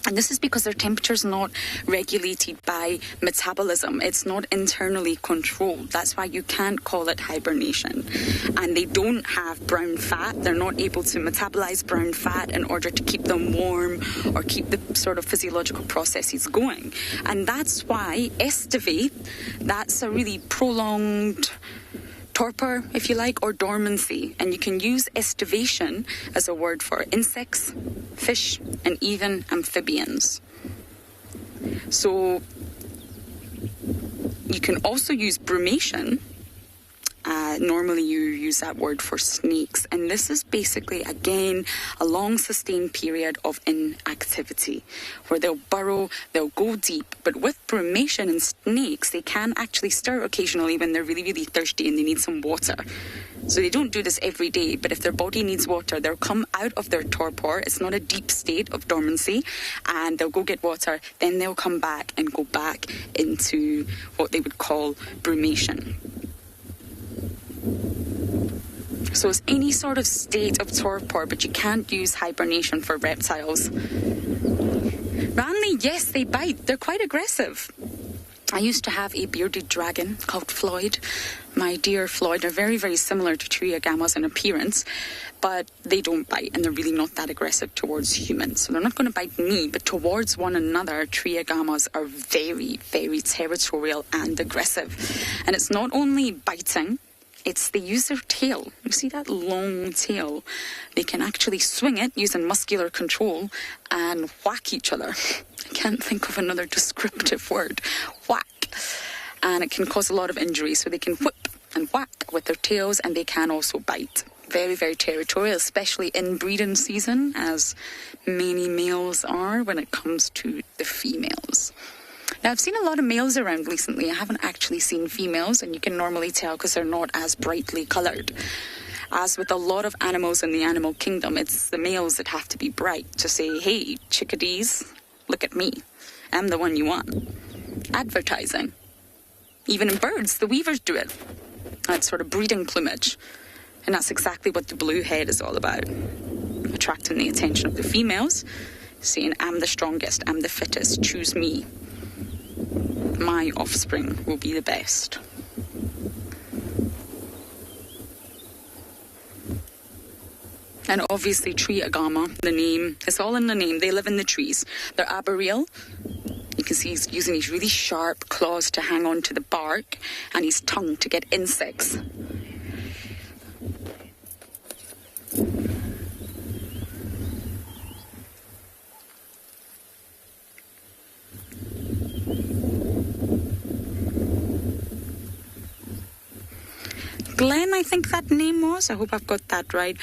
And this is because their temperature's not regulated by metabolism. It's not internally controlled. That's why you can't call it hibernation. And they don't have brown fat. They're not able to metabolize brown fat in order to keep them warm or keep the sort of physiological processes going. And that's why estivate, that's a really prolonged torpor, if you like, or dormancy. And you can use estivation as a word for insects, fish, and even amphibians. So you can also use brumation. Normally you use that word for snakes. And this is basically, again, a long sustained period of inactivity where they'll burrow, they'll go deep. But with brumation and snakes, they can actually stir occasionally when they're really, really thirsty and they need some water. So they don't do this every day, but if their body needs water, they'll come out of their torpor. It's not a deep state of dormancy, and they'll go get water. Then they'll come back and go back into what they would call brumation. So it's any sort of state of torpor, but you can't use hibernation for reptiles. Ranley, yes, they bite. They're quite aggressive. I used to have a bearded dragon called Floyd. My dear Floyd, they're very, very similar to Triagamas in appearance, but they don't bite, and they're really not that aggressive towards humans. So they're not going to bite me, but towards one another, Triagamas are very, very territorial and aggressive. And it's not only biting, they use their tail. You see that long tail? They can actually swing it using muscular control and whack each other. I can't think of another descriptive word. Whack. And it can cause a lot of injury. So they can whip and whack with their tails, and they can also bite. Very, very territorial, especially in breeding season, as many males are when it comes to the females. Now, I've seen a lot of males around recently. I haven't actually seen females, and you can normally tell because they're not as brightly coloured. As with a lot of animals in the animal kingdom, it's the males that have to be bright to say, hey, chickadees, look at me. I'm the one you want. Advertising. Even in birds, the weavers do it. That's sort of breeding plumage. And that's exactly what the blue head is all about. Attracting the attention of the females, saying, I'm the strongest, I'm the fittest, choose me. My offspring will be the best. And obviously Triagama, the name, it's all in the name. They live in the trees. They're arboreal. You can see he's using his really sharp claws to hang on to the bark and his tongue to get insects. Glenn, I think that name was. I hope I've got that right.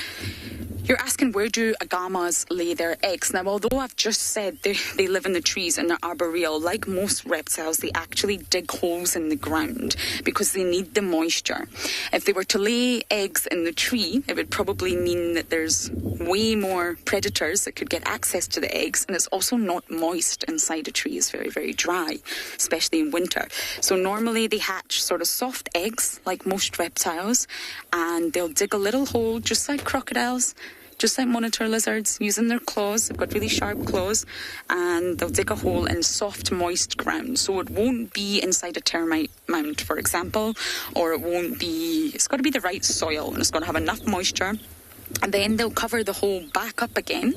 You're asking, where do agamas lay their eggs? Now, although I've just said they live in the trees and they're arboreal, like most reptiles, they actually dig holes in the ground because they need the moisture. If they were to lay eggs in the tree, it would probably mean that there's way more predators that could get access to the eggs, and it's also not moist inside a tree. It's very, very dry, especially in winter. So normally they hatch sort of soft eggs, like most reptiles, and they'll dig a little hole, just like crocodiles, just like monitor lizards, using their claws. They've got really sharp claws, and they'll dig a hole in soft, moist ground. So it won't be inside a termite mound, for example, or it's got to be the right soil, and it's got to have enough moisture. And then they'll cover the hole back up again,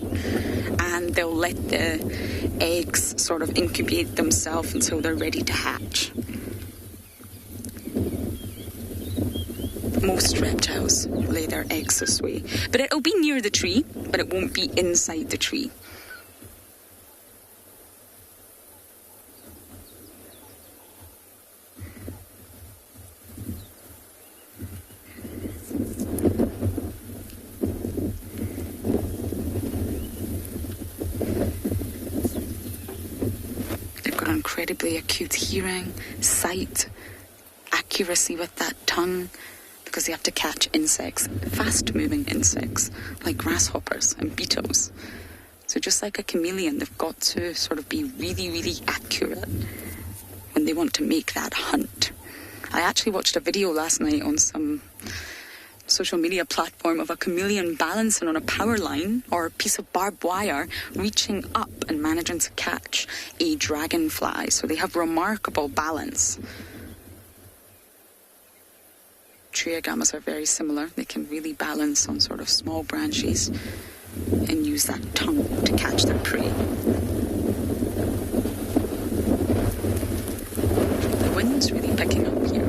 and they'll let the eggs sort of incubate themselves until they're ready to hatch. Most reptiles lay their eggs this way. But it'll be near the tree, but it won't be inside the tree. They've got incredibly acute hearing, sight, accuracy with that tongue, because they have to catch insects, fast-moving insects, like grasshoppers and beetles. So just like a chameleon, they've got to sort of be really, really accurate when they want to make that hunt. I actually watched a video last night on some social media platform of a chameleon balancing on a power line or a piece of barbed wire, reaching up and managing to catch a dragonfly. So they have remarkable balance. Triagamas are very similar. They can really balance on sort of small branches and use that tongue to catch their prey. The wind's really picking up here.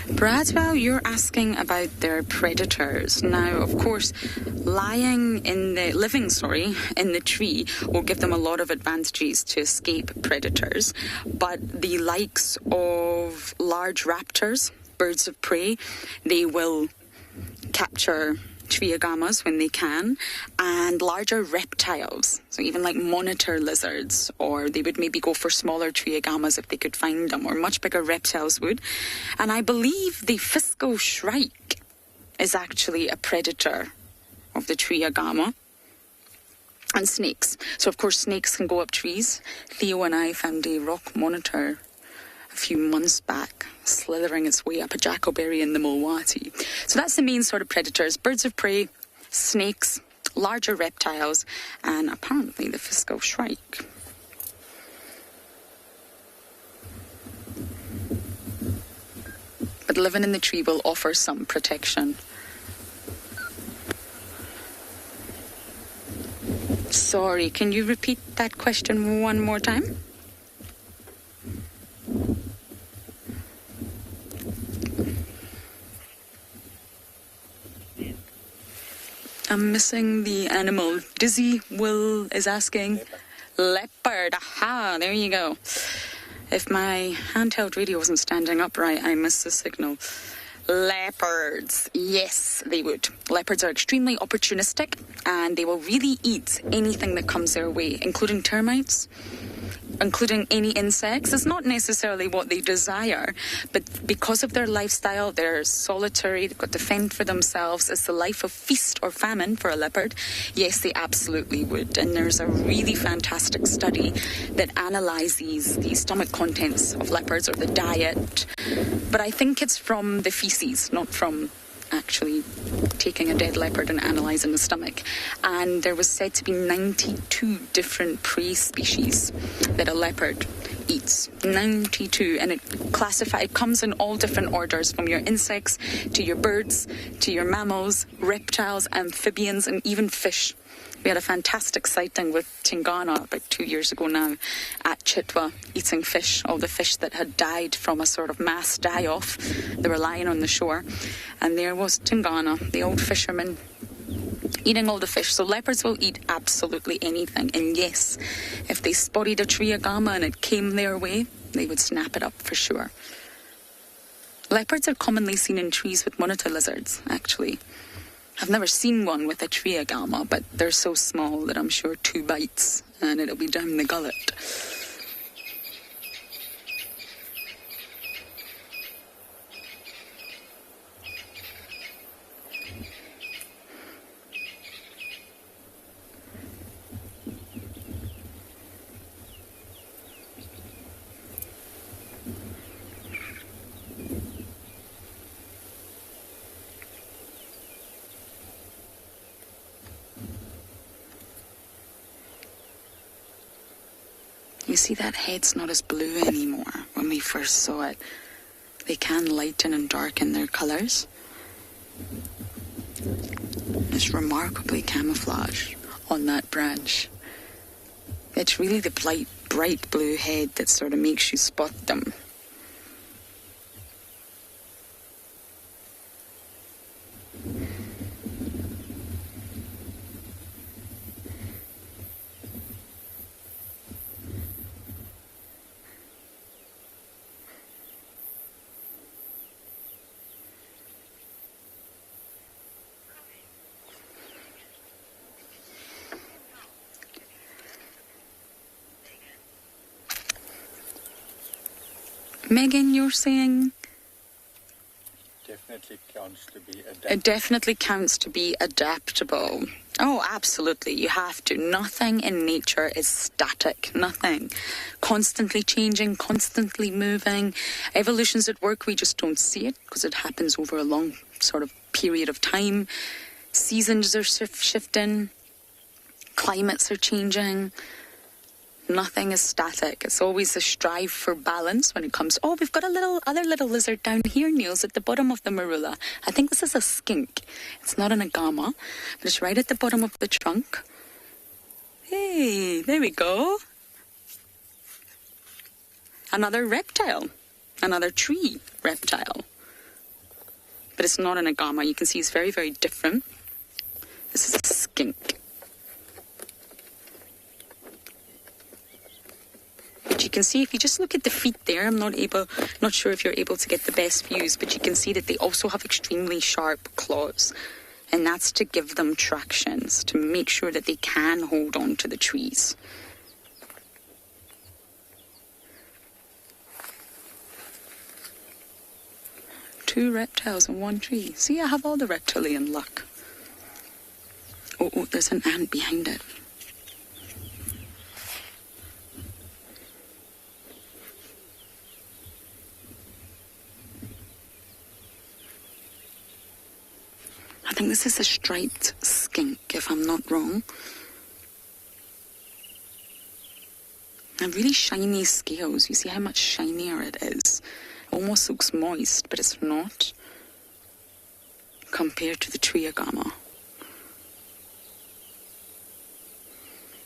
Bradwell, you're asking about their predators. Now, of course, living in the tree will give them a lot of advantages to escape predators. But the likes of large raptors, birds of prey, they will capture tree agamas when they can, and larger reptiles, so even like monitor lizards, or they would maybe go for smaller tree agamas if they could find them, or much bigger reptiles would. And I believe the Fiscal shrike is actually a predator of the tree agama. And snakes. So of course snakes can go up trees. Theo and I found a rock monitor a few months back, slithering its way up a jackleberry in the Mulwati. So that's the main sort of predators: birds of prey, snakes, larger reptiles, and apparently the Fiscal shrike. But living in the tree will offer some protection. Sorry, can you repeat that question one more time? I'm missing the animal. Dizzy Will is asking. Leopard. Aha, there you go. If my handheld radio wasn't standing upright, I missed the signal. Leopards. Yes, they would. Leopards are extremely opportunistic, and they will really eat anything that comes their way, including termites, including any insects. It's not necessarily what they desire, but because of their lifestyle, they're solitary, they've got to fend for themselves. It's the life of feast or famine for a leopard. Yes, they absolutely would. And there's a really fantastic study that analyses the stomach contents of leopards, or the diet. But I think it's from the feces, not from actually taking a dead leopard and analysing the stomach. And there was said to be 92 different prey species that a leopard eats. 92. And it comes in all different orders, from your insects to your birds to your mammals, reptiles, amphibians, and even fish. We had a fantastic sighting with Tingana about 2 years ago now at Chitwa, eating fish, all the fish that had died from a sort of mass die-off. They were lying on the shore. And there was Tingana, the old fisherman, eating all the fish. So leopards will eat absolutely anything. And yes, if they spotted a tree agama and it came their way, they would snap it up for sure. Leopards are commonly seen in trees with monitor lizards, actually. I've never seen one with a tree agama, but they're so small that I'm sure 2 bites and it'll be down the gullet. You see, that head's not as blue anymore. When we first saw it, they can lighten and darken their colours. It's remarkably camouflaged on that branch. It's really the bright blue head that sort of makes you spot them. Megan, you're saying? Definitely counts to be adaptable. It definitely counts to be adaptable. Oh, absolutely. You have to. Nothing in nature is static. Nothing. Constantly changing, constantly moving. Evolution's at work. We just don't see it because it happens over a long sort of period of time. Seasons are shifting. Climates are changing. Nothing is static. It's always a strive for balance when it comes. Oh, we've got other little lizard down here, Niels, at the bottom of the marula. I think this is a skink. It's not an agama, but it's right at the bottom of the trunk. Hey, there we go. Another reptile. Another tree reptile. But it's not an agama. You can see it's very, very different. This is a skink. But you can see, if you just look at the feet there, I'm not sure if you're able to get the best views, but you can see that they also have extremely sharp claws. and that's to give them tractions, to make sure that they can hold on to the trees. Two reptiles in one tree. See, I have all the reptilian luck. Oh, there's an ant behind it. I think this is a striped skink, if I'm not wrong. And really shiny scales. You see how much shinier it is. Almost looks moist, but it's not, compared to the tree agama.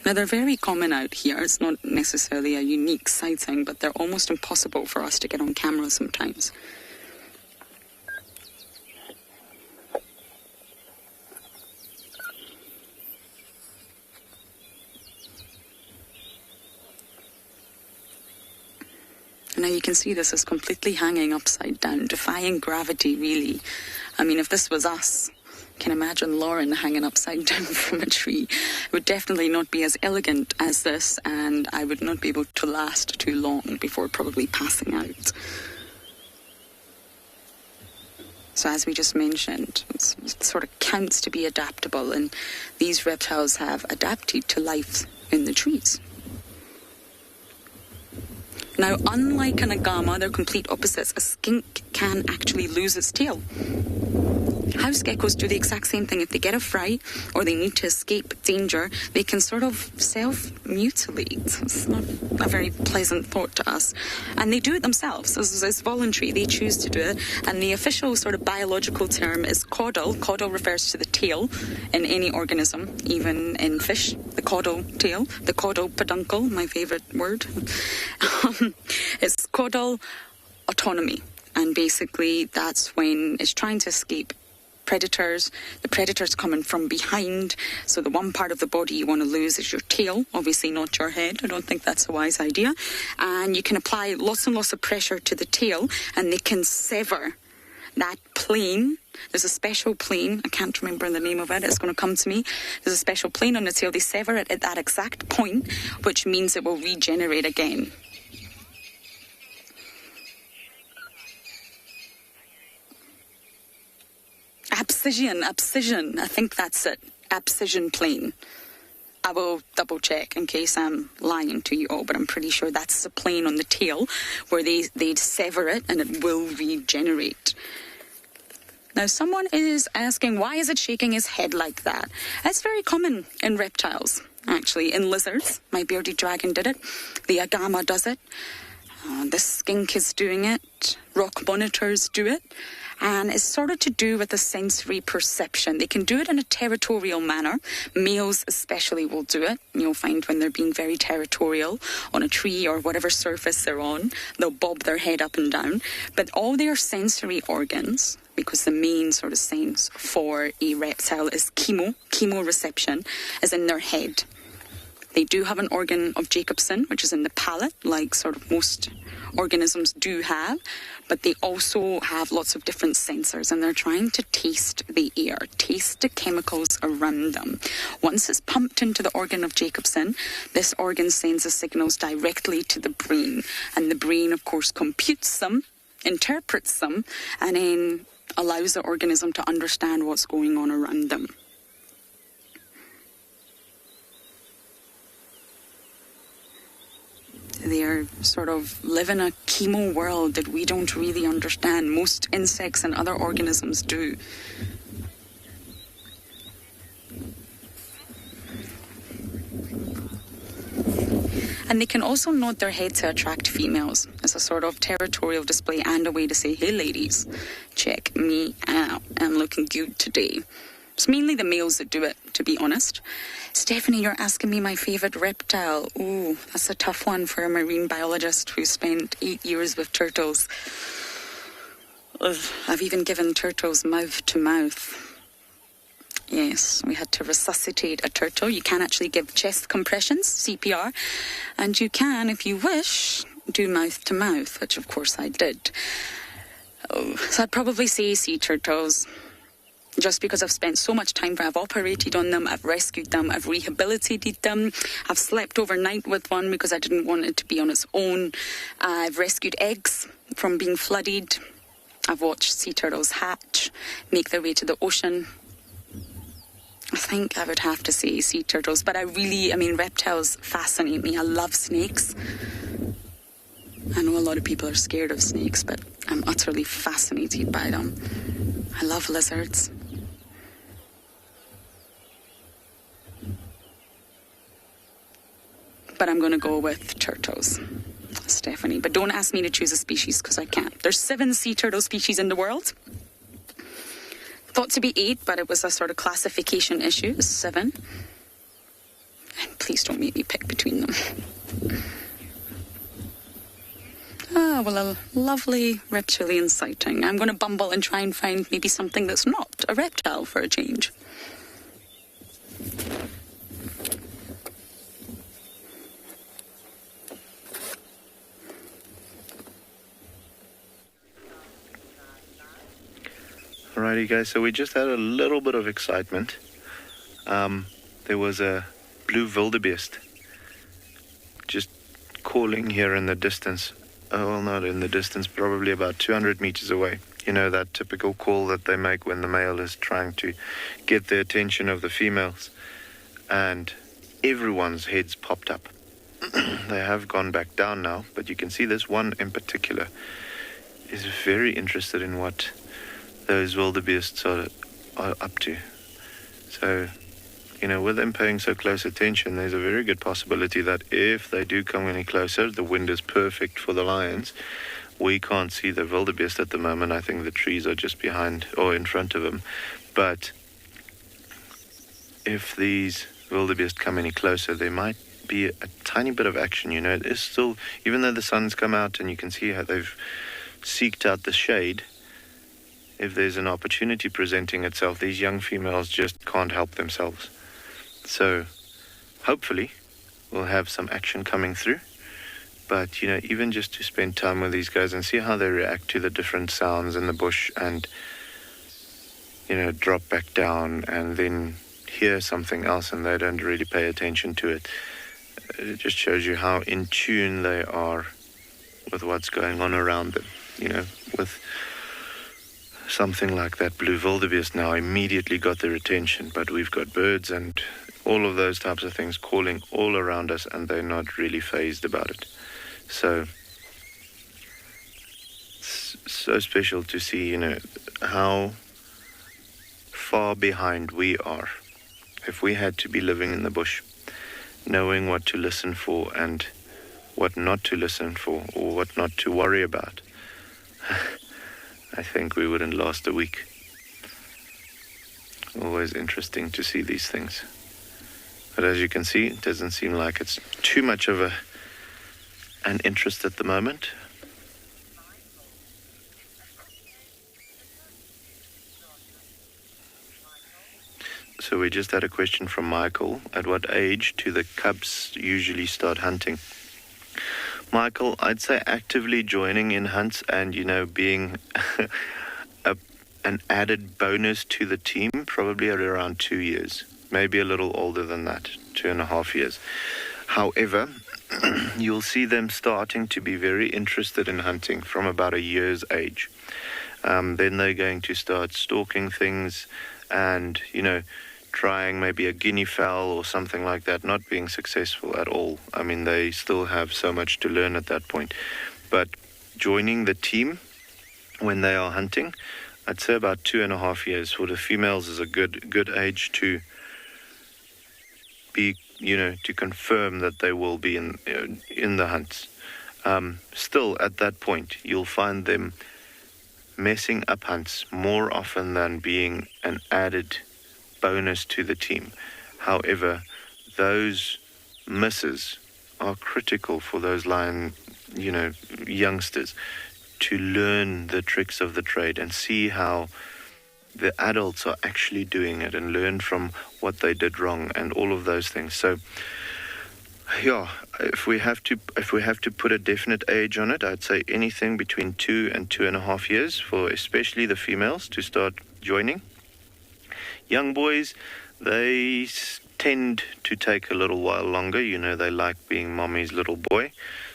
Now, they're very common out here. It's not necessarily a unique sighting, but they're almost impossible for us to get on camera sometimes. Now you can see this is completely hanging upside down, defying gravity, really. I mean, if this was us, I can imagine Lauren hanging upside down from a tree. It would definitely not be as elegant as this, and I would not be able to last too long before probably passing out. So as we just mentioned, it sort of counts to be adaptable, and these reptiles have adapted to life in the trees. Now, unlike an agama, they're complete opposites. A skink can actually lose its tail. House geckos do the exact same thing. If they get a fright or they need to escape danger, they can sort of self-mutilate. It's not a very pleasant thought to us. And they do it themselves. It's voluntary. They choose to do it. And the official sort of biological term is caudal. Caudal refers to the tail in any organism, even in fish. The caudal tail, the caudal peduncle, my favourite word. It's caudal autonomy. And basically that's when it's trying to escape predators. The predator's coming from behind, so the one part of the body you want to lose is your tail, obviously not your head. I don't think that's a wise idea. And you can apply lots and lots of pressure to the tail, and they can sever that plane. There's a special plane, I can't remember the name of it, it's going to come to me. There's a special plane on the tail. They sever it at that exact point, which means it will regenerate again. Abscission, I think that's it. Abscission plane. I will double check in case I'm lying to you all, but I'm pretty sure that's the plane on the tail where they sever it and it will regenerate. Now, someone is asking, why is it shaking his head like that? That's very common in reptiles, actually. In lizards, my bearded dragon did it. The agama does it. The skink is doing it. Rock monitors do it. And it's sort of to do with the sensory perception. They can do it in a territorial manner. Males especially will do it. You'll find when they're being very territorial on a tree or whatever surface they're on, they'll bob their head up and down. But all their sensory organs, because the main sort of sense for a reptile is chemoreception, is in their head. They do have an organ of Jacobson, which is in the palate, like sort of most organisms do have, but they also have lots of different sensors, and they're trying to taste the air, taste the chemicals around them. Once it's pumped into the organ of Jacobson, this organ sends the signals directly to the brain, and the brain, of course, computes them, interprets them, and then allows the organism to understand what's going on around them. They sort of live in a chemo world that we don't really understand. Most insects and other organisms do. And they can also nod their head to attract females as a sort of territorial display and a way to say, hey ladies, check me out, I'm looking good today. It's mainly the males that do it, to be honest. Stephanie, you're asking me my favourite reptile. Ooh, that's a tough one for a marine biologist who spent 8 years with turtles. Ugh, I've even given turtles mouth to mouth. Yes, we had to resuscitate a turtle. You can actually give chest compressions, CPR, and you can, if you wish, do mouth to mouth, which of course I did. Oh, so I'd probably say sea turtles. just because I've spent so much time, I've operated on them, I've rescued them, I've rehabilitated them, I've slept overnight with one because I didn't want it to be on its own. I've rescued eggs from being flooded. I've watched sea turtles hatch, make their way to the ocean. I think I would have to say sea turtles, but reptiles fascinate me. I love snakes. I know a lot of people are scared of snakes, but I'm utterly fascinated by them. I love lizards. But I'm going to go with turtles, Stephanie. But don't ask me to choose a species, because I can't. There's 7 sea turtle species in the world. Thought to be 8, but it was a sort of classification issue. It's 7. And please don't make me pick between them. A lovely reptilian sighting. I'm going to bumble and try and find maybe something that's not a reptile for a change. Alrighty guys, so we just had a little bit of excitement. There was a blue wildebeest just calling here in the distance. Oh, well, not in the distance, probably about 200 meters away. You know, that typical call that they make when the male is trying to get the attention of the females. And everyone's heads popped up. They have gone back down now, but you can see this one in particular is very interested in what those wildebeests are up to. So, you know, with them paying so close attention, there's a very good possibility that if they do come any closer, the wind is perfect for the lions. We can't see the wildebeest at the moment. I think the trees are just behind or in front of them. But if these wildebeest come any closer, there might be a tiny bit of action. You know, it is still, even though the sun's come out and you can see how they've seeked out the shade, if there's an opportunity presenting itself, these young females just can't help themselves. So hopefully we'll have some action coming through. But, you know, even just to spend time with these guys and see how they react to the different sounds in the bush and, you know, drop back down and then hear something else and they don't really pay attention to it. It just shows you how in tune they are with what's going on around them. You know, with something like that blue wildebeest now immediately got their attention, but we've got birds and all of those types of things calling all around us and they're not really fazed about it. So so special to see, you know, how far behind we are if we had to be living in the bush, knowing what to listen for and what not to listen for or what not to worry about. I think we wouldn't last a week. Always interesting to see these things. But as you can see, it doesn't seem like it's too much of an interest at the moment. So we just had a question from Michael. At what age do the cubs usually start hunting? Michael, I'd say actively joining in hunts and, you know, being an added bonus to the team, probably at around 2 years, maybe a little older than that, 2.5 years. However, you'll see them starting to be very interested in hunting from about a year's age. Then they're going to start stalking things and, you know, trying maybe a guinea fowl or something like that, not being successful at all. I mean, they still have so much to learn at that point. But joining the team when they are hunting, I'd say about 2.5 years. For the females is a good age to be, you know, to confirm that they will be in the hunts. Still, at that point, you'll find them messing up hunts more often than being an added bonus to the team. However, those misses are critical for those lion, you know, youngsters to learn the tricks of the trade and see how the adults are actually doing it and learn from what they did wrong and all of those things. So yeah, if we have to put a definite age on it, I'd say anything between 2 and 2.5 years for especially the females to start joining. young boys, they tend to take a little while longer. You know, they like being mommy's little boy.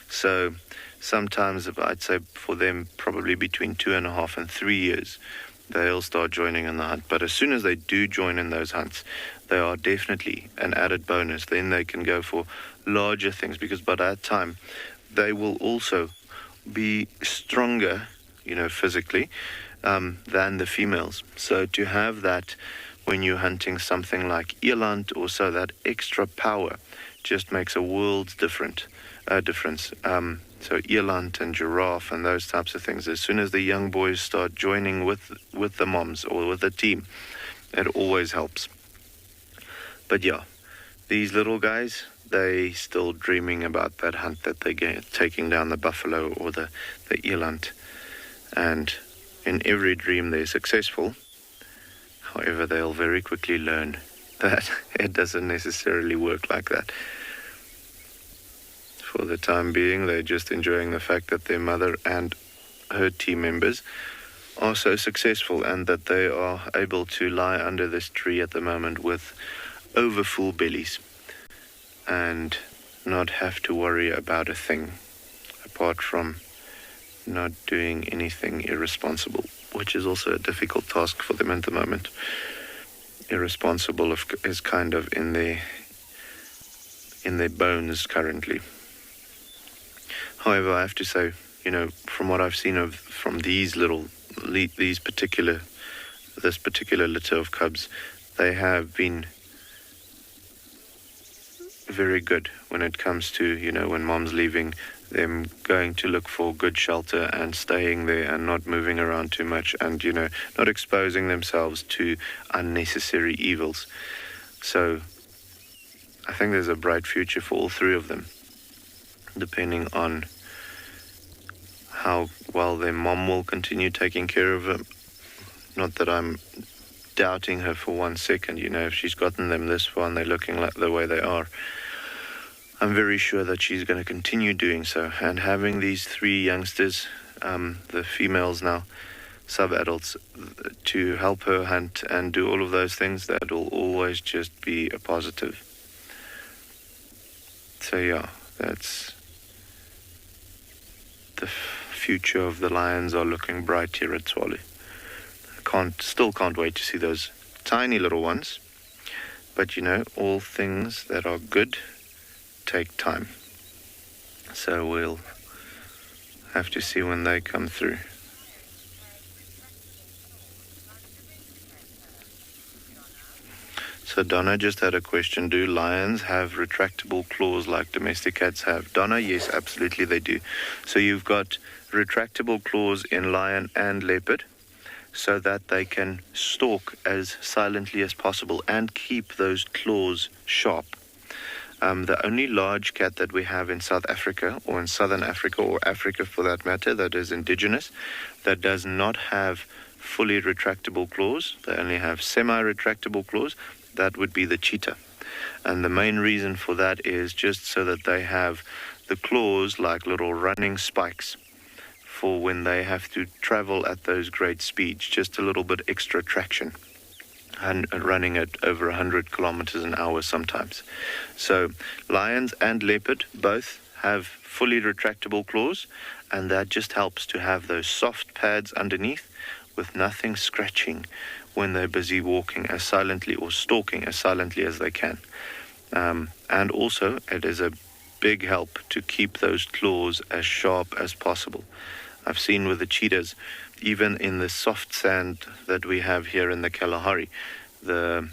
So sometimes, I'd say for them, probably between 2.5 and 3 years, they'll start joining in the hunt. But as soon as they do join in those hunts, they are definitely an added bonus. Then they can go for larger things, because by that time, they will also be stronger, you know, physically, than the females. So to have that when you're hunting something like eland or so, that extra power just makes a world's difference. So eland and giraffe and those types of things, as soon as the young boys start joining with the moms or with the team, it always helps. But yeah, these little guys, they still dreaming about that hunt that they get, taking down the buffalo or the eland. And in every dream they're successful. However, they'll very quickly learn that it doesn't necessarily work like that. For the time being, they're just enjoying the fact that their mother and her team members are so successful, and that they are able to lie under this tree at the moment with overfull bellies and not have to worry about a thing apart from not doing anything irresponsible, which is also a difficult task for them at the moment. Irresponsible is kind of in their bones currently. However, I have to say, you know, from what I've seen from this particular litter of cubs, they have been very good when it comes to, you know, when mom's leaving, them going to look for good shelter and staying there and not moving around too much, and, you know, not exposing themselves to unnecessary evils. So I think there's a bright future for all three of them, depending on how well their mom will continue taking care of them. Not that I'm doubting her for 1 second, you know, if she's gotten them this far and they're looking like the way they are, I'm very sure that she's going to continue doing so. And having these three youngsters, the females now, sub-adults, to help her hunt and do all of those things, that will always just be a positive. So yeah, that's the future of the lions are looking bright here at Tshwane. Still can't wait to see those tiny little ones. But you know, all things that are good take time. So we'll have to see when they come through. So Donna just had a question. Do lions have retractable claws like domestic cats have? Donna, yes, absolutely they do. So you've got retractable claws in lion and leopard, so that they can stalk as silently as possible and keep those claws sharp. The only large cat that we have in South Africa, or in Southern Africa, or Africa for that matter, that is indigenous, that does not have fully retractable claws, they only have semi-retractable claws, that would be the cheetah. And the main reason for that is just so that they have the claws like little running spikes for when they have to travel at those great speeds, just a little bit extra traction, and running at over 100 kilometers an hour sometimes. So lions and leopard both have fully retractable claws, and that just helps to have those soft pads underneath with nothing scratching when they're busy walking as silently or stalking as silently as they can. And also it is a big help to keep those claws as sharp as possible. I've seen with the cheetahs, even in the soft sand that we have here in the Kalahari, the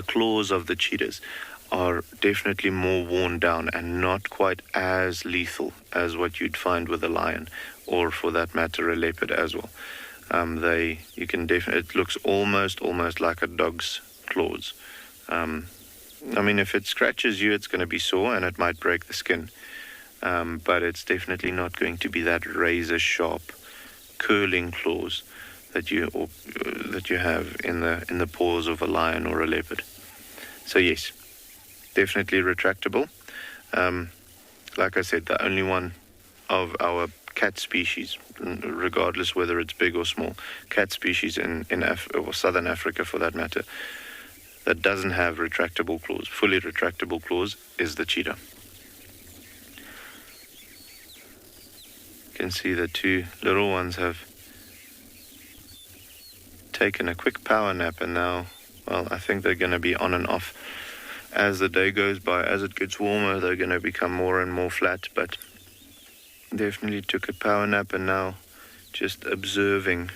claws of the cheetahs are definitely more worn down and not quite as lethal as what you'd find with a lion, or for that matter a leopard as well. It looks almost like a dog's claws. I mean, if it scratches you, it's going to be sore and it might break the skin. But it's definitely not going to be that razor-sharp, curling claws that you have in the paws of a lion or a leopard. So yes, definitely retractable. Like I said, the only one of our cat species, regardless whether it's big or small, cat species in or Southern Africa for that matter, that doesn't have retractable claws, fully retractable claws, is the cheetah. You can see the two little ones have taken a quick power nap, and now, well, I think they're going to be on and off. As the day goes by, as it gets warmer, they're going to become more and more flat, but definitely took a power nap and now just observing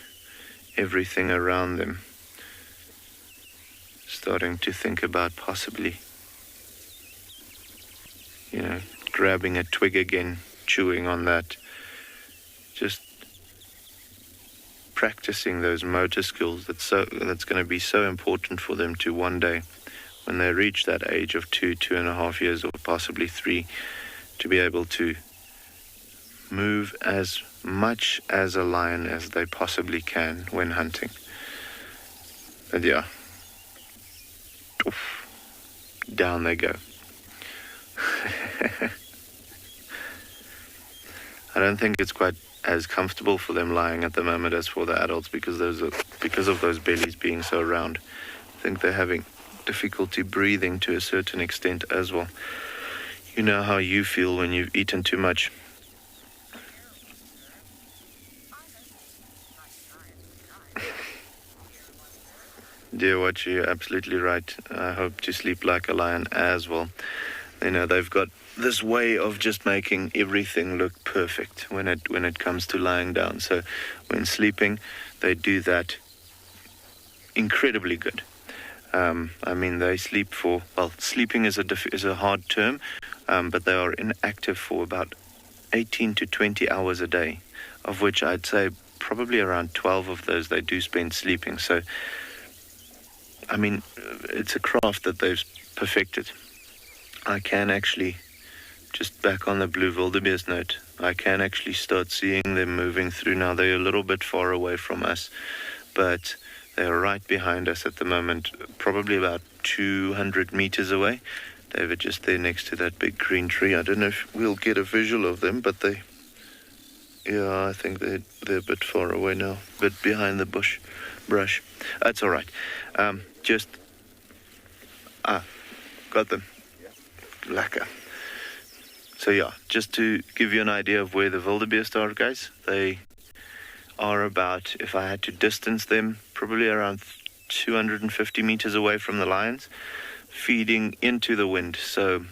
everything around them. Starting to think about possibly, grabbing a twig again, chewing on that. Just practicing those motor skills that's going to be so important for them to one day, when they reach that age of 2.5 years, or possibly 3, to be able to move as much as a lion as they possibly can when hunting. And yeah, down they go. I don't think it's quite as comfortable for them lying at the moment as for the adults, because of those bellies being so round. I think they're having difficulty breathing to a certain extent as well. You know how you feel when you've eaten too much. Dear Watch, you're absolutely right. I hope to sleep like a lion as well. They've got this way of just making everything look perfect when it comes to lying down. So when sleeping, they do that incredibly good. They sleep for, well, sleeping is a hard term, but they are inactive for about 18 to 20 hours a day, of which I'd say probably around 12 of those they do spend sleeping. So, it's a craft that they've perfected. I can actually, just back on the blue wildebeest note, I can actually start seeing them moving through now. They're a little bit far away from us, but they're right behind us at the moment, probably about 200 meters away. David, just there next to that big green tree. I don't know if we'll get a visual of them, but I think they're a bit far away now, a bit behind the brush. That's all right. Got them. Lekker. So yeah, just to give you an idea of where the wildebeest are, guys, they are about, if I had to distance them, probably around 250 meters away from the lions, feeding into the wind. So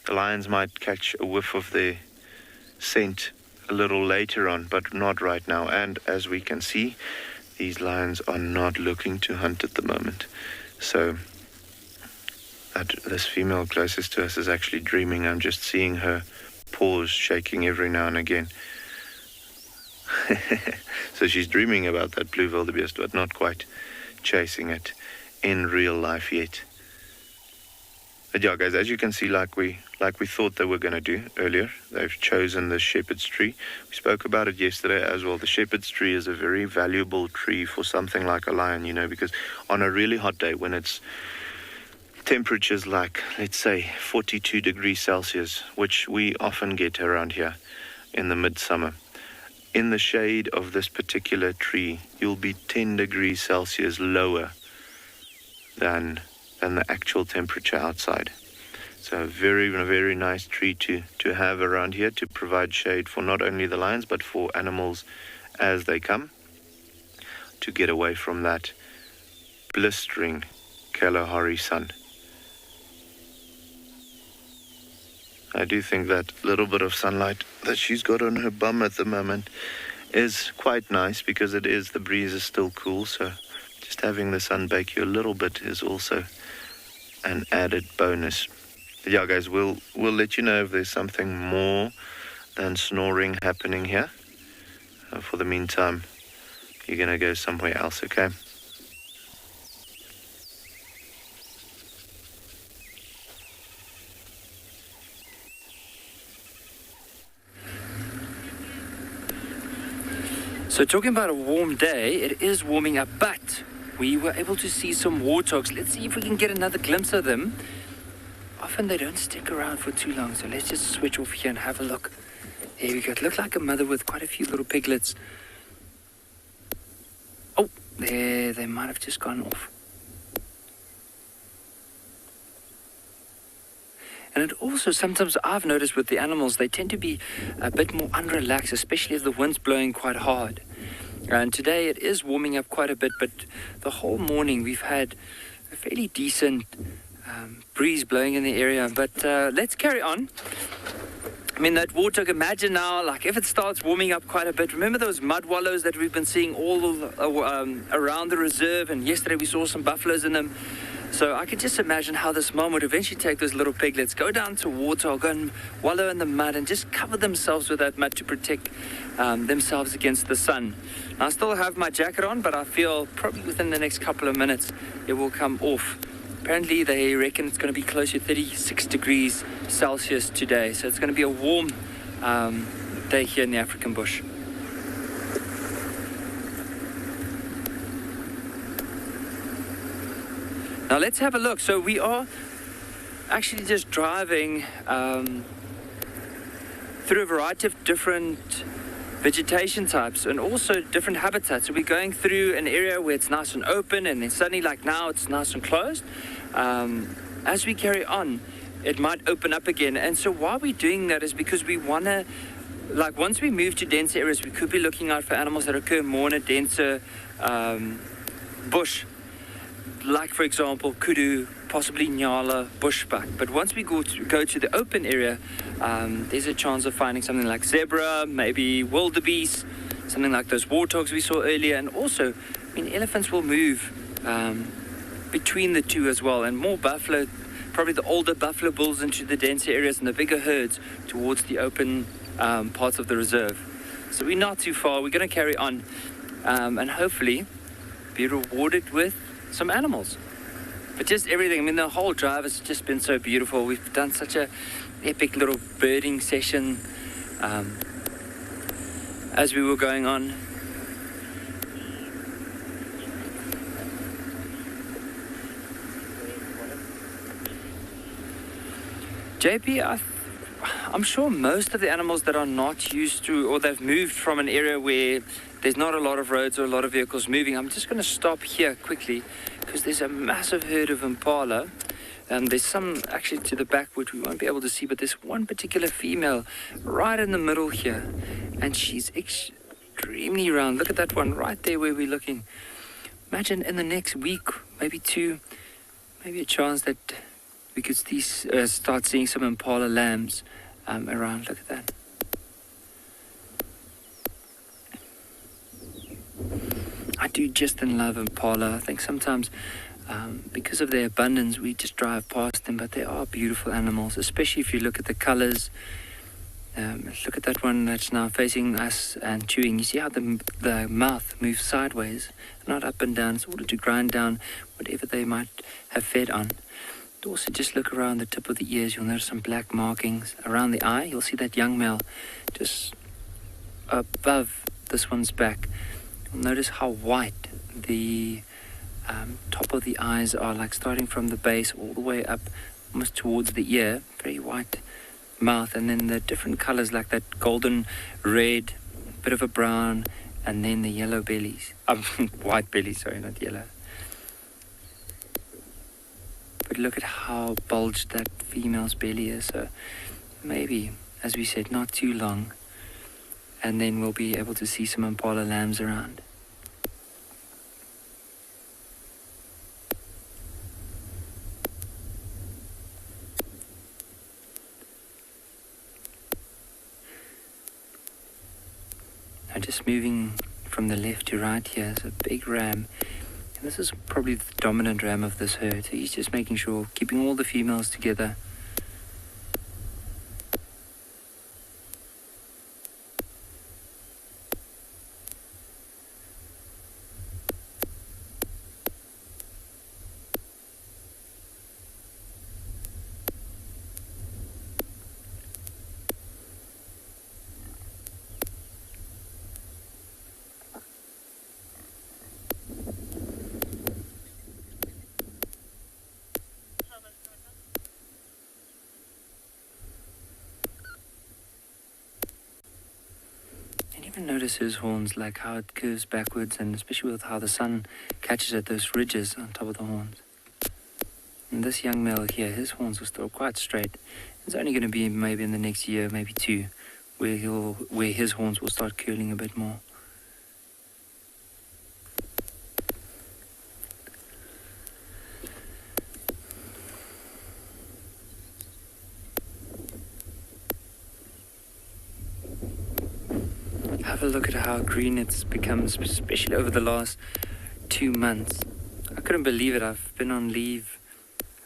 the lions might catch a whiff of their scent a little later on, but not right now. And as we can see, these lions are not looking to hunt at the moment. So this female closest to us is actually dreaming. I'm just seeing her paws shaking every now and again. So she's dreaming about that blue wildebeest, but not quite chasing it in real life yet. But yeah, guys, as you can see, like we thought they were going to do earlier, they've chosen the shepherd's tree. We spoke about it yesterday as well. The shepherd's tree is a very valuable tree for something like a lion, because on a really hot day, when it's temperatures like, let's say, 42 degrees Celsius, which we often get around here in the midsummer, in the shade of this particular tree, you'll be 10 degrees Celsius lower than the actual temperature outside. So a very, very nice tree to have around here to provide shade for not only the lions, but for animals as they come, to get away from that blistering Kalahari sun. I do think that little bit of sunlight that she's got on her bum at the moment is quite nice, because the breeze is still cool, so just having the sun bake you a little bit is also an added bonus. But yeah, guys, we'll let you know if there's something more than snoring happening here. For the meantime, you're going to go somewhere else, okay? So talking about a warm day, it is warming up, but we were able to see some warthogs. Let's see if we can get another glimpse of them. Often they don't stick around for too long, so let's just switch off here and have a look. There we go. It looked like a mother with quite a few little piglets. Oh, there, they might have just gone off. And it also, sometimes I've noticed with the animals, they tend to be a bit more unrelaxed, especially if the wind's blowing quite hard. And today it is warming up quite a bit, but the whole morning we've had a fairly decent breeze blowing in the area. But let's carry on. I mean, that warthog, imagine now, like if it starts warming up quite a bit, remember those mud wallows that we've been seeing all around the reserve, and yesterday we saw some buffaloes in them. So I could just imagine how this mom would eventually take those little piglets, go down to water, go and wallow in the mud and just cover themselves with that mud to protect themselves against the sun. Now, I still have my jacket on, but I feel probably within the next couple of minutes it will come off. Apparently they reckon it's going to be close to 36 degrees Celsius today, so it's going to be a warm day here in the African bush. Now let's have a look. So we are actually just driving through a variety of different vegetation types and also different habitats. So we're going through an area where it's nice and open, and then suddenly, like now, it's nice and closed. As we carry on, it might open up again. And so why we're doing that is because we want to, like once we move to denser areas, we could be looking out for animals that occur more in a denser bush. Like, for example, kudu, possibly nyala, bushbuck. But once we go to the open area, there's a chance of finding something like zebra, maybe wildebeest, something like those warthogs we saw earlier. And also, I mean, elephants will move between the two as well. And more buffalo, probably the older buffalo bulls into the denser areas and the bigger herds towards the open parts of the reserve. So we're not too far. We're going to carry on and hopefully be rewarded with some animals. But just everything. I mean, the whole drive has just been so beautiful. We've done such a epic little birding session as we were going on. JP, I'm sure most of the animals that are not used to, or they've moved from an area where there's not a lot of roads or a lot of vehicles moving. I'm just going to stop here quickly because there's a massive herd of impala. There's some actually to the back which we won't be able to see, but there's one particular female right in the middle here, and she's extremely round. Look at that one right there where we're looking. Imagine in the next week, maybe two, maybe a chance that we could start seeing some impala lambs around. Look at that. I do just love impala. I think sometimes because of their abundance we just drive past them, but they are beautiful animals, especially if you look at the colors. Look at that one that's now facing us and chewing. You see how the mouth moves sideways, not up and down. It's in order to grind down whatever they might have fed on. Also, just look around the tip of the ears. You'll notice some black markings around the eye. You'll see that young male just above this one's back. You'll notice how white the top of the eyes are, like starting from the base all the way up almost towards the ear. Very white mouth, and then the different colors like that golden red, bit of a brown, and then the yellow bellies. White bellies, sorry, not yellow. But look at how bulged that female's belly is. So maybe, as we said, not too long, and then we'll be able to see some impala lambs around. Now just moving from the left to right here is a big ram. And this is probably the dominant ram of this herd. So he's just making sure, keeping all the females together. even notice his horns, like how it curves backwards, and especially with how the sun catches at those ridges on top of the horns. And this young male here, his horns are still quite straight. It's only going to be maybe in the next year, maybe two, where his horns will start curling a bit more. Have a look at how green it's become, especially over the last 2 months. I couldn't believe it. I've been on leave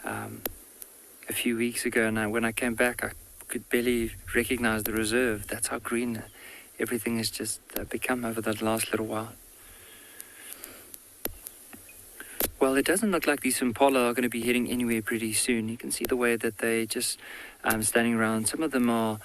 a few weeks ago, and when I came back, I could barely recognize the reserve. That's how green everything has just become over the last little while. Well, it doesn't look like these impala are going to be heading anywhere pretty soon. You can see the way that they just standing around. Some of them are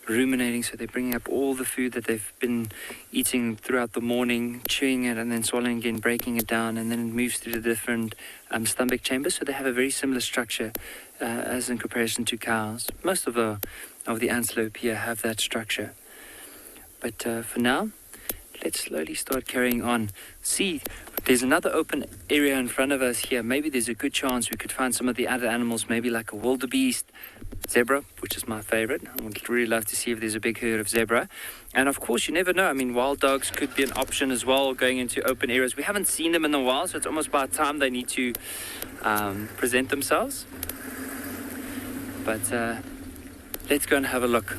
ruminating, so they're bringing up all the food that they've been eating throughout the morning, chewing it and then swallowing again, breaking it down, and then it moves through the different stomach chambers. So they have a very similar structure as in comparison to cows. Most of the antelope here have that structure. But for now, let's slowly start carrying on. See, there's another open area in front of us here. Maybe there's a good chance we could find some of the other animals, maybe like a wildebeest, zebra, which is my favorite. I would really love to see if there's a big herd of zebra. And of course, you never know. I mean, wild dogs could be an option as well, going into open areas. We haven't seen them in a while, so it's almost about time they need to present themselves. But let's go and have a look.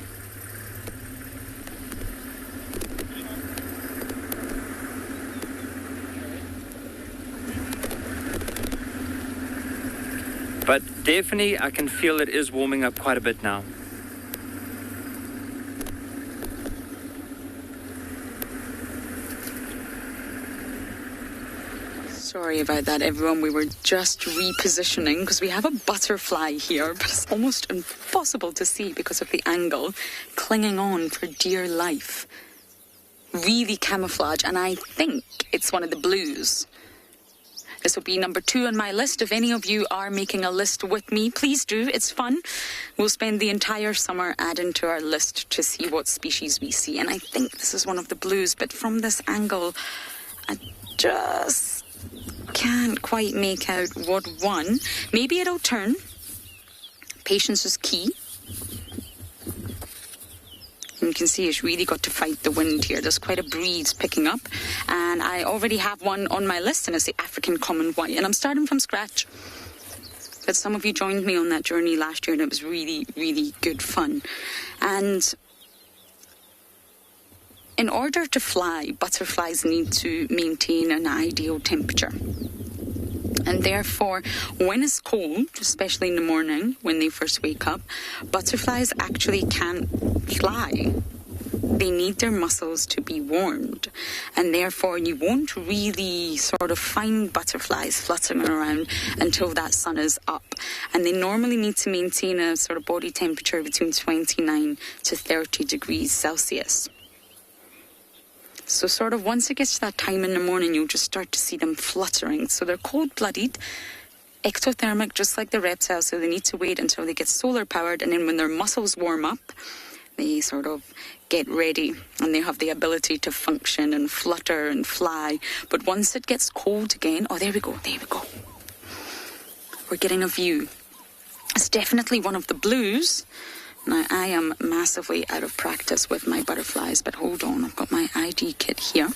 But definitely, I can feel it is warming up quite a bit now. Sorry about that, everyone. We were just repositioning because we have a butterfly here, but it's almost impossible to see because of the angle, clinging on for dear life. Really camouflage, and I think it's one of the blues. This will be number 2 on my list. If any of you are making a list with me, please do. It's fun. We'll spend the entire summer adding to our list to see what species we see. And I think this is one of the blues, but from this angle, I just can't quite make out what one. Maybe it'll turn. Patience is key. You can see it's really got to fight the wind here. There's quite a breeze picking up. And I already have one on my list, and it's the African common white. And I'm starting from scratch. But some of you joined me on that journey last year, and it was really, really good fun. And in order to fly, butterflies need to maintain an ideal temperature. And therefore, when it's cold, especially in the morning when they first wake up, butterflies actually can't fly. They need their muscles to be warmed. And therefore, you won't really sort of find butterflies fluttering around until that sun is up. And they normally need to maintain a sort of body temperature between 29 to 30 degrees Celsius. So sort of once it gets to that time in the morning, you'll just start to see them fluttering. So they're cold-blooded, ectothermic, just like the reptiles. So they need to wait until they get solar powered. And then when their muscles warm up, they sort of get ready and they have the ability to function and flutter and fly. But once it gets cold again, oh, there we go. We're getting a view. It's definitely one of the blues. Now, I am massively out of practice with my butterflies, but hold on, I've got my ID kit here.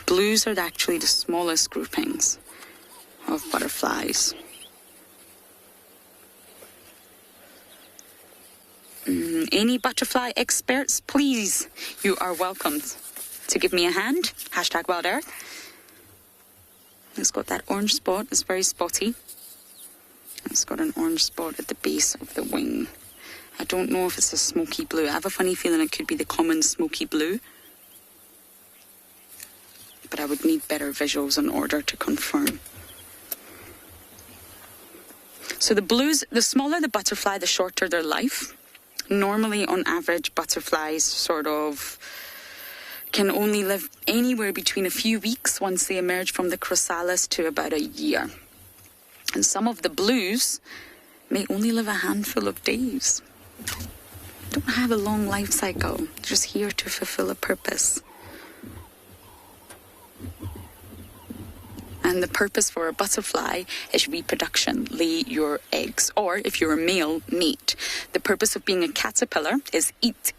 Blues are actually the smallest groupings of butterflies. Any butterfly experts, please, you are welcomed to give me a hand. #WildEarth. It's got that orange spot, it's very spotty. It's got an orange spot at the base of the wing. I don't know if it's a smoky blue. I have a funny feeling it could be the common smoky blue. But I would need better visuals in order to confirm. So the blues, the smaller the butterfly, the shorter their life. Normally, on average, butterflies sort of can only live anywhere between a few weeks once they emerge from the chrysalis to about a year. And some of the blues may only live a handful of days. don't have a long life cycle. They're just here to fulfill a purpose. And the purpose for a butterfly is reproduction, lay your eggs, or if you're a male, mate. The purpose of being a caterpillar is eat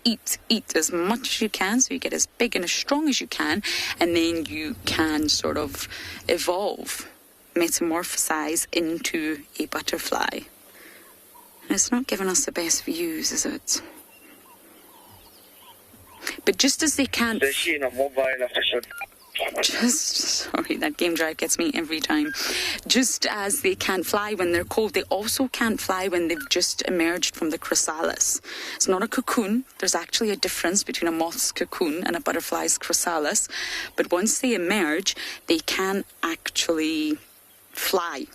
as much as you can, so you get as big and as strong as you can, and then you can sort of evolve, metamorphosize into a butterfly. And it's not giving us the best views, is it? But just as they can't... Sorry, that game drive gets me every time. Just as they can't fly when they're cold, they also can't fly when they've just emerged from the chrysalis. It's not a cocoon. There's actually a difference between a moth's cocoon and a butterfly's chrysalis. But once they emerge, they can actually fly.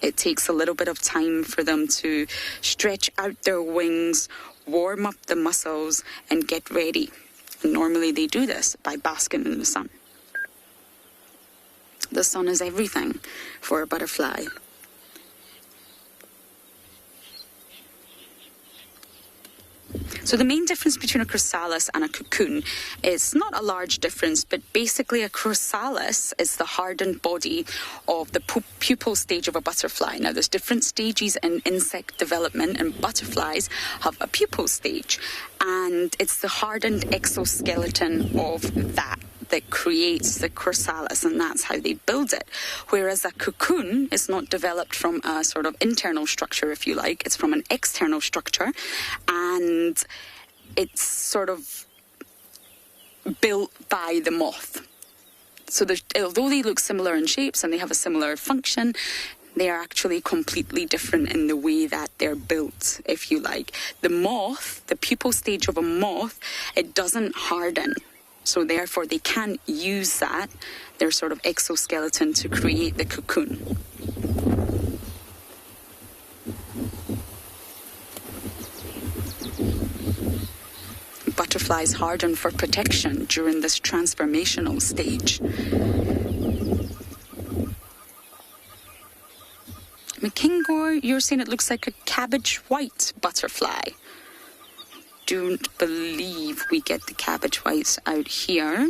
It takes a little bit of time for them to stretch out their wings, warm up the muscles, and get ready. And normally they do this by basking in the sun. The sun is everything for a butterfly. So the main difference between a chrysalis and a cocoon is not a large difference, but basically a chrysalis is the hardened body of the pupal stage of a butterfly. Now, there's different stages in insect development, and butterflies have a pupal stage, and it's the hardened exoskeleton of that creates the chrysalis, and that's how they build it. Whereas a cocoon is not developed from a sort of internal structure, if you like. It's from an external structure, and it's sort of built by the moth. So although they look similar in shapes and they have a similar function, they are actually completely different in the way that they're built, if you like. The moth, the pupal stage of a moth, it doesn't harden. So therefore, they can't use that, their sort of exoskeleton, to create the cocoon. Butterflies harden for protection during this transformational stage. McKingor, you're saying it looks like a cabbage white butterfly. Don't believe we get the cabbage whites out here.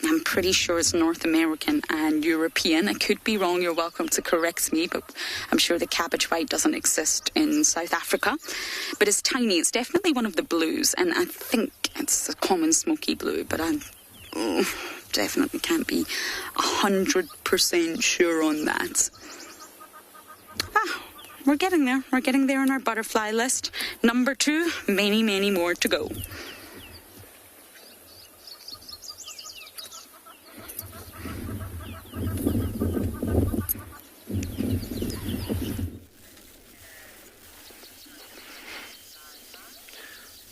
I'm pretty sure it's North American and European. I could be wrong. You're welcome to correct me, but I'm sure the cabbage white doesn't exist in South Africa. But it's tiny. It's definitely one of the blues, and I think it's a common smoky blue, but I definitely can't be 100% sure on that. We're getting there. We're getting there on our butterfly list. Number 2, many, many more to go.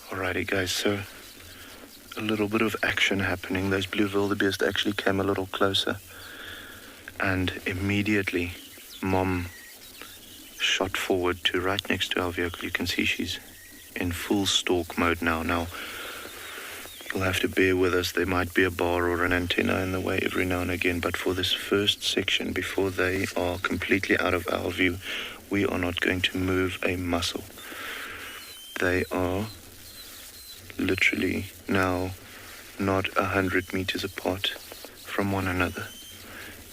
Alrighty, guys, so a little bit of action happening. Those blue wildebeest actually came a little closer, and immediately Mom shot forward to right next to our vehicle. You can see she's in full stalk mode now. Now, you'll have to bear with us. There might be a bar or an antenna in the way every now and again, but for this first section, before they are completely out of our view, we are not going to move a muscle. They are literally now not 100 meters apart from one another.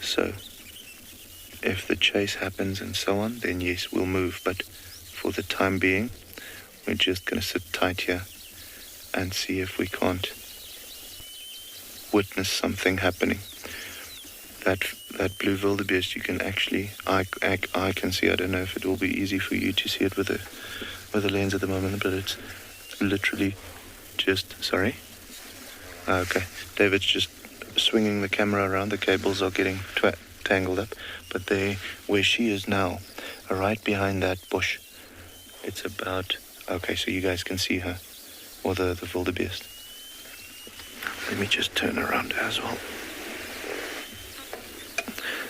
So if the chase happens and so on, then yes, we'll move. But for the time being, we're just going to sit tight here and see if we can't witness something happening. That blue wildebeest, you can actually, I can see. I don't know if it will be easy for you to see it with a lens at the moment, but it's literally just, sorry? Okay, David's just swinging the camera around. The cables are getting tangled up, but there, where she is now, right behind that bush, it's about, okay, so you guys can see her, or the wildebeest. Let me just turn around as well.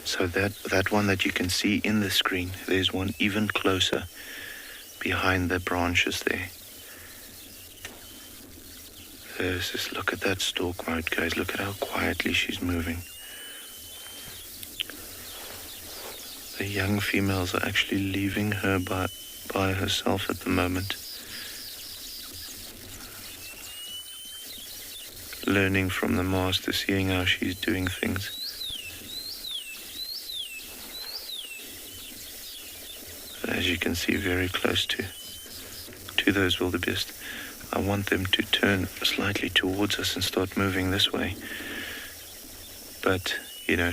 So that one that you can see in the screen, there's one even closer behind the branches there. There's this, look at that stalk mode, guys. Look at how quietly she's moving. The young females are actually leaving her by herself at the moment. Learning from the master, seeing how she's doing things. As you can see, very close to those wildebeest. I want them to turn slightly towards us and start moving this way. But, you know,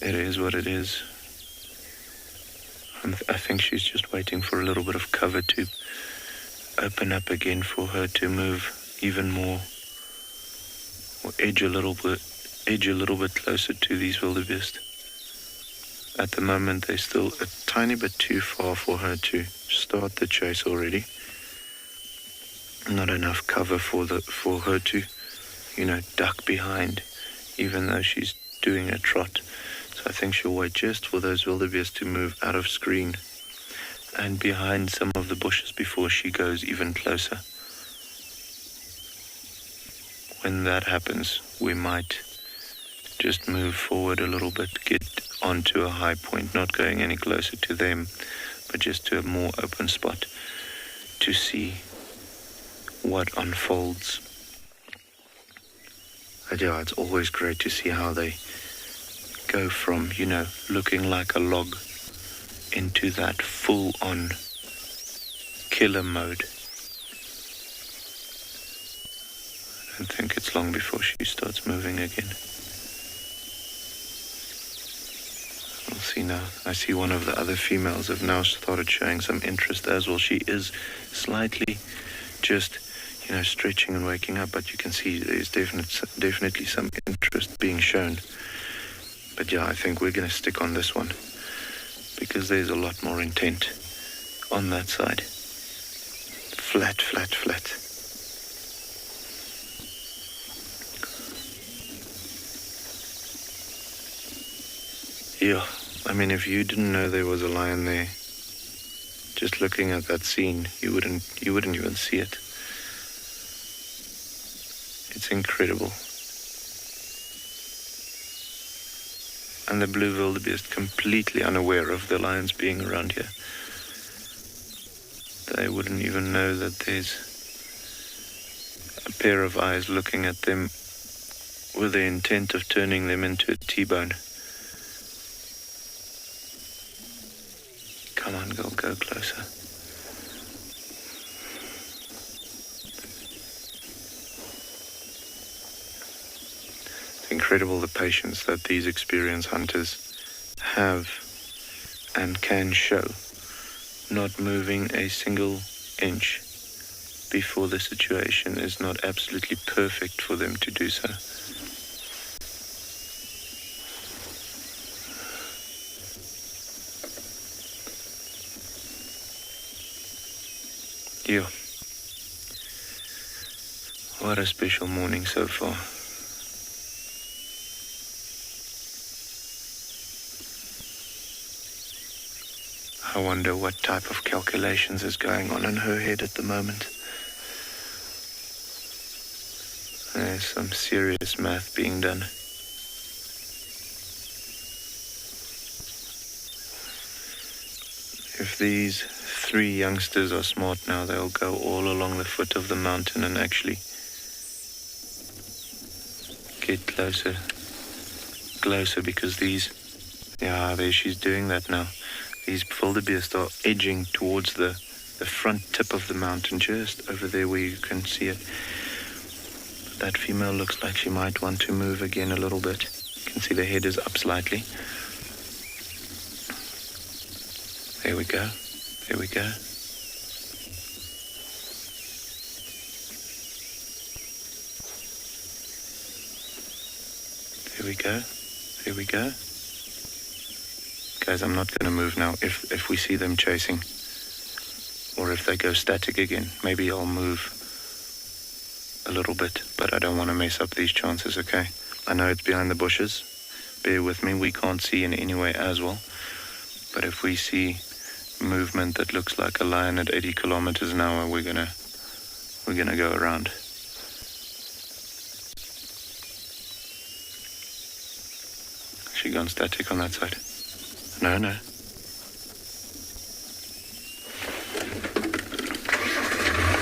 it is what it is. I think she's just waiting for a little bit of cover to open up again for her to move even more, or edge a little bit closer to these wildebeest. At the moment, they're still a tiny bit too far for her to start the chase already. Not enough cover for her to, you know, duck behind, even though she's doing a trot. So I think she'll wait just for those wildebeest to move out of screen and behind some of the bushes before she goes even closer. When that happens, we might just move forward a little bit, get onto a high point, not going any closer to them, but just to a more open spot to see what unfolds. But yeah, it's always great to see how they go from, you know, looking like a log into that full-on killer mode. I don't think it's long before she starts moving again. We'll see now. I see one of the other females have now started showing some interest as well. She is slightly just, you know, stretching and waking up, but you can see there's definitely some interest being shown. But yeah, I think we're going to stick on this one because there's a lot more intent on that side. Flat, flat, flat. Yeah, I mean, if you didn't know there was a lion there, just looking at that scene, you wouldn't even see it. It's incredible. And the blue wildebeest completely unaware of the lions being around here. They wouldn't even know that there's a pair of eyes looking at them with the intent of turning them into a T-bone. Come on, girl, go closer. It's incredible the patience that these experienced hunters have and can show, not moving a single inch before the situation is not absolutely perfect for them to do so. Yeah. What a special morning so far. I wonder what type of calculations is going on in her head at the moment. There's some serious math being done. If these 3 youngsters are smart now, they'll go all along the foot of the mountain and actually get closer, because there she's doing that now. These wildebeest are edging towards the front tip of the mountain, just over there where you can see it. That female looks like she might want to move again a little bit. You can see the head is up slightly. There we go. There we go. There we go. There we go. Guys, I'm not going to move now. If we see them chasing, or if they go static again, maybe I'll move a little bit, but I don't want to mess up these chances, okay? I know it's behind the bushes. Bear with me. We can't see in any way as well. But if we see movement that looks like a lion at 80 kilometers an hour, we're gonna go around. She gone static on that side. No.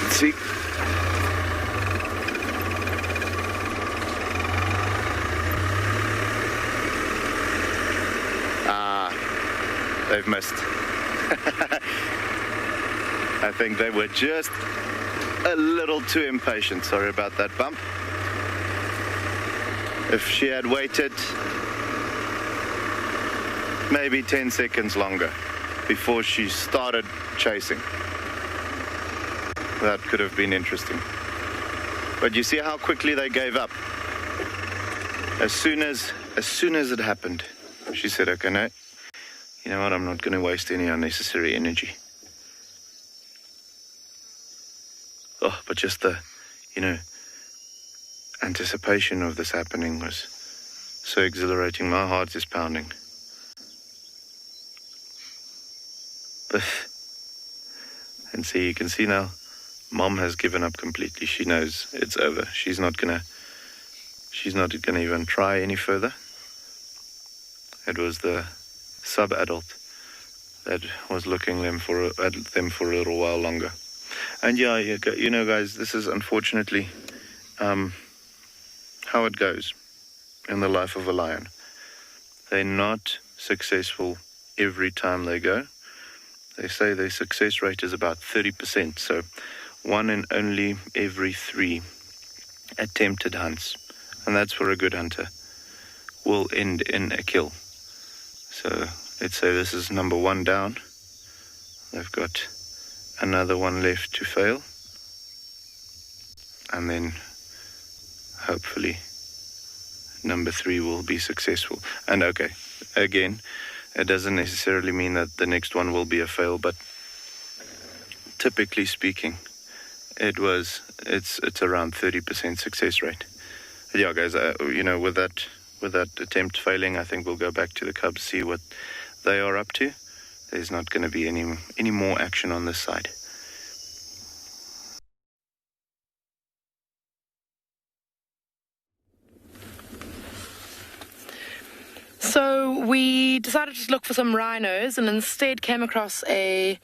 Let's see. They've missed. I think they were just a little too impatient. Sorry about that bump. If she had waited maybe 10 seconds longer before she started chasing, that could have been interesting. But you see how quickly they gave up. As soon as it happened, she said, okay, no, you know what, I'm not going to waste any unnecessary energy. Oh, but just the, anticipation of this happening was so exhilarating. My heart is pounding. But, and see, you can see now, Mom has given up completely. She knows it's over. She's not gonna even try any further. It was the sub-adult that was looking at them for a little while longer. And yeah, guys, this is unfortunately how it goes in the life of a lion. They're not successful every time they go. They say their success rate is about 30%, so 1 in only every 3 attempted hunts, and that's for a good hunter, will end in a kill. So let's say this is number 1 down. They've got another 1 left to fail, and then hopefully number 3 will be successful. And okay, again, it doesn't necessarily mean that the next one will be a fail, but typically speaking, it's around 30% success rate. But yeah, guys, with that attempt failing, I think we'll go back to the cubs, see what they are up to. There's not going to be any more action on this side. So we decided to look for some rhinos and instead came across a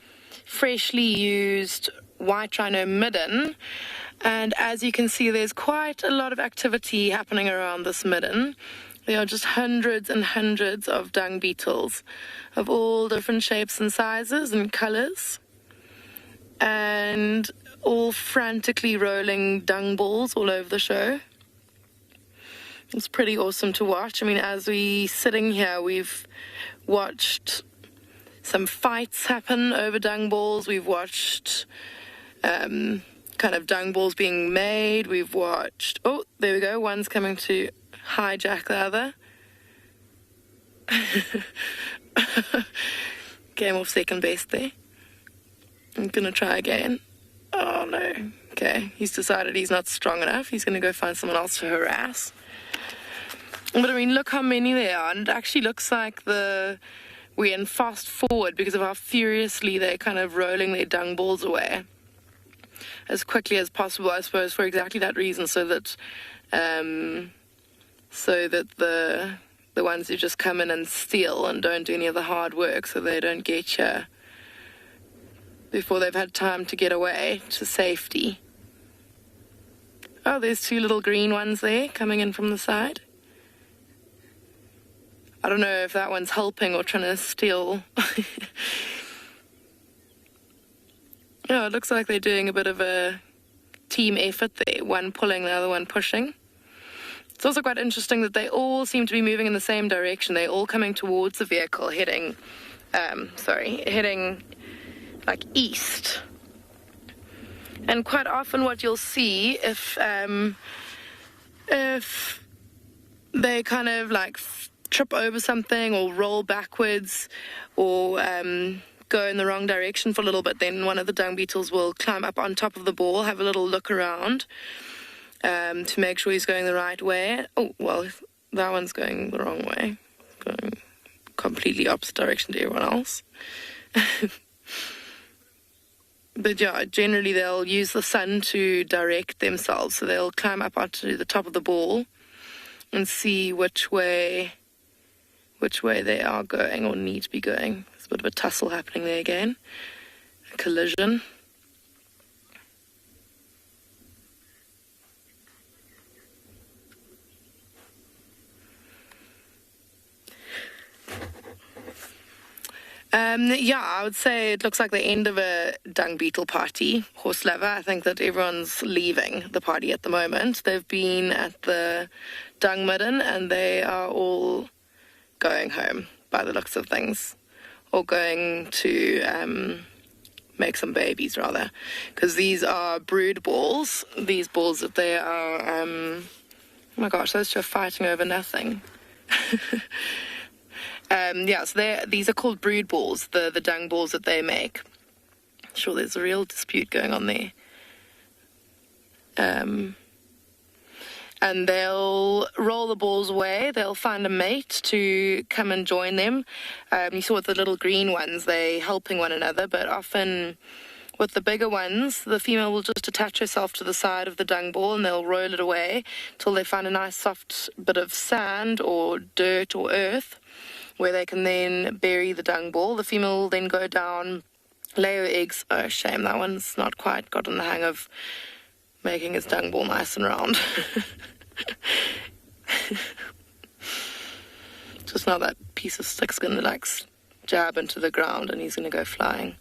freshly used white rhino midden. And as you can see, there's quite a lot of activity happening around this midden. There are just hundreds and hundreds of dung beetles of all different shapes and sizes and colors, and all frantically rolling dung balls all over the show. It's pretty awesome to watch. I mean, as we sitting here, we've watched some fights happen over dung balls. We've watched kind of dung balls being made. We've watched, oh, there we go, one's coming to hijack the other. Came off second base there. I'm gonna try again. Oh no. Okay, he's decided he's not strong enough. He's gonna go find someone else to harass. But I mean, look how many there are, and it actually looks like we're in fast forward because of how furiously they're kind of rolling their dung balls away as quickly as possible, I suppose, for exactly that reason, so that the ones who just come in and steal and don't do any of the hard work, so they don't get you before they've had time to get away to safety. Oh, there's 2 little green ones there coming in from the side. I don't know if that one's helping or trying to steal. Yeah, it looks like they're doing a bit of a team effort there, one pulling, the other one pushing. It's also quite interesting that they all seem to be moving in the same direction. They're all coming towards the vehicle, heading like east. And quite often what you'll see if they kind of like trip over something or roll backwards or go in the wrong direction for a little bit, then one of the dung beetles will climb up on top of the ball, have a little look around to make sure he's going the right way. Oh, well, that one's going the wrong way. Going completely opposite direction to everyone else. But yeah, generally they'll use the sun to direct themselves. So they'll climb up onto the top of the ball and see which way which way they are going or need to be going. There's a bit of a tussle happening there again. A collision. I would say it looks like the end of a dung beetle party, Horslever. I think that everyone's leaving the party at the moment. They've been at the dung midden and they are all going home by the looks of things, or going to make some babies rather, because these are brood balls. These balls that they are, oh my gosh, those two are fighting over nothing. So these are called brood balls, the dung balls that they make. Sure, there's a real dispute going on there. And they'll roll the balls away. They'll find a mate to come and join them. You saw with the little green ones, they helping one another, but often with the bigger ones, the female will just attach herself to the side of the dung ball and they'll roll it away till they find a nice soft bit of sand or dirt or earth, where they can then bury the dung ball. The female will then go down, lay her eggs. Oh, shame, that one's not quite gotten the hang of making his dung ball nice and round. Just now that piece of stick's going to jab into the ground and he's going to go flying.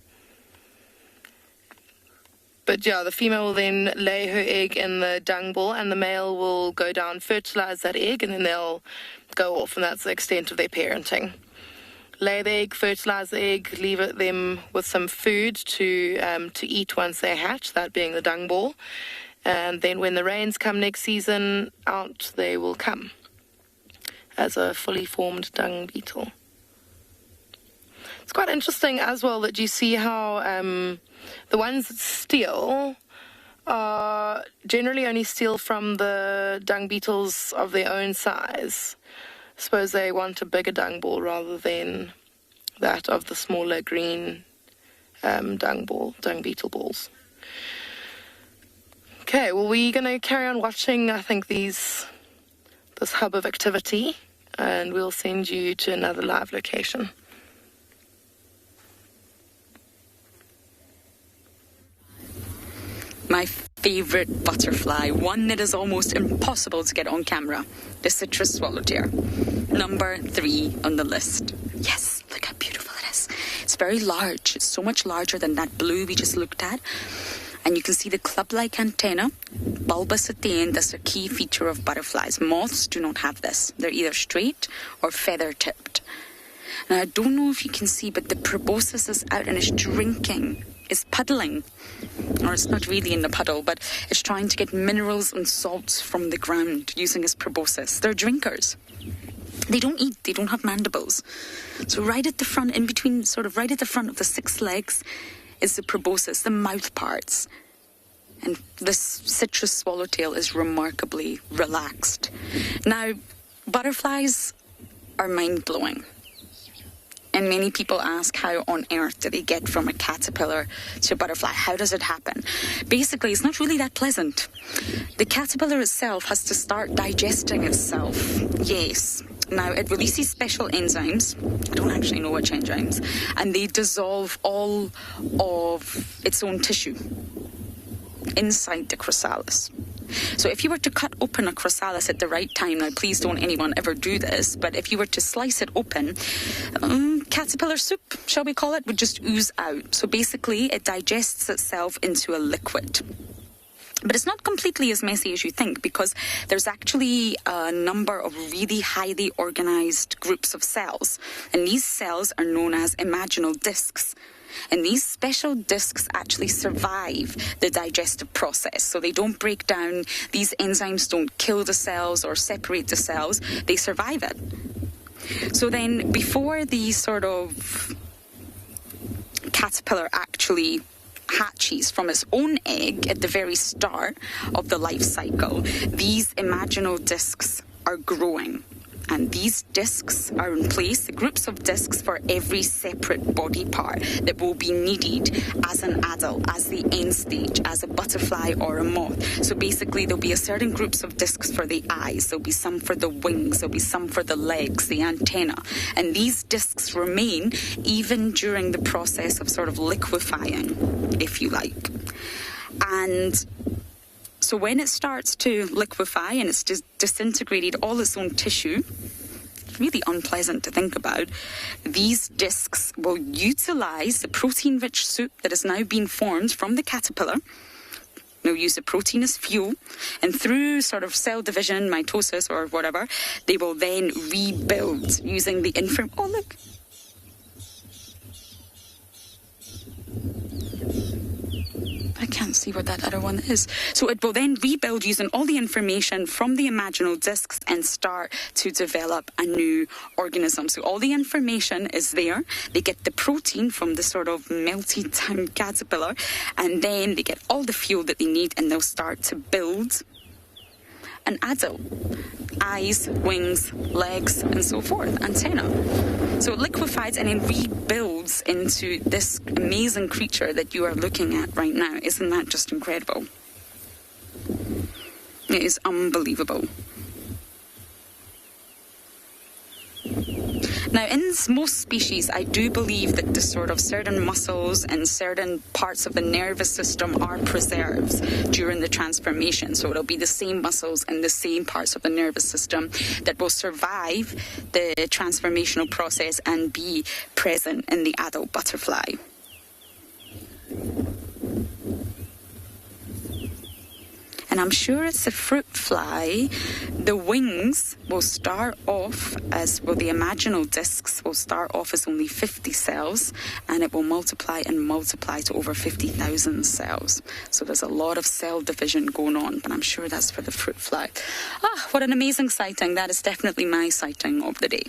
But yeah, the female will then lay her egg in the dung ball and the male will go down, fertilize that egg, and then they'll go off, and that's the extent of their parenting. Lay the egg, fertilize the egg, leave them with some food to eat once they hatch, that being the dung ball. And then when the rains come next season, out they will come as a fully formed dung beetle. It's quite interesting as well that you see how the ones that steal generally only steal from the dung beetles of their own size. I suppose they want a bigger dung ball rather than that of the smaller green dung beetle balls. Okay, well, we're going to carry on watching, I think, this hub of activity, and we'll send you to another live location. My favourite butterfly, one that is almost impossible to get on camera, the citrus swallowtail. Number 3 on the list. Yes, look how beautiful it is. It's very large. It's so much larger than that blue we just looked at. And you can see the club-like antenna, bulbous at the end. That's a key feature of butterflies. Moths do not have this. They're either straight or feather-tipped. Now, I don't know if you can see, but the proboscis is out and is drinking. Is puddling, or it's not really in the puddle, but it's trying to get minerals and salts from the ground using its proboscis. They're drinkers. They don't eat, they don't have mandibles. So right at the front, in between, sort of right at the front of the 6 legs, is the proboscis, the mouth parts. And this citrus swallowtail is remarkably relaxed. Now, butterflies are mind-blowing. And many people ask, how on earth do they get from a caterpillar to a butterfly? How does it happen? Basically, it's not really that pleasant. The caterpillar itself has to start digesting itself. Yes. Now, it releases special enzymes. I don't actually know which enzymes. And they dissolve all of its own tissue inside the chrysalis. So if you were to cut open a chrysalis at the right time, now please don't anyone ever do this, but if you were to slice it open, caterpillar soup, shall we call it, would just ooze out. So basically it digests itself into a liquid. But it's not completely as messy as you think, because there's actually a number of really highly organized groups of cells. And these cells are known as imaginal discs. And these special discs actually survive the digestive process. So they don't break down. These enzymes don't kill the cells or separate the cells. They survive it. So then before the sort of caterpillar actually hatches from its own egg at the very start of the life cycle, these imaginal discs are growing. And these discs are in place, groups of discs for every separate body part that will be needed as an adult, as the end stage, as a butterfly or a moth. So basically there'll be a certain groups of discs for the eyes, there'll be some for the wings, there'll be some for the legs, the antenna. And these discs remain even during the process of sort of liquefying, if you like. And so when it starts to liquefy and it's just disintegrated all its own tissue, really unpleasant to think about, these discs will utilize the protein-rich soup that has now been formed from the caterpillar. They'll use the protein as fuel, and through sort of cell division, mitosis or whatever, they will then rebuild using the Oh, look. I can't see what that other one is. So it will then rebuild using all the information from the imaginal discs and start to develop a new organism. So all the information is there. They get the protein from the sort of melted down caterpillar, and then they get all the fuel that they need, and they'll start to build an adult. Eyes, wings, legs, and so forth, antenna. So it liquefies and then rebuilds into this amazing creature that you are looking at right now. Isn't that just incredible? It is unbelievable. Now, in most species, I do believe that the sort of certain muscles and certain parts of the nervous system are preserved during the transformation. So it'll be the same muscles and the same parts of the nervous system that will survive the transformational process and be present in the adult butterfly. And I'm sure it's a fruit fly. The wings will start off as, well, the imaginal discs will start off as only 50 cells, and it will multiply and multiply to over 50,000 cells. So there's a lot of cell division going on, but I'm sure that's for the fruit fly. Ah, what an amazing sighting. That is definitely my sighting of the day.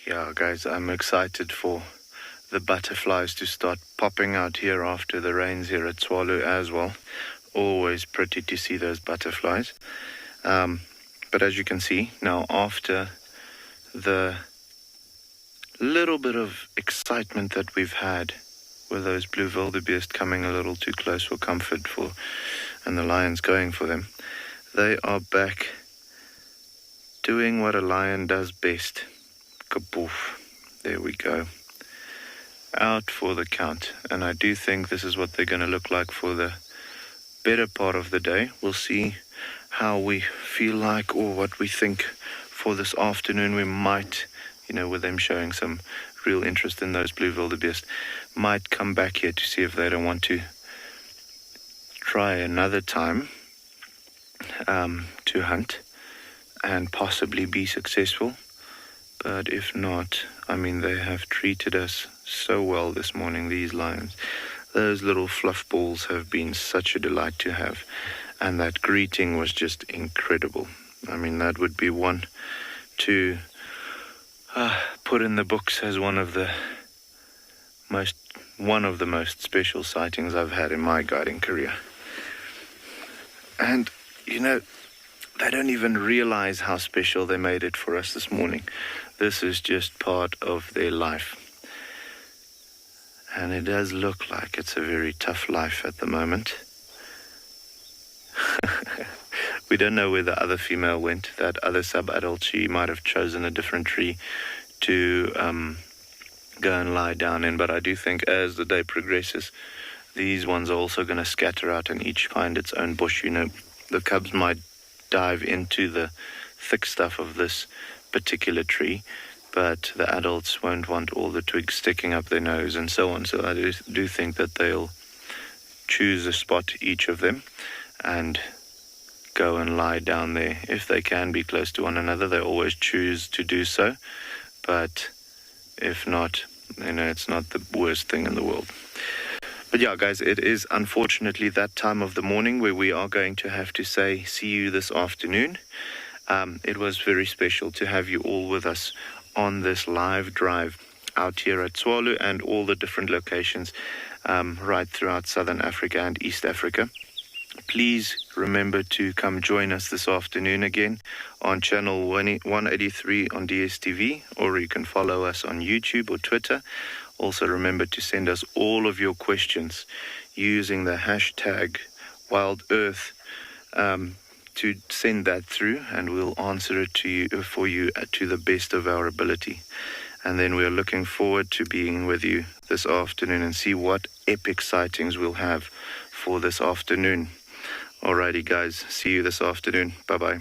Yeah, guys, I'm excited for the butterflies to start popping out here after the rains here at Tshwalu as well. Always pretty to see those butterflies. But as you can see, now after the little bit of excitement that we've had with those blue wildebeest coming a little too close for comfort and the lions going for them, they are back doing what a lion does best. Kaboof. There we go. Out for the count. And I do think this is what they're going to look like for the better part of the day. We'll see how we feel like or what we think for this afternoon. We might, with them showing some real interest in those blue wildebeest, might come back here to see if they don't want to try another time to hunt and possibly be successful. But if not, they have treated us so well this morning, these lions. Those little fluff balls have been such a delight to have. And that greeting was just incredible. That would be one to put in the books as one of the most special sightings I've had in my guiding career. And, they don't even realize how special they made it for us this morning. This is just part of their life. And it does look like it's a very tough life at the moment. We don't know where the other female went. That other sub-adult, she might have chosen a different tree to go and lie down in. But I do think as the day progresses, these ones are also going to scatter out and each find its own bush. The cubs might dive into the thick stuff of this particular tree, but the adults won't want all the twigs sticking up their nose and so on. So I do think that they'll choose a spot, each of them, and go and lie down there. If they can be close to one another, they always choose to do so. But if not, it's not the worst thing in the world. But yeah, guys, it is unfortunately that time of the morning where we are going to have to say see you this afternoon. It was very special to have you all with us on this live drive out here at Tswalu and all the different locations right throughout Southern Africa and East Africa. Please remember to come join us this afternoon again on channel 183 on DSTV, or you can follow us on YouTube or Twitter. Also remember to send us all of your questions using the hashtag WildEarth to send that through, and we'll answer it for you to the best of our ability. And then we're looking forward to being with you this afternoon and see what epic sightings we'll have for this afternoon. Alrighty, guys. See you this afternoon. Bye-bye.